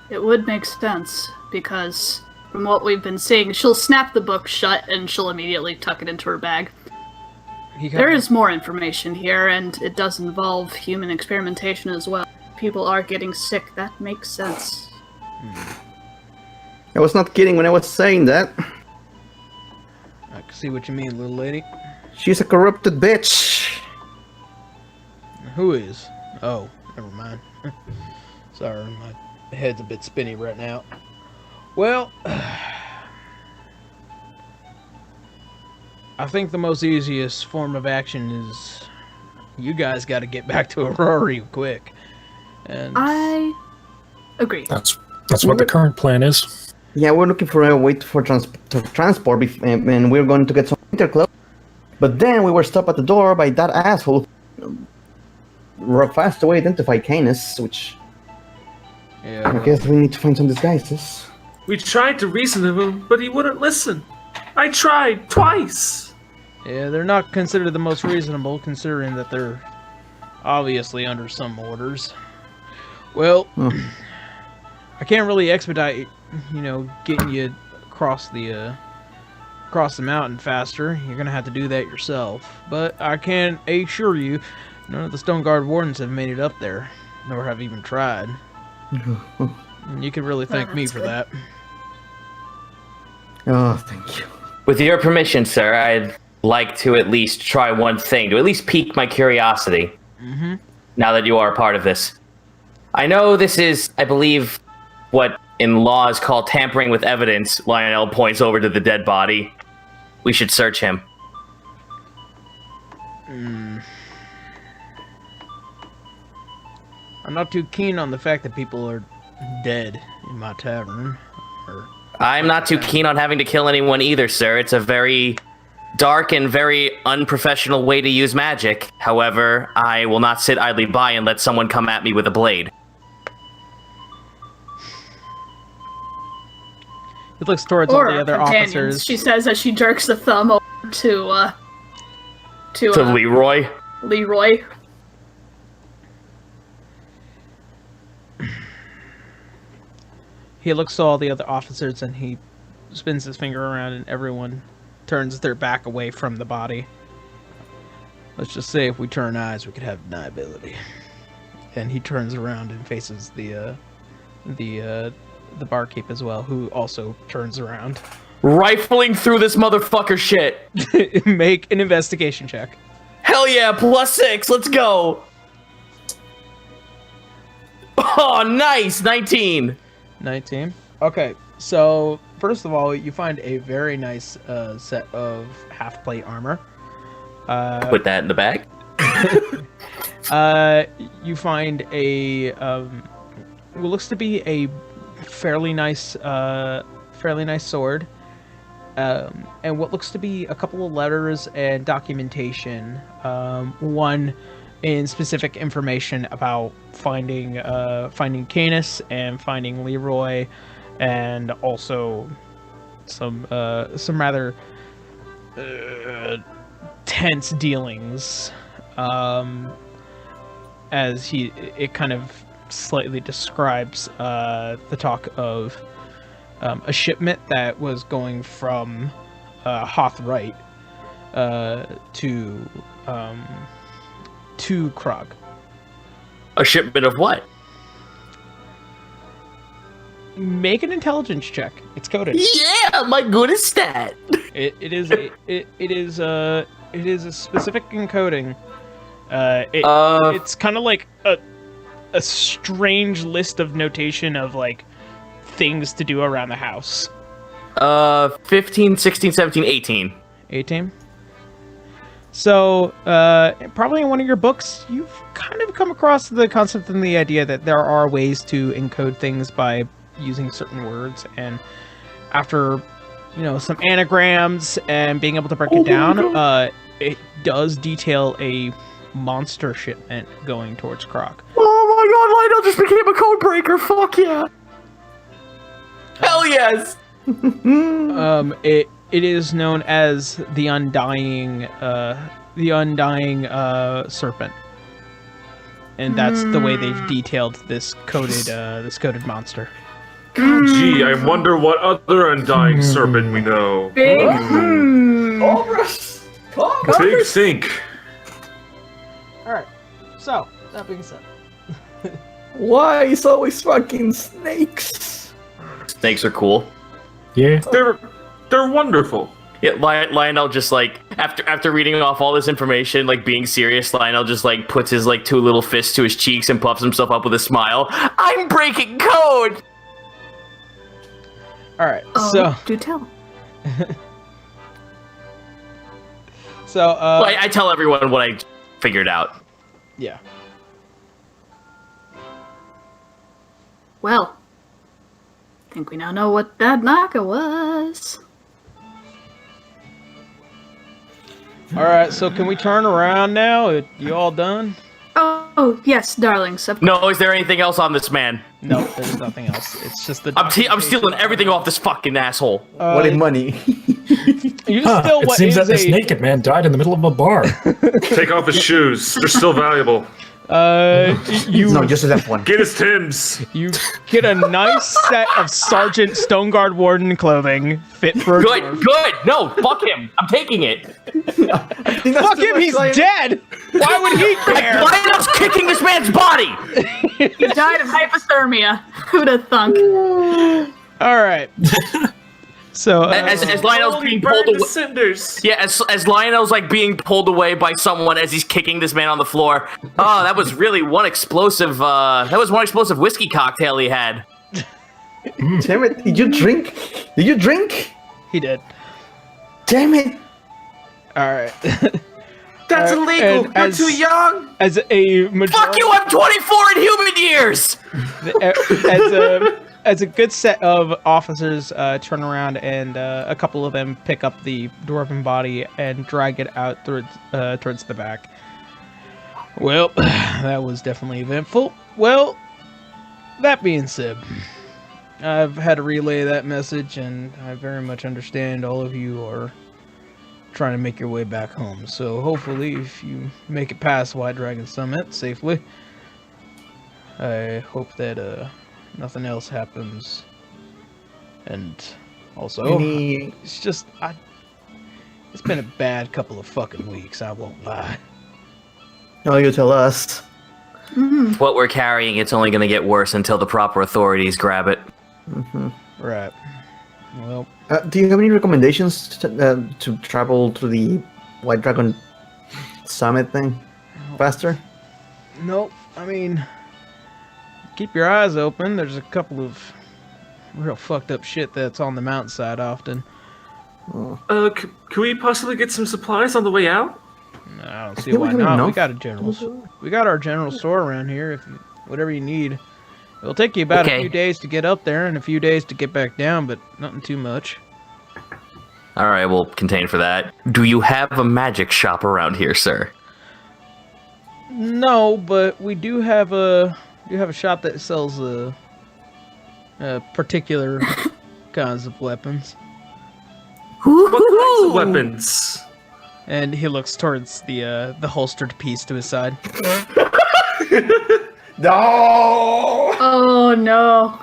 It would make sense, because from what we've been seeing, she'll snap the book shut and she'll immediately tuck it into her bag. There is more information here, and it does involve human experimentation as well. People are getting sick. That makes sense. I was not kidding when I was saying that. I can see what you mean, little lady. She's a corrupted bitch. Who is? Oh, never mind. Sorry, my head's a bit spinny right now. Well, I think the most easiest form of action is you guys got to get back to Aurora quick. And I agree. That's what the current plan is. Yeah, we're looking for a way for transport, and we're going to get some winter clothes. But then we were stopped at the door by that asshole. Fast away identified Canis, which I guess we need to find some disguises. We tried to reason with him, but he wouldn't listen. I tried twice. Yeah, they're not considered the most reasonable, considering that they're obviously under some orders. Well, I can't really expedite, getting you across the cross the mountain faster, you're gonna have to do that yourself. But I can assure you, none of the Stone Guard Wardens have made it up there, nor have even tried. And you can really thank me for that. Oh, thank you. With your permission, sir, I'd like to at least try one thing, to at least pique my curiosity. Mm-hmm. Now that you are a part of this. I know this is, I believe, what in law is called tampering with evidence. Lionel points over to the dead body. We should search him. I'm not too keen on the fact that people are dead in my tavern. I'm not too keen on having to kill anyone either, sir. It's a very dark and very unprofessional way to use magic. However, I will not sit idly by and let someone come at me with a blade. He looks towards all the other companions, officers. she says as she jerks the thumb over to Leroy. Leroy. He looks to all the other officers and he spins his finger around and everyone turns their back away from the body. Let's just say if we turn eyes, we could have deniability. And he turns around and faces the barkeep as well, who also turns around. Rifling through this motherfucker shit. Make an investigation check. Hell yeah, +6, let's go. Oh, nice, 19. 19. Okay, so first of all, you find a very nice set of half-plate armor. Put that in the bag. You find a what looks to be a fairly nice sword, and what looks to be a couple of letters and documentation. One in specific information about finding Canis and finding Leroy, and also some rather tense dealings, as it kind of slightly describes the talk of a shipment that was going from Rite to Krog. A shipment of what? Make an intelligence check. It's coded. Yeah, my goodest stat. It is a specific encoding. It's kind of like a strange list of notation of like things to do around the house. 15, 16, 17, 18. 18. So, probably in one of your books, you've kind of come across the concept and the idea that there are ways to encode things by using certain words, and after, some anagrams and being able to break it down, it does detail a monster shipment going towards Krog. Oh my god, Lionel just became a code breaker, fuck yeah! Hell yes! It is known as the Undying Serpent, and that's the way they've detailed this coded monster. Gee, I wonder what other undying serpent we know. Big. Big think. All right. So that being said, Why is always fucking snakes? Snakes are cool. Yeah. They're wonderful. Yeah, Lionel just like after reading off all this information, like being serious, Lionel just like puts his like two little fists to his cheeks and puffs himself up with a smile. I'm breaking code. all right. So Do tell. Well, I tell everyone what I figured out. yeah. Well, I think we now know what that knocker was. All right. So can we turn around now? You all done? Oh, yes, darlings. No, is there anything else on this man? No, there's nothing else. It's just the. I'm stealing everything off this fucking asshole. What in money? You still It what seems is that this a naked man died in the middle of a bar. Take off his shoes. They're still valuable. You No, just that one. Get his Tims. you get a nice set of Sergeant Stone Guard Warden clothing fit for a Good, dwarf. good. No, fuck him. I'm taking it. I think that's Fuck too him, much he's Lion. dead! Why would he care? Lionel's kicking this man's body. He died of hypothermia. Who'd have thunk? Alright. So, As Lionel's Holy being burn pulled to away. cinders. Yeah, as Lionel's like being pulled away by someone as he's kicking this man on the floor. Oh, that was really one explosive. That was one explosive whiskey cocktail he had. Damn it! Did you drink? Did you drink? he did. Damn it! Alright. That's and illegal. You're as- too young. As a majority, Fuck you! I'm 24 in human years. as a good set of officers turn around and a couple of them pick up the dwarven body and drag it out towards the back. Well, that was definitely eventful. Well, that being said, I've had to relay that message, and I very much understand all of you are trying to make your way back home. So hopefully, if you make it past White Dragon Summit safely, I hope that nothing else happens. And also, it's just it's been a bad couple of fucking weeks. I won't lie. No, you tell us. What we're carrying, it's only gonna get worse until the proper authorities grab it. Right. Well, Do you have any recommendations to travel to the White Dragon Summit thing faster? nope. I mean, keep your eyes open. There's a couple of real fucked up shit that's on the mountainside often. Can we possibly get some supplies on the way out? I don't see think we why have not. We enough. got a general. We got our general store around here. If you, whatever you need, it'll take you about a Okay. few days to get up there and a few days to get back down, but nothing too much. All right, we'll contain for that. Do you have a magic shop around here, sir? No, but we do have a shop that sells particular kinds of weapons. What kinds of weapons? And he looks towards the holstered piece to his side. No. Oh no.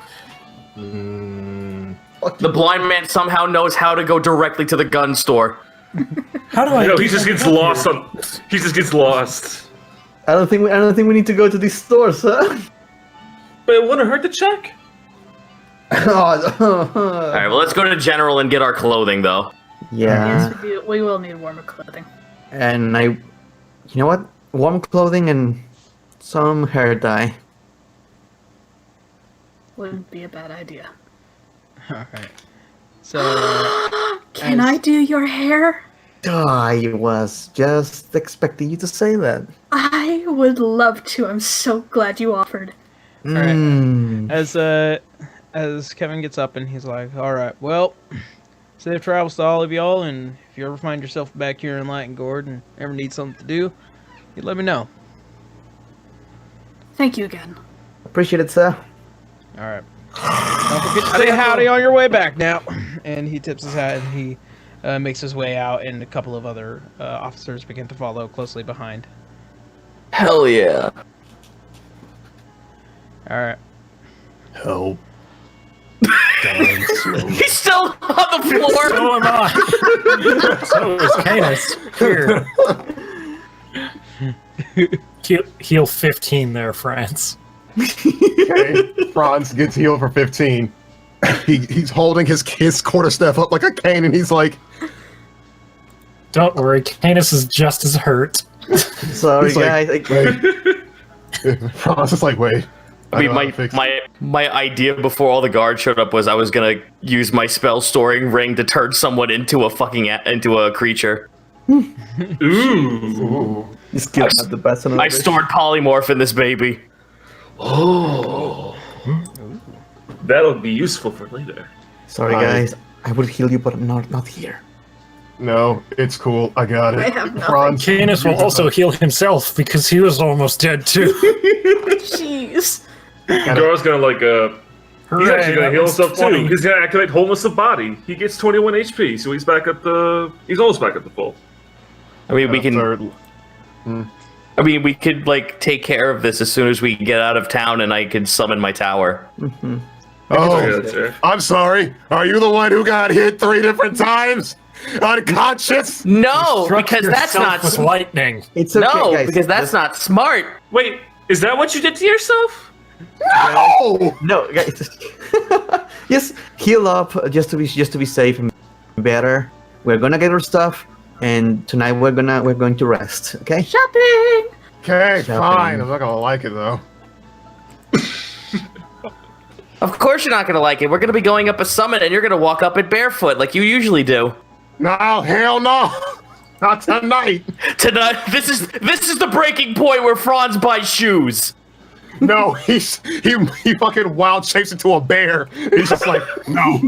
The blind man somehow knows how to go directly to the gun store. How do I? No, do he just that gets up lost here? on. He just gets lost. I don't think we need to go to these stores, huh? But it wouldn't hurt to check. All right, well, let's go to General and get our clothing, though. Yeah, Yes, we will need warmer clothing. and you know what? Warm clothing and some hair dye. Wouldn't be a bad idea. All right. So Can As- I do your hair? I was just expecting you to say that. I would love to. I'm so glad you offered. right. Mm. as Kevin gets up and he's like, "All right, well, safe travels to all of y'all, and if you ever find yourself back here in Lightengord and ever need something to do, you let me know." Thank you again. Appreciate it, sir. All right. Don't forget to say howdy on your way back now. And he tips his hat and he makes his way out, and a couple of other officers begin to follow closely behind. Hell yeah. All right. Help. He's still on the floor. So am I. So is Canis. Here. Heal 15 there, France. Okay. Franz gets healed for 15. He's holding his quarterstaff up like a cane, and he's like, Don't worry, Canis is just as hurt. Sorry, he's like, guys. wait. Franz is like, wait. I mean, know how to fix it. my idea before all the guards showed up was I was gonna use my spell storing ring to turn someone into a creature. Ooh. This kid had the best on I stored polymorph in this baby. Oh. That'll be useful for later. Sorry, guys. I would heal you, but not here. No, it's cool. I got it. I have nothing. Franz, Canis will also heal himself because he was almost dead too. Jeez. Gar's gonna like he's actually gonna that heal was himself 20. too. He's gonna activate wholeness of body. He gets 21 HP, so he's almost back at the full. I mean, we can. third. I mean, we could like take care of this as soon as we get out of town, and I could summon my tower. Oh, I'm sorry. Are you the one who got hit 3 different times? Unconscious? No, Struck because that's yourself not with lightning. It's okay, no, guys. because that's not smart. Wait, is that what you did to yourself? No! No, guys. Just heal up, just to be safe and better. We're gonna get our stuff, and tonight we're going to rest. Okay? Shopping! Okay, Shopping. fine. I'm not gonna like it though. Of course, you're not gonna like it. We're gonna be going up a summit, and you're gonna walk up it barefoot like you usually do. No, hell no! Not tonight! Tonight, this is the breaking point where Franz buys shoes. No, he fucking wild shapes into a bear. He's just like, no.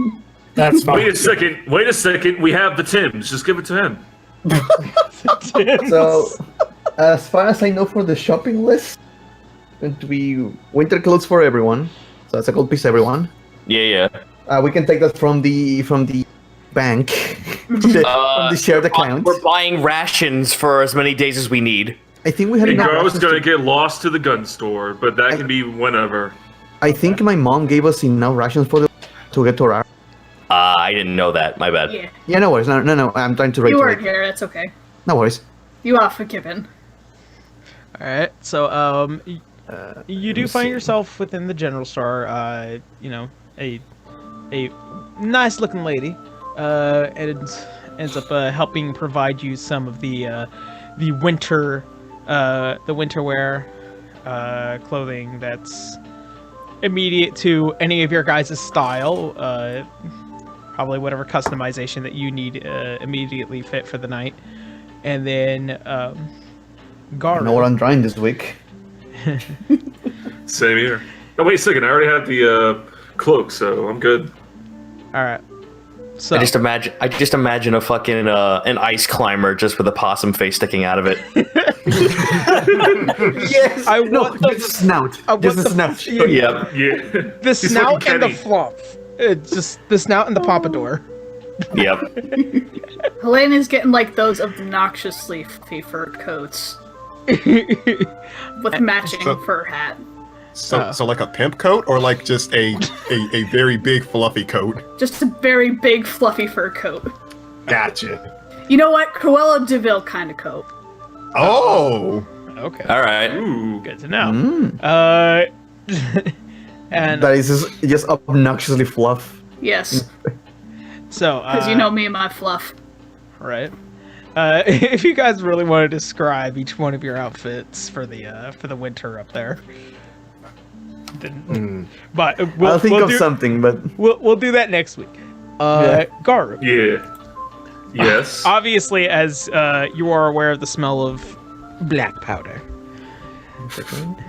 That's fine. Wait a second. We have the Tims. Just give it to him. So, as far as I know for the shopping list, going to be winter clothes for everyone. So that's a gold piece, everyone. Yeah. We can take that from the bank, from the shared account. We're buying rations for as many days as we need. I think we had Hey, enough girl, I was rations gonna get lost to the gun store, but that can be whenever. I think my mom gave us enough rations to get to our. I didn't know that. My bad. Yeah, Yeah, no worries. No. I'm trying to you weren't reiterate. here. It's okay. No worries. You are forgiven. All right. So you do find yourself within the general store. You know, a nice looking lady, and ends up helping provide you some of the winter wear clothing that's immediate to any of your guys' style. Probably whatever customization that you need immediately fit for the night. And then Gar. I know what I'm trying this week. Same here. Oh, wait a second. I already have the cloak, so I'm good. All right. So I just imagine a fucking an ice climber just with a possum face sticking out of it. Yes. I No, want the just a snout. I want Just a the- snout. Yep. Yeah. the He's snout fucking and the Kenny. flump. Just the snout and the pompadour. Yep. Helena's getting like those obnoxiously fluffy fur coats with matching fur hat. So like a pimp coat, or like just a very big fluffy coat? Just a very big fluffy fur coat. Gotcha. You know what? Cruella DeVille kind of coat. Oh. Okay. All right. Ooh. Good to know. Mm. And That is just obnoxiously fluff. Yes, so because you know me and my fluff. right. If you guys really want to describe each one of your outfits for the winter up there, then, but I'll think of do, something, but We'll do that next week. Garu. Yeah. Yes. Obviously, as you are aware of the smell of black powder.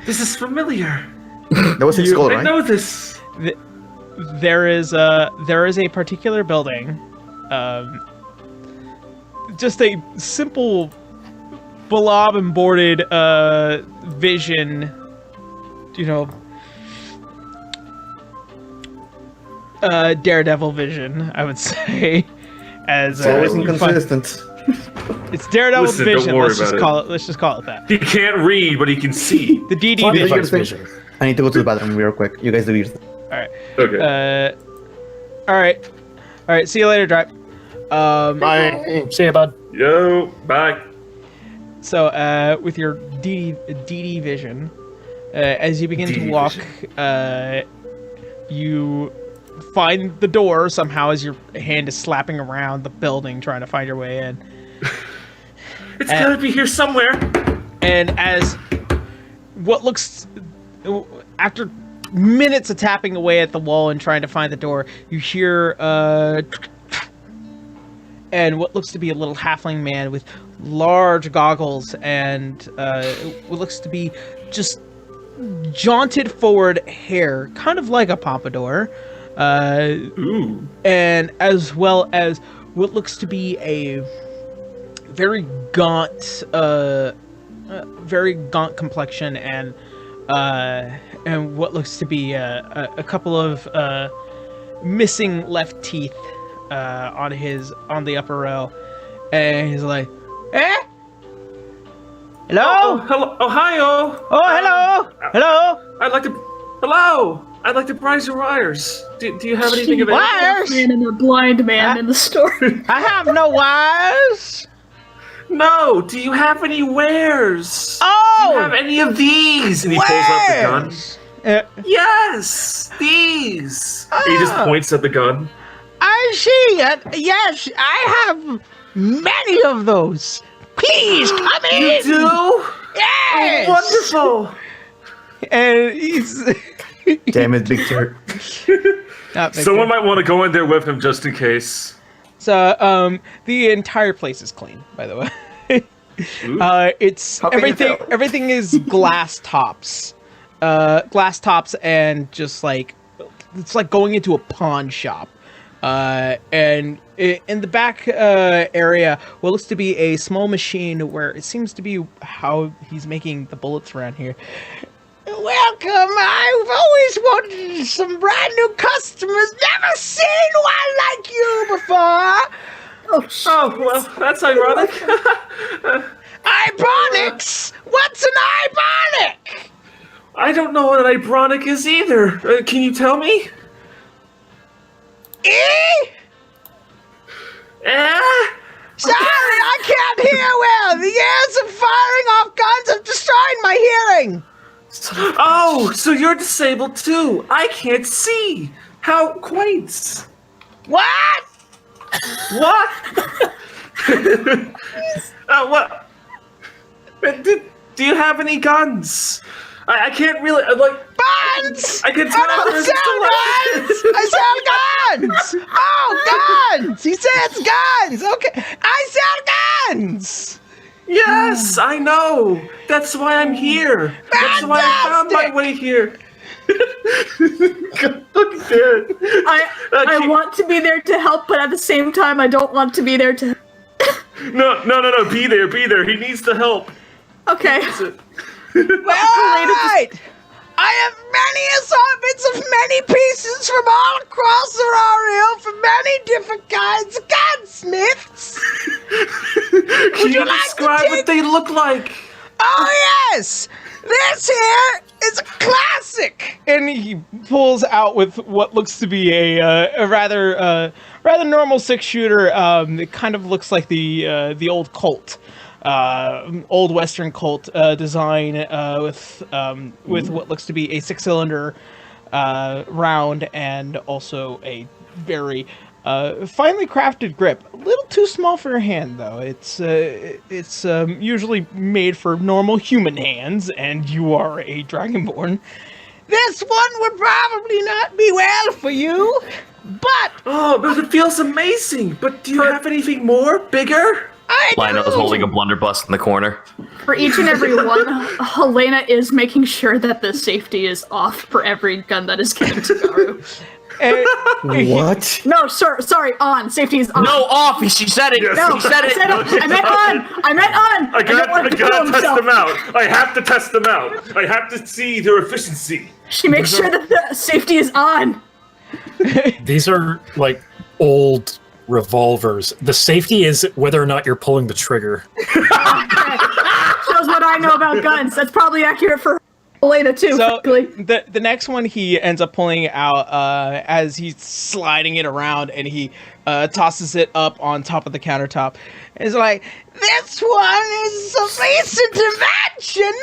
This is familiar. that was his skull, I right? know this. There is a particular building, just a simple blob and boarded vision, you know, Daredevil vision, I would say. As It's always you find- inconsistent. it's Daredevil's Listen, don't vision. worry Let's just about call it. Let's just call it that. He can't read, but he can see. The DD Do vision. your thing. I need to go to the bathroom real quick. You guys do your thing. All right. Okay. All right. See you later, Drive. Bye. See ya, bud. Yo, bye. So, with your DD vision, as you begin to DD walk, you find the door somehow as your hand is slapping around the building trying to find your way in. It's gotta be here somewhere. And as what looks, after minutes of tapping away at the wall and trying to find the door, you hear and what looks to be a little halfling man with large goggles and what looks to be just jaunted forward hair, kind of like a pompadour, Ooh. and as well as what looks to be a very gaunt complexion and what looks to be a couple of missing left teeth on the upper row, and he's like, "Eh, Hello? Oh, hello. Ohio. Oh, hello. Hello. I'd like to. Hello. I'd like to prize your wires. Do you have anything available? Wires? Man and a blind man in the store. I have no wires. No. Do you have any wares? Oh. Do you have any of these? And he pulls out the gun. Yes, these. He just points at the gun. I see. Yes, I have many of those. Please come in. You do? Yes. Oh, wonderful. And he's. Damn it, Victor. Not Victor. Someone might want to go in there with him just in case. So, the entire place is clean, by the way. It's How can you everything. tell? Everything is glass tops, and just like it's like going into a pawn shop. And in the back area, what looks to be a small machine where it seems to be how he's making the bullets around here. Welcome! I've always wanted some brand new customers. Never seen one like you before. Oh, well, that's ironic. Ibonics? What's an Ibonic? I don't know what an ironic is either. Can you tell me? Sorry, I can't hear well. The years of firing off guns have destroyed my hearing. Oh, so you're disabled too. I can't see. How quaint. What? What? What? Do you have any guns? I can't really like. Guns! I can I tell don't there's sell guns! I sell guns! Oh, guns! He says guns! Okay, I sell guns! Yes, I know. That's why I'm here. That's why I found my Fantastic! way here. Look at that. I want to be there to help, but at the same time, I don't want to be there to. No. Be there. He needs the help. Okay. Well, alright! I have many assortments of many pieces from all across the Royal from many different kinds of gunsmiths. Can you like to describe take- what they look like? Oh yes! This here is a classic! And he pulls out with what looks to be a rather normal 6-shooter. It kind of looks like the old Colt. Old Western Colt design with what looks to be a 6-cylinder round and also a very finely crafted grip. A little too small for your hand, though. It's usually made for normal human hands, and you are a Dragonborn. This one would probably not be well for you, but Oh, but it feels amazing. But do you have anything more? Bigger? I Lionel's do. holding a blunderbuss in the corner. For each and every one, Helena is making sure that the safety is off for every gun that is given to Garu. What? No, sir, sorry, on. Safety is on. No, off! She said it! Yes. No, She said I it! said I meant on. I meant on. I don't want him to kill gotta test himself. them out. I have to test them out. I have to see their efficiency. She makes sure that the safety is on. These are like old revolvers. The safety is whether or not you're pulling the trigger. Shows what I know about guns. That's probably accurate for Helena too. So frankly. the next one he ends up pulling out as he's sliding it around, and he tosses it up on top of the countertop. It's like, this one is a recent invention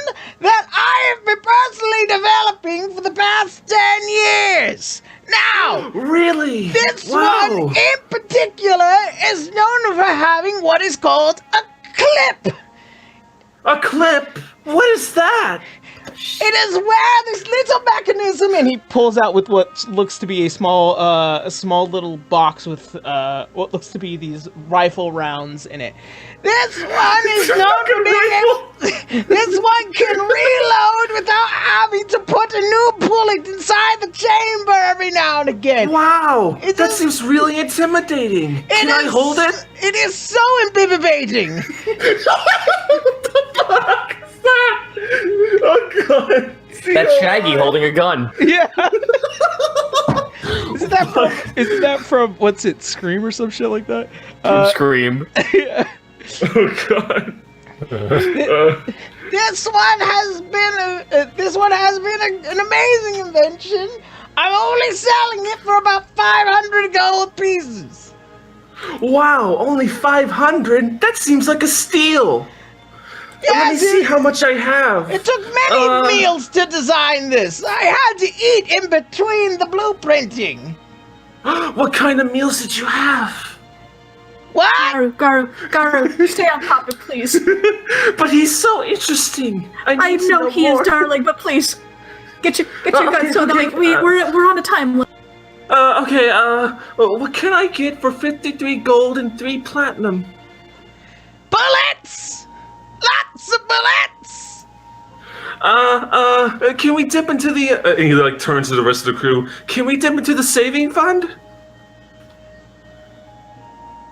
that I have been personally developing for the past 10 years. Now, Really? this Wow. one in particular is known for having what is called a clip. A clip? What is that? It is where this little mechanism, and he pulls out with what looks to be a small little box with what looks to be these rifle rounds in it. This one is known to be able. This one can reload without having to put a new bullet inside the chamber every now and again. Wow. It that is- seems really intimidating. Can I hold it? It is so imbibibating. Oh god. That's Shaggy holding a gun. Yeah. Isn't that from what's it, Scream or some shit like that? Scream. Yeah. Oh god. This one has been an amazing invention. I'm only selling it for about 500 gold pieces. Wow, only 500? That seems like a steal. Let me see how much I have. It took many meals to design this. I had to eat in between the blueprinting. What kind of meals did you have? What? Garu, stay on topic, please. But he's so interesting. I know he is darling, but please get your guns so that we're on a time limit. What can I get for 53 gold and 3 platinum? Bullets! Lots of bullets! Can we dip into the, and he like turns to the rest of the crew, can we dip into the saving fund?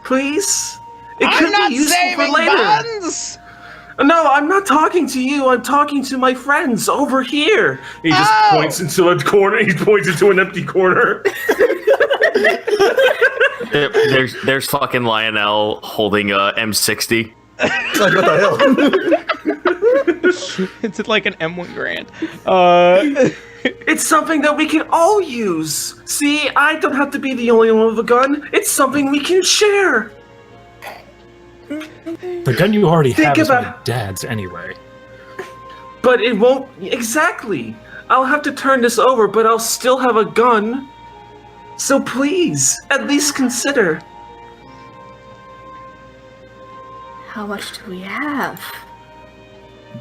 Please? It could be useful for later. Funds. No, I'm not talking to you. I'm talking to my friends over here. He just points into a corner. He points into an empty corner. There's fucking Lionel holding a M60. Like, what the hell? It's like an M1 Grand. It's something that we can all use. See, I don't have to be the only one with a gun. It's something we can share. The gun you already have is my dad's anyway. But it won't... Exactly. I'll have to turn this over, but I'll still have a gun. So please, at least consider. How much do we have?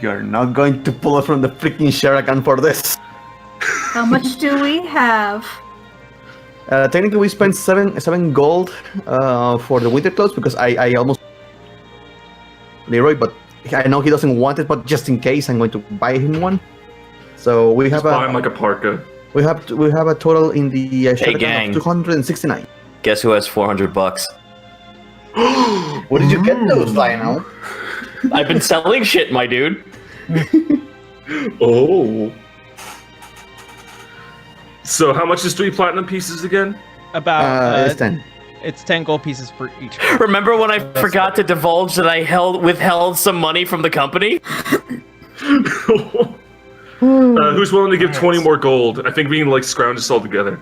You're not going to pull us from the freaking Sherakan for this. How much do we have? Technically, we spent seven gold for the winter clothes because I almost Leroy, but I know he doesn't want it. But just in case, I'm going to buy him one. So we have buy him like a parka. We have a total in the gang. of 269. Guess who has $400? Where did you get those, Lionel? I've been selling shit, my dude. Oh. So how much is 3 platinum pieces again? About it's 10. It's 10 gold pieces for each. Remember when I forgot to divulge that I withheld some money from the company? Who's willing to give 20 more gold? I think we can like scrounge this all together.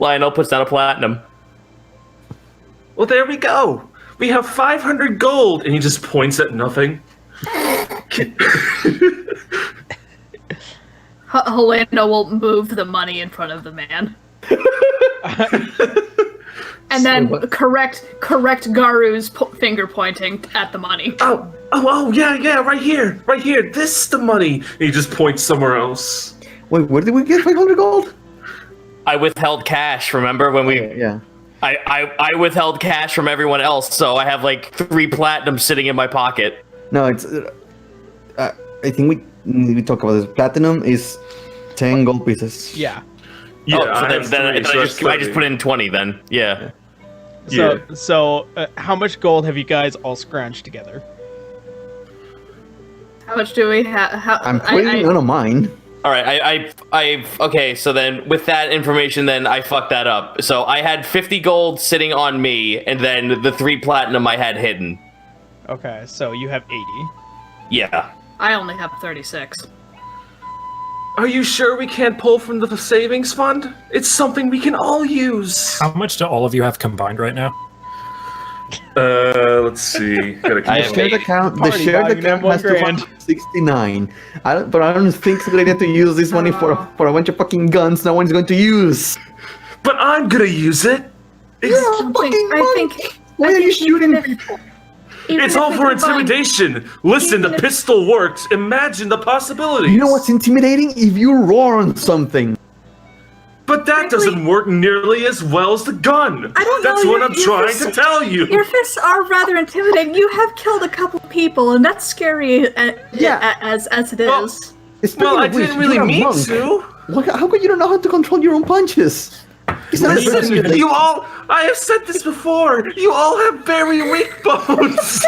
Lionel puts down a platinum. Well, there we go. We have 500 gold, and he just points at nothing. Helena will move the money in front of the man. And then correct Garu's finger pointing at the money. Oh, yeah, right here. This is the money. And he just points somewhere else. Wait, where did we get 500 gold? I withheld cash, remember when we... Yeah. I withheld cash from everyone else, so I have like 3 platinum sitting in my pocket. No, it's... I think we talk about this. Platinum is 10 gold pieces. Yeah. Yeah, I just put in 20 then. Yeah. So how much gold have you guys all scrounged together? How much do we have? I'm putting none of mine. All right, okay, so then with that information, then I fucked that up. So I had 50 gold sitting on me, and then the 3 platinum I had hidden. Okay, so you have 80. Yeah. I only have 36. Are you sure we can't pull from the savings fund? It's something we can all use. How much do all of you have combined right now? Let's see. The shared account has 269. I don't think it's a good idea to use this money for a bunch of fucking guns no one's going to use. But I'm gonna use it. I think. Why are you shooting people? It's all for intimidation. Listen, the pistol worked. Imagine the possibilities. You know what's intimidating? If you roar on something. But that doesn't work nearly as well as the gun. I don't know. That's what I'm trying to tell you. Your fists are rather intimidating. You have killed a couple people, and that's scary as it is. Well, I didn't really mean to. How could you not know how to control your own punches? Listen, you all, I have said this before, you all have very weak bones.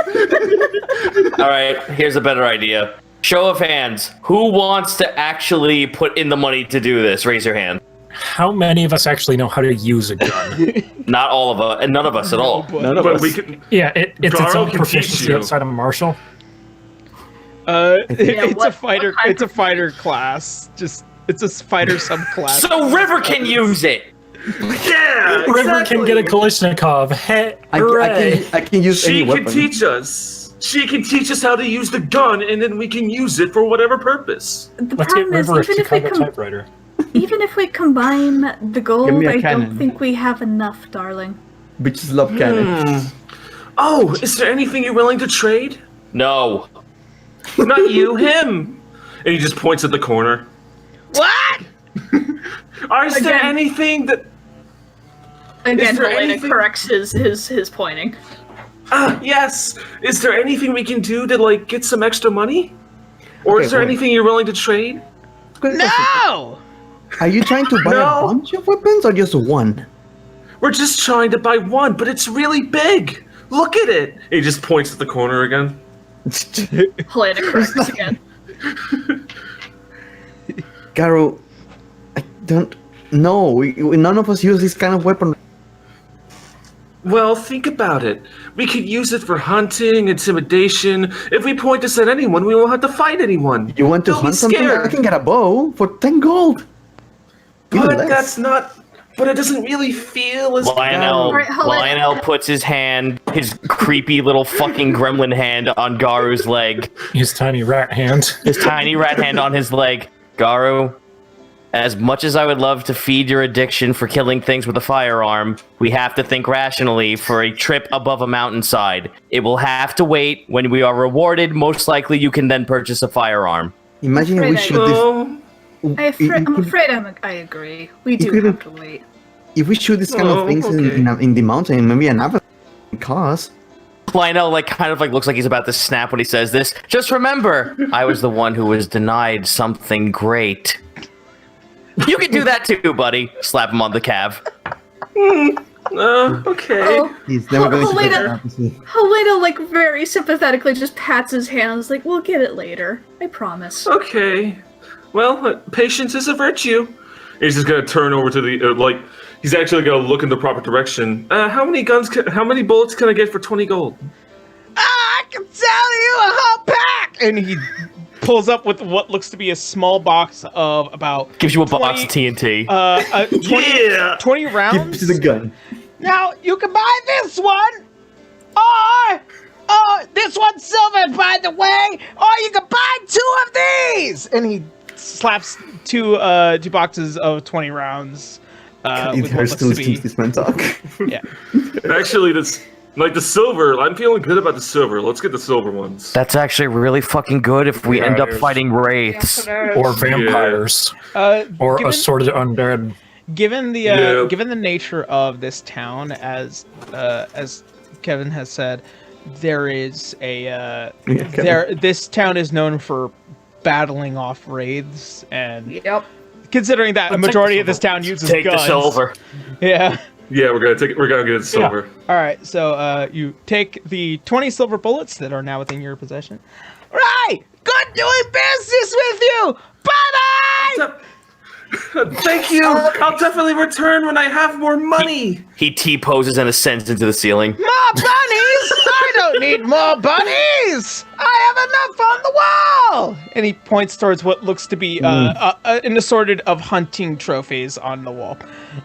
Alright, here's a better idea. Show of hands. Who wants to actually put in the money to do this? Raise your hand. How many of us actually know how to use a gun? Not all of us, and none of us at all. None of us. We can, Yeah, it's its Garo own can proficiency teach you. outside of martial. It's a fighter. It's a fighter class. It's a fighter subclass. So River can use it. Yeah, River can get a Kalashnikov. Hey, I can use any She weapon. can teach us. She can teach us how to use the gun, and then we can use it for whatever purpose. The Let's get problem is, River a even if we Chicago typewriter. even if we combine the gold, Give me a I cannon. don't think we have enough, darling. Bitches love cannons. Oh, is there anything you're willing to trade? No. Not you, him. And he just points at the corner. What? Is there Again. anything that? Again, there Helena anything- corrects his pointing. Yes. Is there anything we can do to like get some extra money? Or Okay, is there wait. anything you're willing to trade? Good question. No. Are you trying to buy No. a bunch of weapons or just one? We're just trying to buy one, but it's really big. Look at it. He just points at the corner again. Helena corrects again. Garo, I don't know. None of us use this kind of weapon. Well, think about it. We could use it for hunting, intimidation. If we point this at anyone, we won't have to fight anyone. You want to They'll be hunt something? I scared. can get a bow for 10 gold. Even But less. that's not. But it doesn't really feel as. Lionel, Alright, hold on. Lionel puts his creepy little fucking gremlin hand on Garu's leg. His tiny rat hand. His tiny rat hand on his leg. Garu, as much as I would love to feed your addiction for killing things with a firearm, we have to think rationally for a trip above a mountainside. It will have to wait. When we are rewarded, most likely you can then purchase a firearm. Imagine if we Afraid I- shoot this. Oh, I'm afraid I agree. We do could have to wait. If we shoot this kind Oh, of things okay. in the mountain, maybe an avalanche cause. Lionel kind of looks like he's about to snap when he says this. Just remember, I was the one who was denied something great. You can do that too, buddy. Slap him on the calf. okay. Oh, He's never going to Helena, Helena, like, very sympathetically just pats his hands, like, we'll get it later. I promise. Okay. Well, patience is a virtue. He's just gonna turn over to the He's actually gonna look in the proper direction. How many bullets can I get for 20 gold? I can sell you a whole pack. And he pulls up with what looks to be a small box of about Gives you a box of TNT. 20, Yeah. 20 Give rounds. to the gun. Now you can buy this one, or this one's silver, by the way, or you can buy 2 of these. And he slaps two boxes of 20 rounds. It with what hurts looks to to listen be, to this man talk. yeah. Actually, the silver. I'm feeling good about the silver. Let's get the silver ones. That's actually really fucking good if we end up Yes. fighting wraiths. Or vampires. Or given, assorted undead. given the Yeah. given the nature of this town, as Kevin has said, there is a this town is known for battling off wraiths, and Yep. considering that a Let's take majority the of this town uses Take guns. the silver. Yeah. Yeah, we're gonna get the silver. All right. So you take the 20 silver bullets that are now within your possession. Right. Good doing business with you. Bye bye. Thank you. I'll definitely return when I have more money. He T-poses and ascends into the ceiling. More bunnies? I don't need more bunnies. I have enough on the wall. And he points towards what looks to be an assorted of hunting trophies on the wall.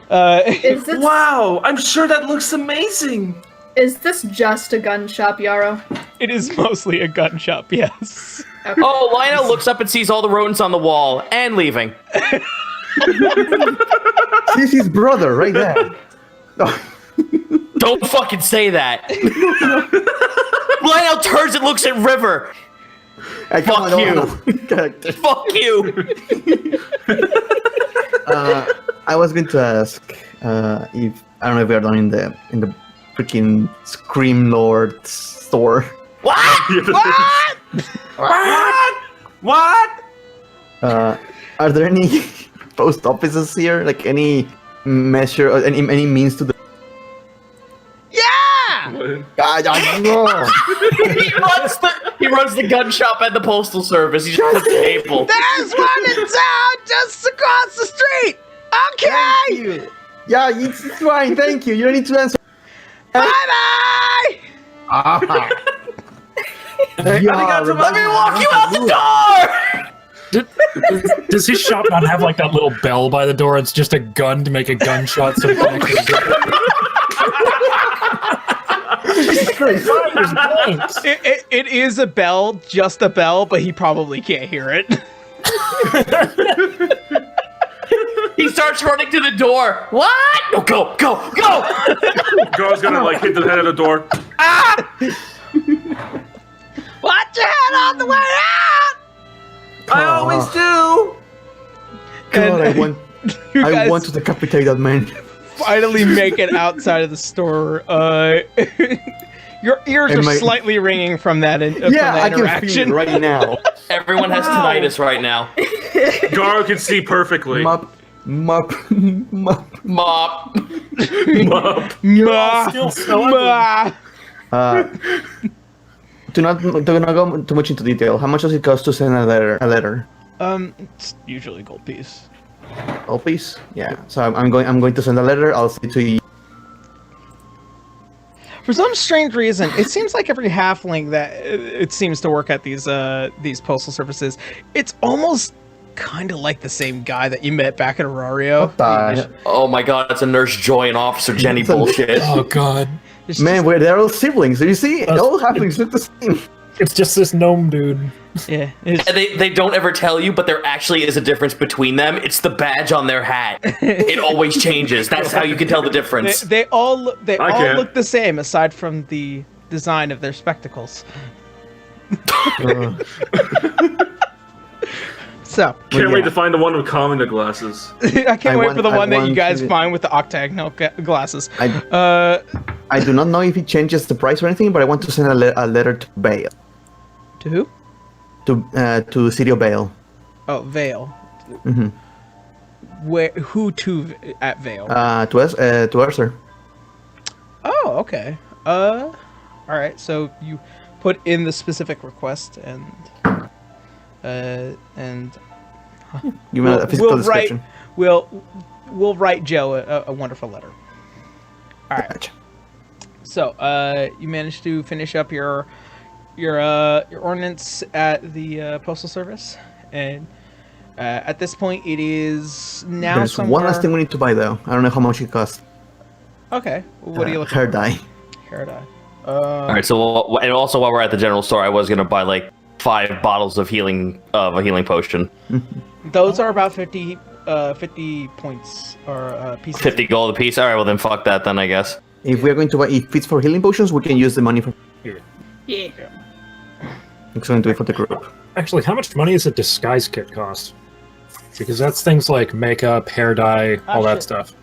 Is this Wow, I'm sure that looks amazing. is this just a gun shop, Yarrow? It is mostly a gun shop, yes. Oh, Lionel looks up and sees all the rodents on the wall and leaving. This is his brother right there. Don't fucking say that. Lionel turns and looks at River. Hey, come Fuck on, you. Character. Fuck you. I was going to ask if I don't know if we are done in the freaking Scream Lord store. What? What? Are there any post offices here? Like any measure or any means to the? Yeah! No. he runs the gun shop and the postal service. He just puts the cable. There's one in town just across the street. Okay. Thank you. Yeah, it's fine. Thank you. You don't need to answer. Bye bye. Ah. Yeah, Let me walk you out the door! Does his shop not have like that little bell by the door? It's just a gun to make a gunshot so he can actually get it. It is a bell, just a bell, but he probably can't hear it. He starts running to the door. What? No, go! Gar's gonna like hit the head of the door. Watch your head on the way out! I always do. God, I want, You I guys want to decapitate that man. finally make it outside of the store. Your ears And are my- slightly ringing from that, from Yeah, that I can interaction. feel it right now. Everyone has tinnitus right now. Gar can see perfectly. Mop. Mop. Mop. Ma, Still so ugly. ma. Do not go too much into detail. How much does it cost to send a letter? It's usually gold piece. Oh, please. Yeah. So I'm going to send a letter. I'll see to you. For some strange reason, it seems like every halfling that it seems to work at these postal services, it's almost kind of like the same guy that you met back at Aurario. What the- Oh my god, it's a Nurse Joy and Officer Jenny It's a- bullshit. Oh god. It's Man, they're all siblings. You see, all halflings look the same. It's just this gnome dude. yeah, it's, And they don't ever tell you, but there actually is a difference between them. It's the badge on their hat. It always changes. That's how you can tell the difference. they all can't. look the same aside from the design of their spectacles. So Can't wait yeah. to find the one with calming the glasses. I can't wait for the I one that you want guys to- find with the octagonal glasses. I do not know if it changes the price or anything, but I want to send a letter to Bale, To who? to City of Bale. Oh, Vale. Mhm. Where? Who to at Vale? To us, to Arthur. Oh, okay. All right. So you put in the specific request and Give me a physical we'll description. we'll write Joe a wonderful letter. All right. Gotcha. So you managed to finish up your ordinance at the postal service, and at this point it is now There's somewhere... one last thing we need to buy though. I don't know how much it costs. Okay. What are you looking Hair for? dye. Hair dye. All right. So, and also while we're at the general store, I was gonna buy like 5 bottles of a healing potion. Those are about 50 points or pieces. 50 gold a piece. All right. Well, then fuck that. Then I guess. If we're going to buy, if it's for healing potions, we can use the money for. Yeah. It's going to be for the group. Actually, how much money does a disguise kit cost? Because that's things like makeup, hair dye, all that shit. stuff.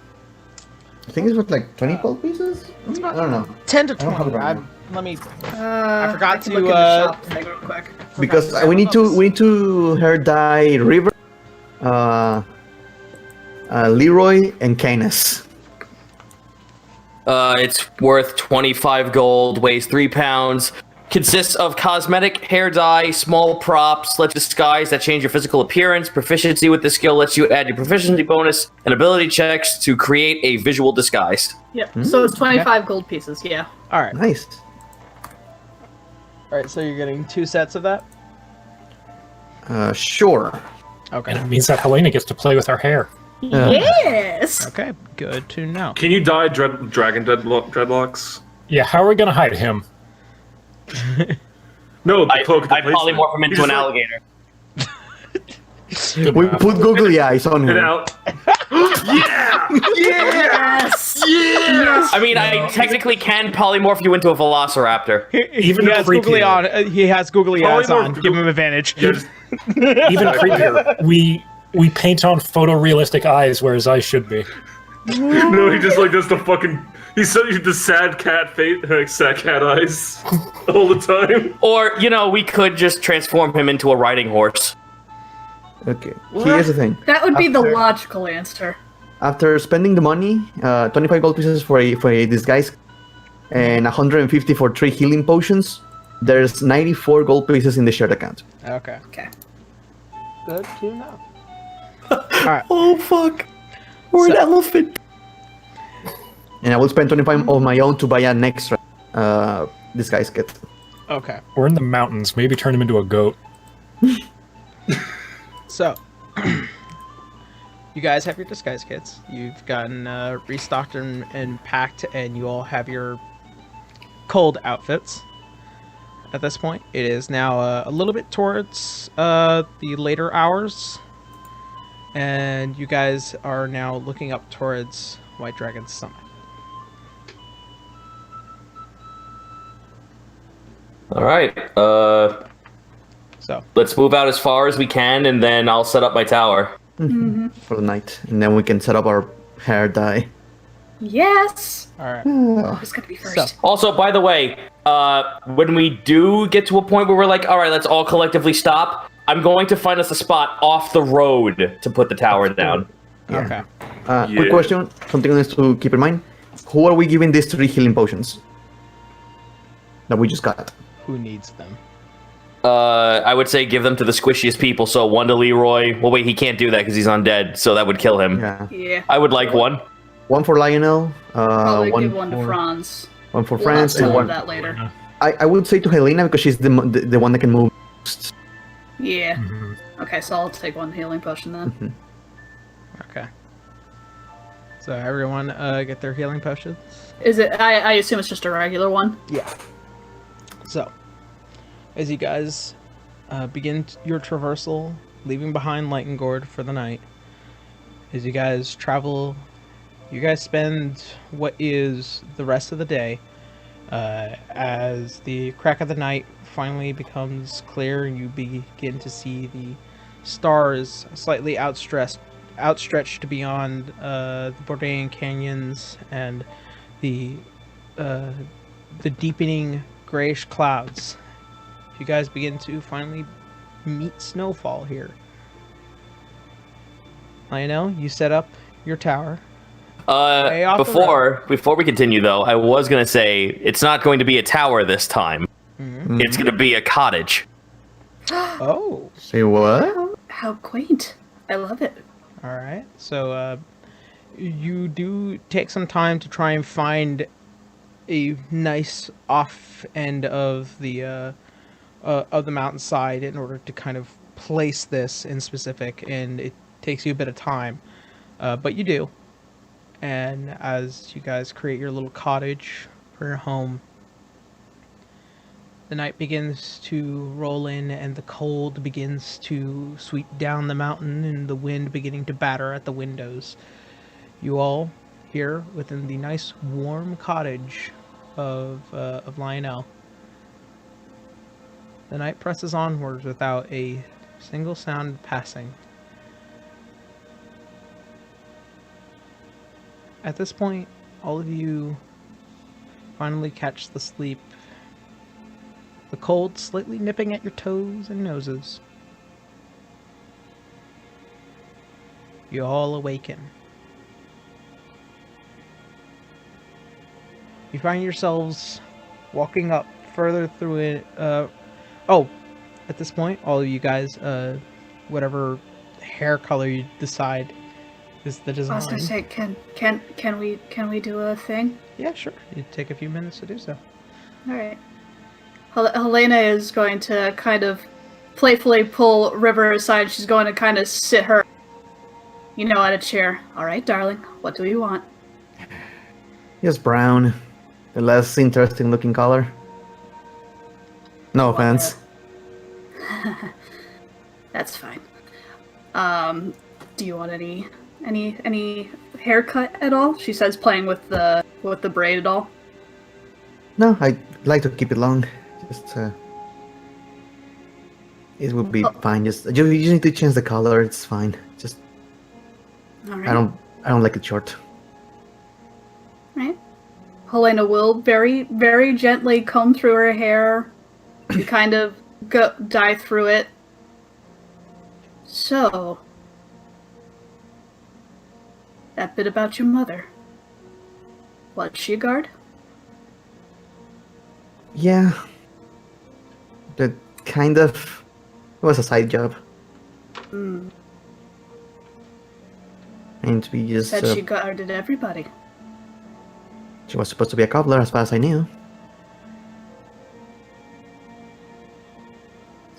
I think it's worth like 20 gold pieces. I don't know. 10 to don't have 20. it right now. Let me. I forgot can to, look at the shop thing real quick. Because we need to hair dye River, Leroy, and Canis. It's worth 25 gold, weighs 3 pounds, consists of cosmetic, hair dye, small props, lets disguise that change your physical appearance. Proficiency with this skill lets you add your proficiency bonus and ability checks to create a visual disguise. Yep. So it's 25 gold pieces. Yeah. All right. Nice. All right. So you're getting 2 sets of that. Sure. Okay. And it means that Helena gets to play with her hair. Yes. Okay. Good to know. Can you dye dragon dreadlocks? Yeah, how are we gonna hide him? No, the I cloak. I polymorph him into an alligator. We put googly eyes on And him. out. Yeah! Yes. Yes. I mean, I technically can polymorph you into a velociraptor. Even he has creepier. googly on. He has googly eyes more- on. Give him advantage. Yes. Even creepier. We paint on photorealistic eyes where his eyes should be. No, he just like does the fucking. He's so used to sad cat face, like sad cat eyes, all the time. Or, you know, we could just transform him into a riding horse. Okay. Here's the thing. That would be the After- logical answer. After spending the money, 25 gold pieces for a disguise, and 150 for 3 healing potions, there's 94 gold pieces in the shared account. Okay. Okay. Good to know. All right. Oh, fuck. Or an elephant. And I will spend 25 of my own to buy an extra disguise kit. Okay. We're in the mountains. Maybe turn him into a goat. So, you guys have your disguise kits. You've gotten restocked and packed, and you all have your cold outfits. At this point, it is now a little bit towards the later hours, and you guys are now looking up towards White Dragon's summit. All right. So Let's move out as far as we can, and then I'll set up my tower. For the night, and then we can set up our hair dye. Yes! all right. Who's gonna be first? So Also, by the way, when we do get to a point where we're like, all right, let's all collectively stop, I'm going to find us a spot off the road to put the tower down. okay. Quick question, something else to keep in mind. Who are we giving these 3 healing potions that we just got? Who needs them? I would say give them to the squishiest people. So one to Leroy. Well, wait, he can't do that because he's undead, so that would kill him. Yeah. Yeah. I would like one. One for Lionel, Probably one, give one to Franz. one for We'll France, have to and do one. that later. I would say to Helena because she's the one that can move. Yeah. Mhm. Okay, so I'll take one healing potion then. Okay. So everyone get their healing potions. Is it? I assume it's just a regular one. Yeah. So, as you guys begin your traversal, leaving behind Lightengord for the night, as you guys travel, you guys spend what is the rest of the day as the crack of the night finally becomes clear and you begin to see the stars slightly outstretched beyond the Bourdain canyons and the deepening grayish clouds. You guys begin to finally meet snowfall here. Lionel, you set up your tower. off the Before we continue, though, I was gonna say it's not going to be a tower this time. Mhm. It's gonna be a cottage. Oh, Say what? How quaint. I love it. all right. So you do take some time to try and find a nice off end of the mountainside in order to kind of place this in specific, and it takes you a bit of time, but you do. And as you guys create your little cottage for your home, the night begins to roll in and the cold begins to sweep down the mountain and the wind beginning to batter at the windows. You all here within the nice warm cottage of Lionel. The night presses onwards without a single sound passing. At this point, all of you finally catch the sleep. The cold slightly nipping at your toes and noses. You all awaken. You find yourselves walking up further through it. At this point, all of you guys, whatever hair color you decide is the design. I was gonna say, can we do a thing? Yeah, sure. It'd take a few minutes to do so. All right. Helena is going to kind of playfully pull River aside. She's going to kind of sit her, at a chair. All right, darling. What do you want? Yes, brown. The less interesting looking color. No offense. That's fine. Do you want any haircut at all? She says, playing with the braid at all. No, I'd like to keep it long. Just it would be fine. Just you just need to change the color. It's fine. Just All right. I don't like it short. Right. Helena will very, very gently comb through her hair and kind of dye through it. So, that bit about your mother. Was she a guard? Yeah. That kind of it was a side job. Mm. And to be just Said she guarded everybody. she was supposed to be a cobbler as far as I knew.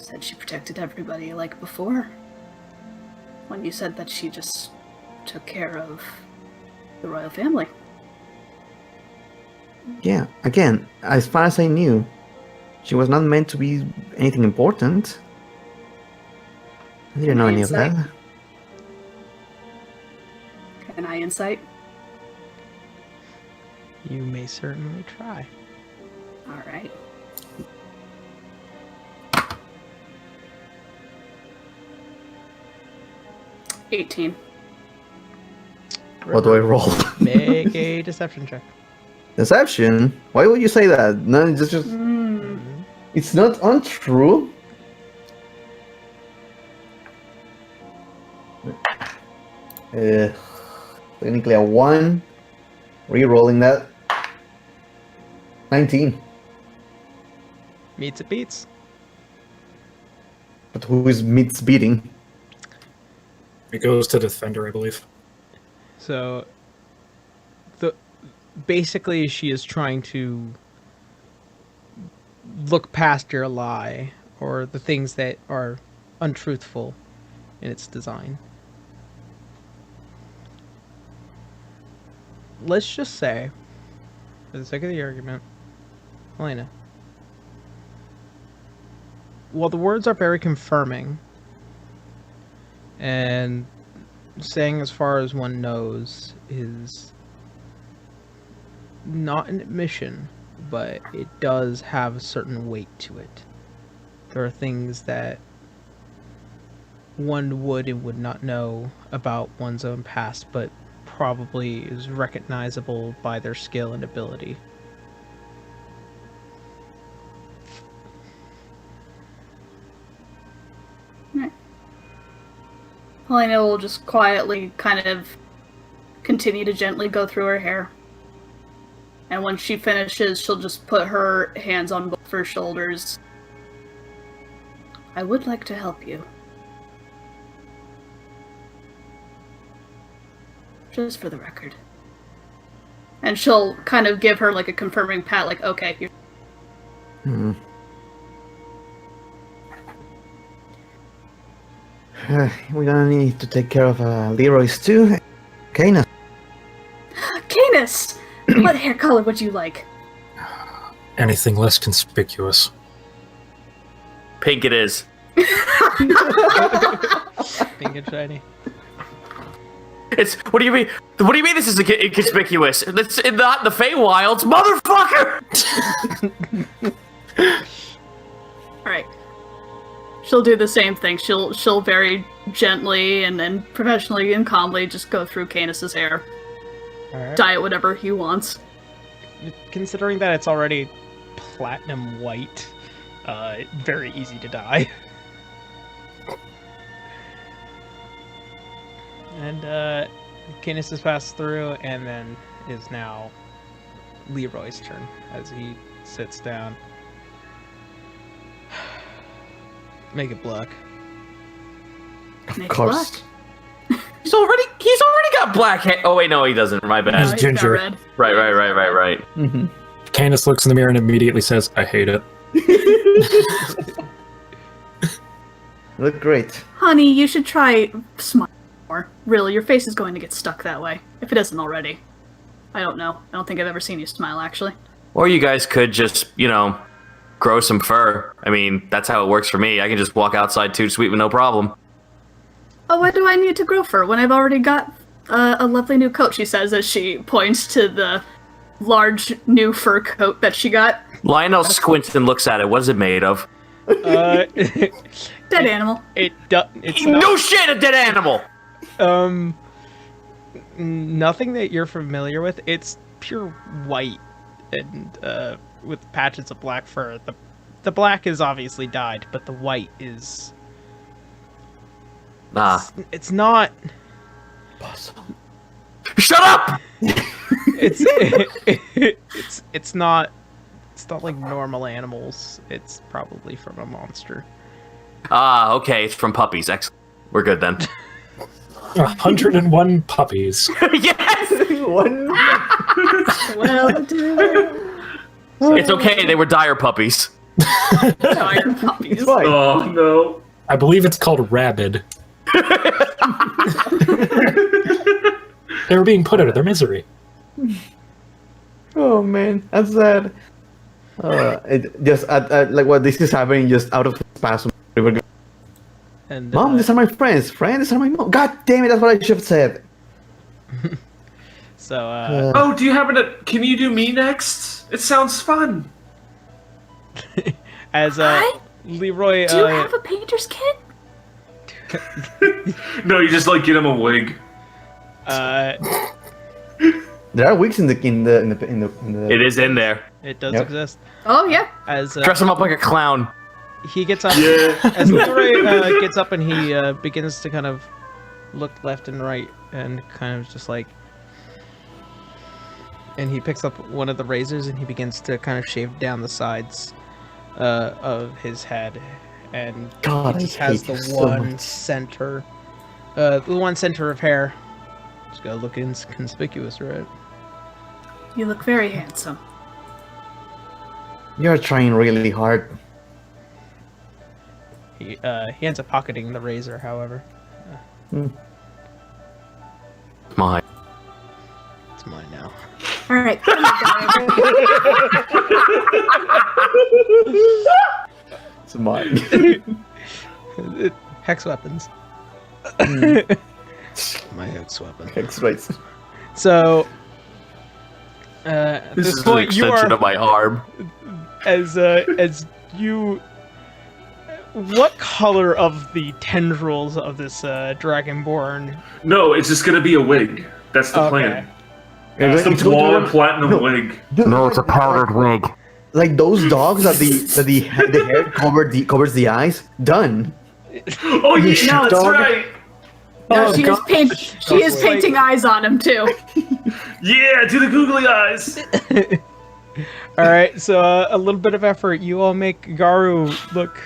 said she protected everybody like before. When you said that she just took care of the royal family. Yeah, again, as far as I knew, she was not meant to be anything important. I didn't know any of Insight? that. Can I insight? You may certainly try. Alright. $18. What do I roll? Make a deception check. Deception? Why would you say that? No, it's just it's not untrue. Technically a 1. Re-rolling that. 19. Meets it beats. But who is meets beating? It goes to Defender, I believe. So, basically, she is trying to look past your lie or the things that are untruthful in its design. Let's just say, for the sake of the argument, Elena, while the words are very confirming and saying as far as one knows is not an admission, but it does have a certain weight to it. There are things that one would and would not know about one's own past, but probably is recognizable by their skill and ability. Helena will just quietly kind of continue to gently go through her hair. And when she finishes, she'll just put her hands on both her shoulders. I would like to help you. Just for the record. And she'll kind of give her like a confirming pat, like, okay, you're... We're gonna need to take care of Leroy's too. Canis. Canis! What hair color would you like? Anything less conspicuous. Pink it is. Pink and shiny. It's what do you mean? What do you mean this is inconspicuous? It's not the Feywilds, motherfucker. Alright. She'll do the same thing. She'll very gently and then professionally and calmly just go through Canis's hair. Alright. Dye it whatever he wants. Considering that it's already platinum white, very easy to dye. And Canis has passed through, and then is now Leroy's turn as he sits down. Make it black. Make Of course. black. He's already got black hair. Oh wait, no, he doesn't. My bad. He's He's got ginger. red. Right. Mm-hmm. Canis looks in the mirror and immediately says, I hate it. Look great. Honey, you should try smile more. Really, your face is going to get stuck that way. If it isn't already. I don't know. I don't think I've ever seen you smile, actually. Or you guys could just, grow some fur. I mean, that's how it works for me. I can just walk outside too sweet with no problem. Oh, why do I need to grow fur when I've already got a lovely new coat, she says as she points to the large new fur coat that she got. Lionel squints and looks at it. What is it made of? Dead animal. It's No not, shit, a dead animal! nothing that you're familiar with. It's pure white and with patches of black fur. The black is obviously dyed, but the white is it's not. Shut up! It's not like normal animals. It's probably from a monster. Okay, it's from puppies. Excellent. We're good then. 101 puppies. Yes! Well, It's okay, they were dire puppies. Dire puppies. It's fine. Oh no. I believe it's called rabid. They were being put out of their misery. Oh man, that's sad. It just like what this is happening just out of spasm. And Mom, these are my friends. These are my mom. God damn it, that's what I should have said. so Oh, do you happen to? Can you do me next? It sounds fun. as Hi? Leroy, Do you have a painter's kit? No, you just like get him a wig. There are wigs in the. It is in there. it does Yep. exist. Oh yeah. As Dress him up like a clown. he gets up, Yeah. as Leroy gets up and he begins to kind of look left and right and kind of just like, and he picks up one of the razors and he begins to kind of shave down the sides of his head, and God, he just I has hate the you so one much. center, the one center of hair. Just gotta look inconspicuous, right? You look very handsome. You're trying really hard. He ends up pocketing the razor, however. My. It's mine now. All right. It's mine. Hex weapons. My hex weapon. X-rays. So, at this point, you are of my arm. as you. What color of the tendrils of this dragonborn? No, it's just gonna be a wig. That's the plan. It's the blonde platinum wig. No, it's a powdered wig. Like those dogs that the hair covers the eyes. Done. Oh yeah, No, that's dog. right. No, Oh, she is she is painting eyes on him too. Yeah, do the googly eyes. All right, so a little bit of effort. You all make Garu look.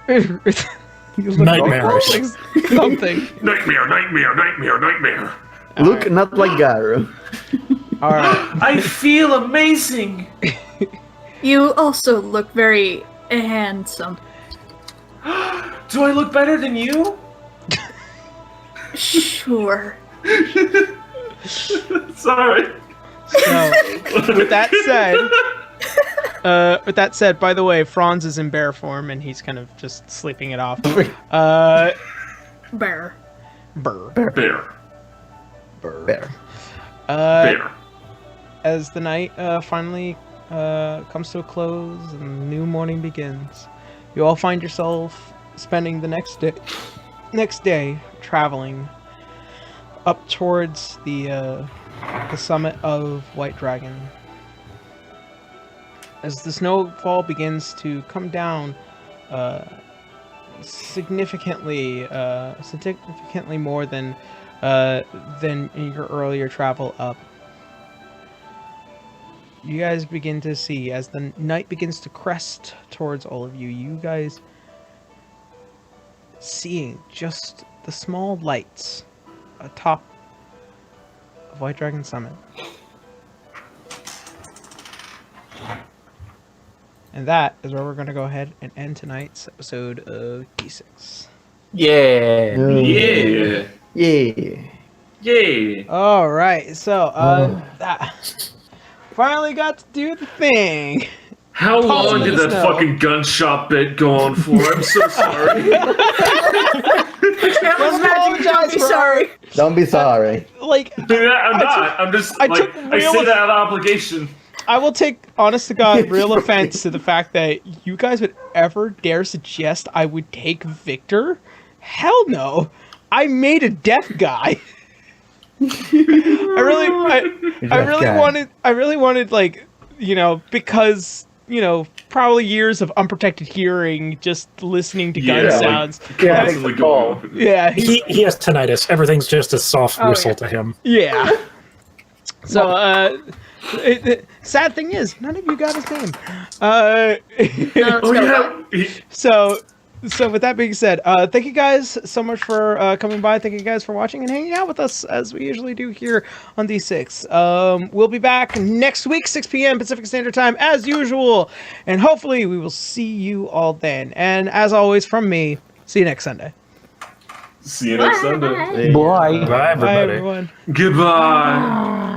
You look Nightmarish. Something. Nightmare, nightmare, nightmare, nightmare. Look not like Garu. All right. I feel amazing. You also look very handsome. Do I look better than you? Sure. Sorry. So, with that said, by the way, Franz is in bear form and he's kind of just sleeping it off. Bear. Burr. Bear. Bear. Bear. As the night finally comes to a close and the new morning begins, you all find yourself spending the next day traveling up towards the summit of White Dragon. As the snowfall begins to come down significantly more than in your earlier travel up, you guys begin to see, as the night begins to crest towards all of you, you guys seeing just the small lights atop of White Dragon Summit. And that is where we're going to go ahead and end tonight's episode of D6. Yeah. Yeah. Yeah. Yeah. All right, so that finally got to do the thing. How long Toss 'em in did the that snow. fucking gunshot bit go on for? I'm so sorry. Don't be sorry. Don't be sorry. Like, Dude, I'm not. I'm just I like took I real say that out of obligation. I will take, honest to God, real offense to the fact that you guys would ever dare suggest I would take Victor. Hell no. I made a death guy. I really wanted, like, you know, because, you know, probably years of unprotected hearing, just listening to gun sounds. Constantly going on. Yeah, He has tinnitus. Everything's just a soft whistle yeah. to him. yeah. So, the sad thing is, none of you got his name. No, let's Oh go. yeah. So, So with that being said, thank you guys so much for coming by. Thank you guys for watching and hanging out with us as we usually do here on D6. We'll be back next week, 6 p.m. Pacific Standard Time, as usual. And hopefully we will see you all then. And as always, from me, see you next Sunday. See you next Sunday. Bye. Bye, everybody. Bye, everyone. Goodbye.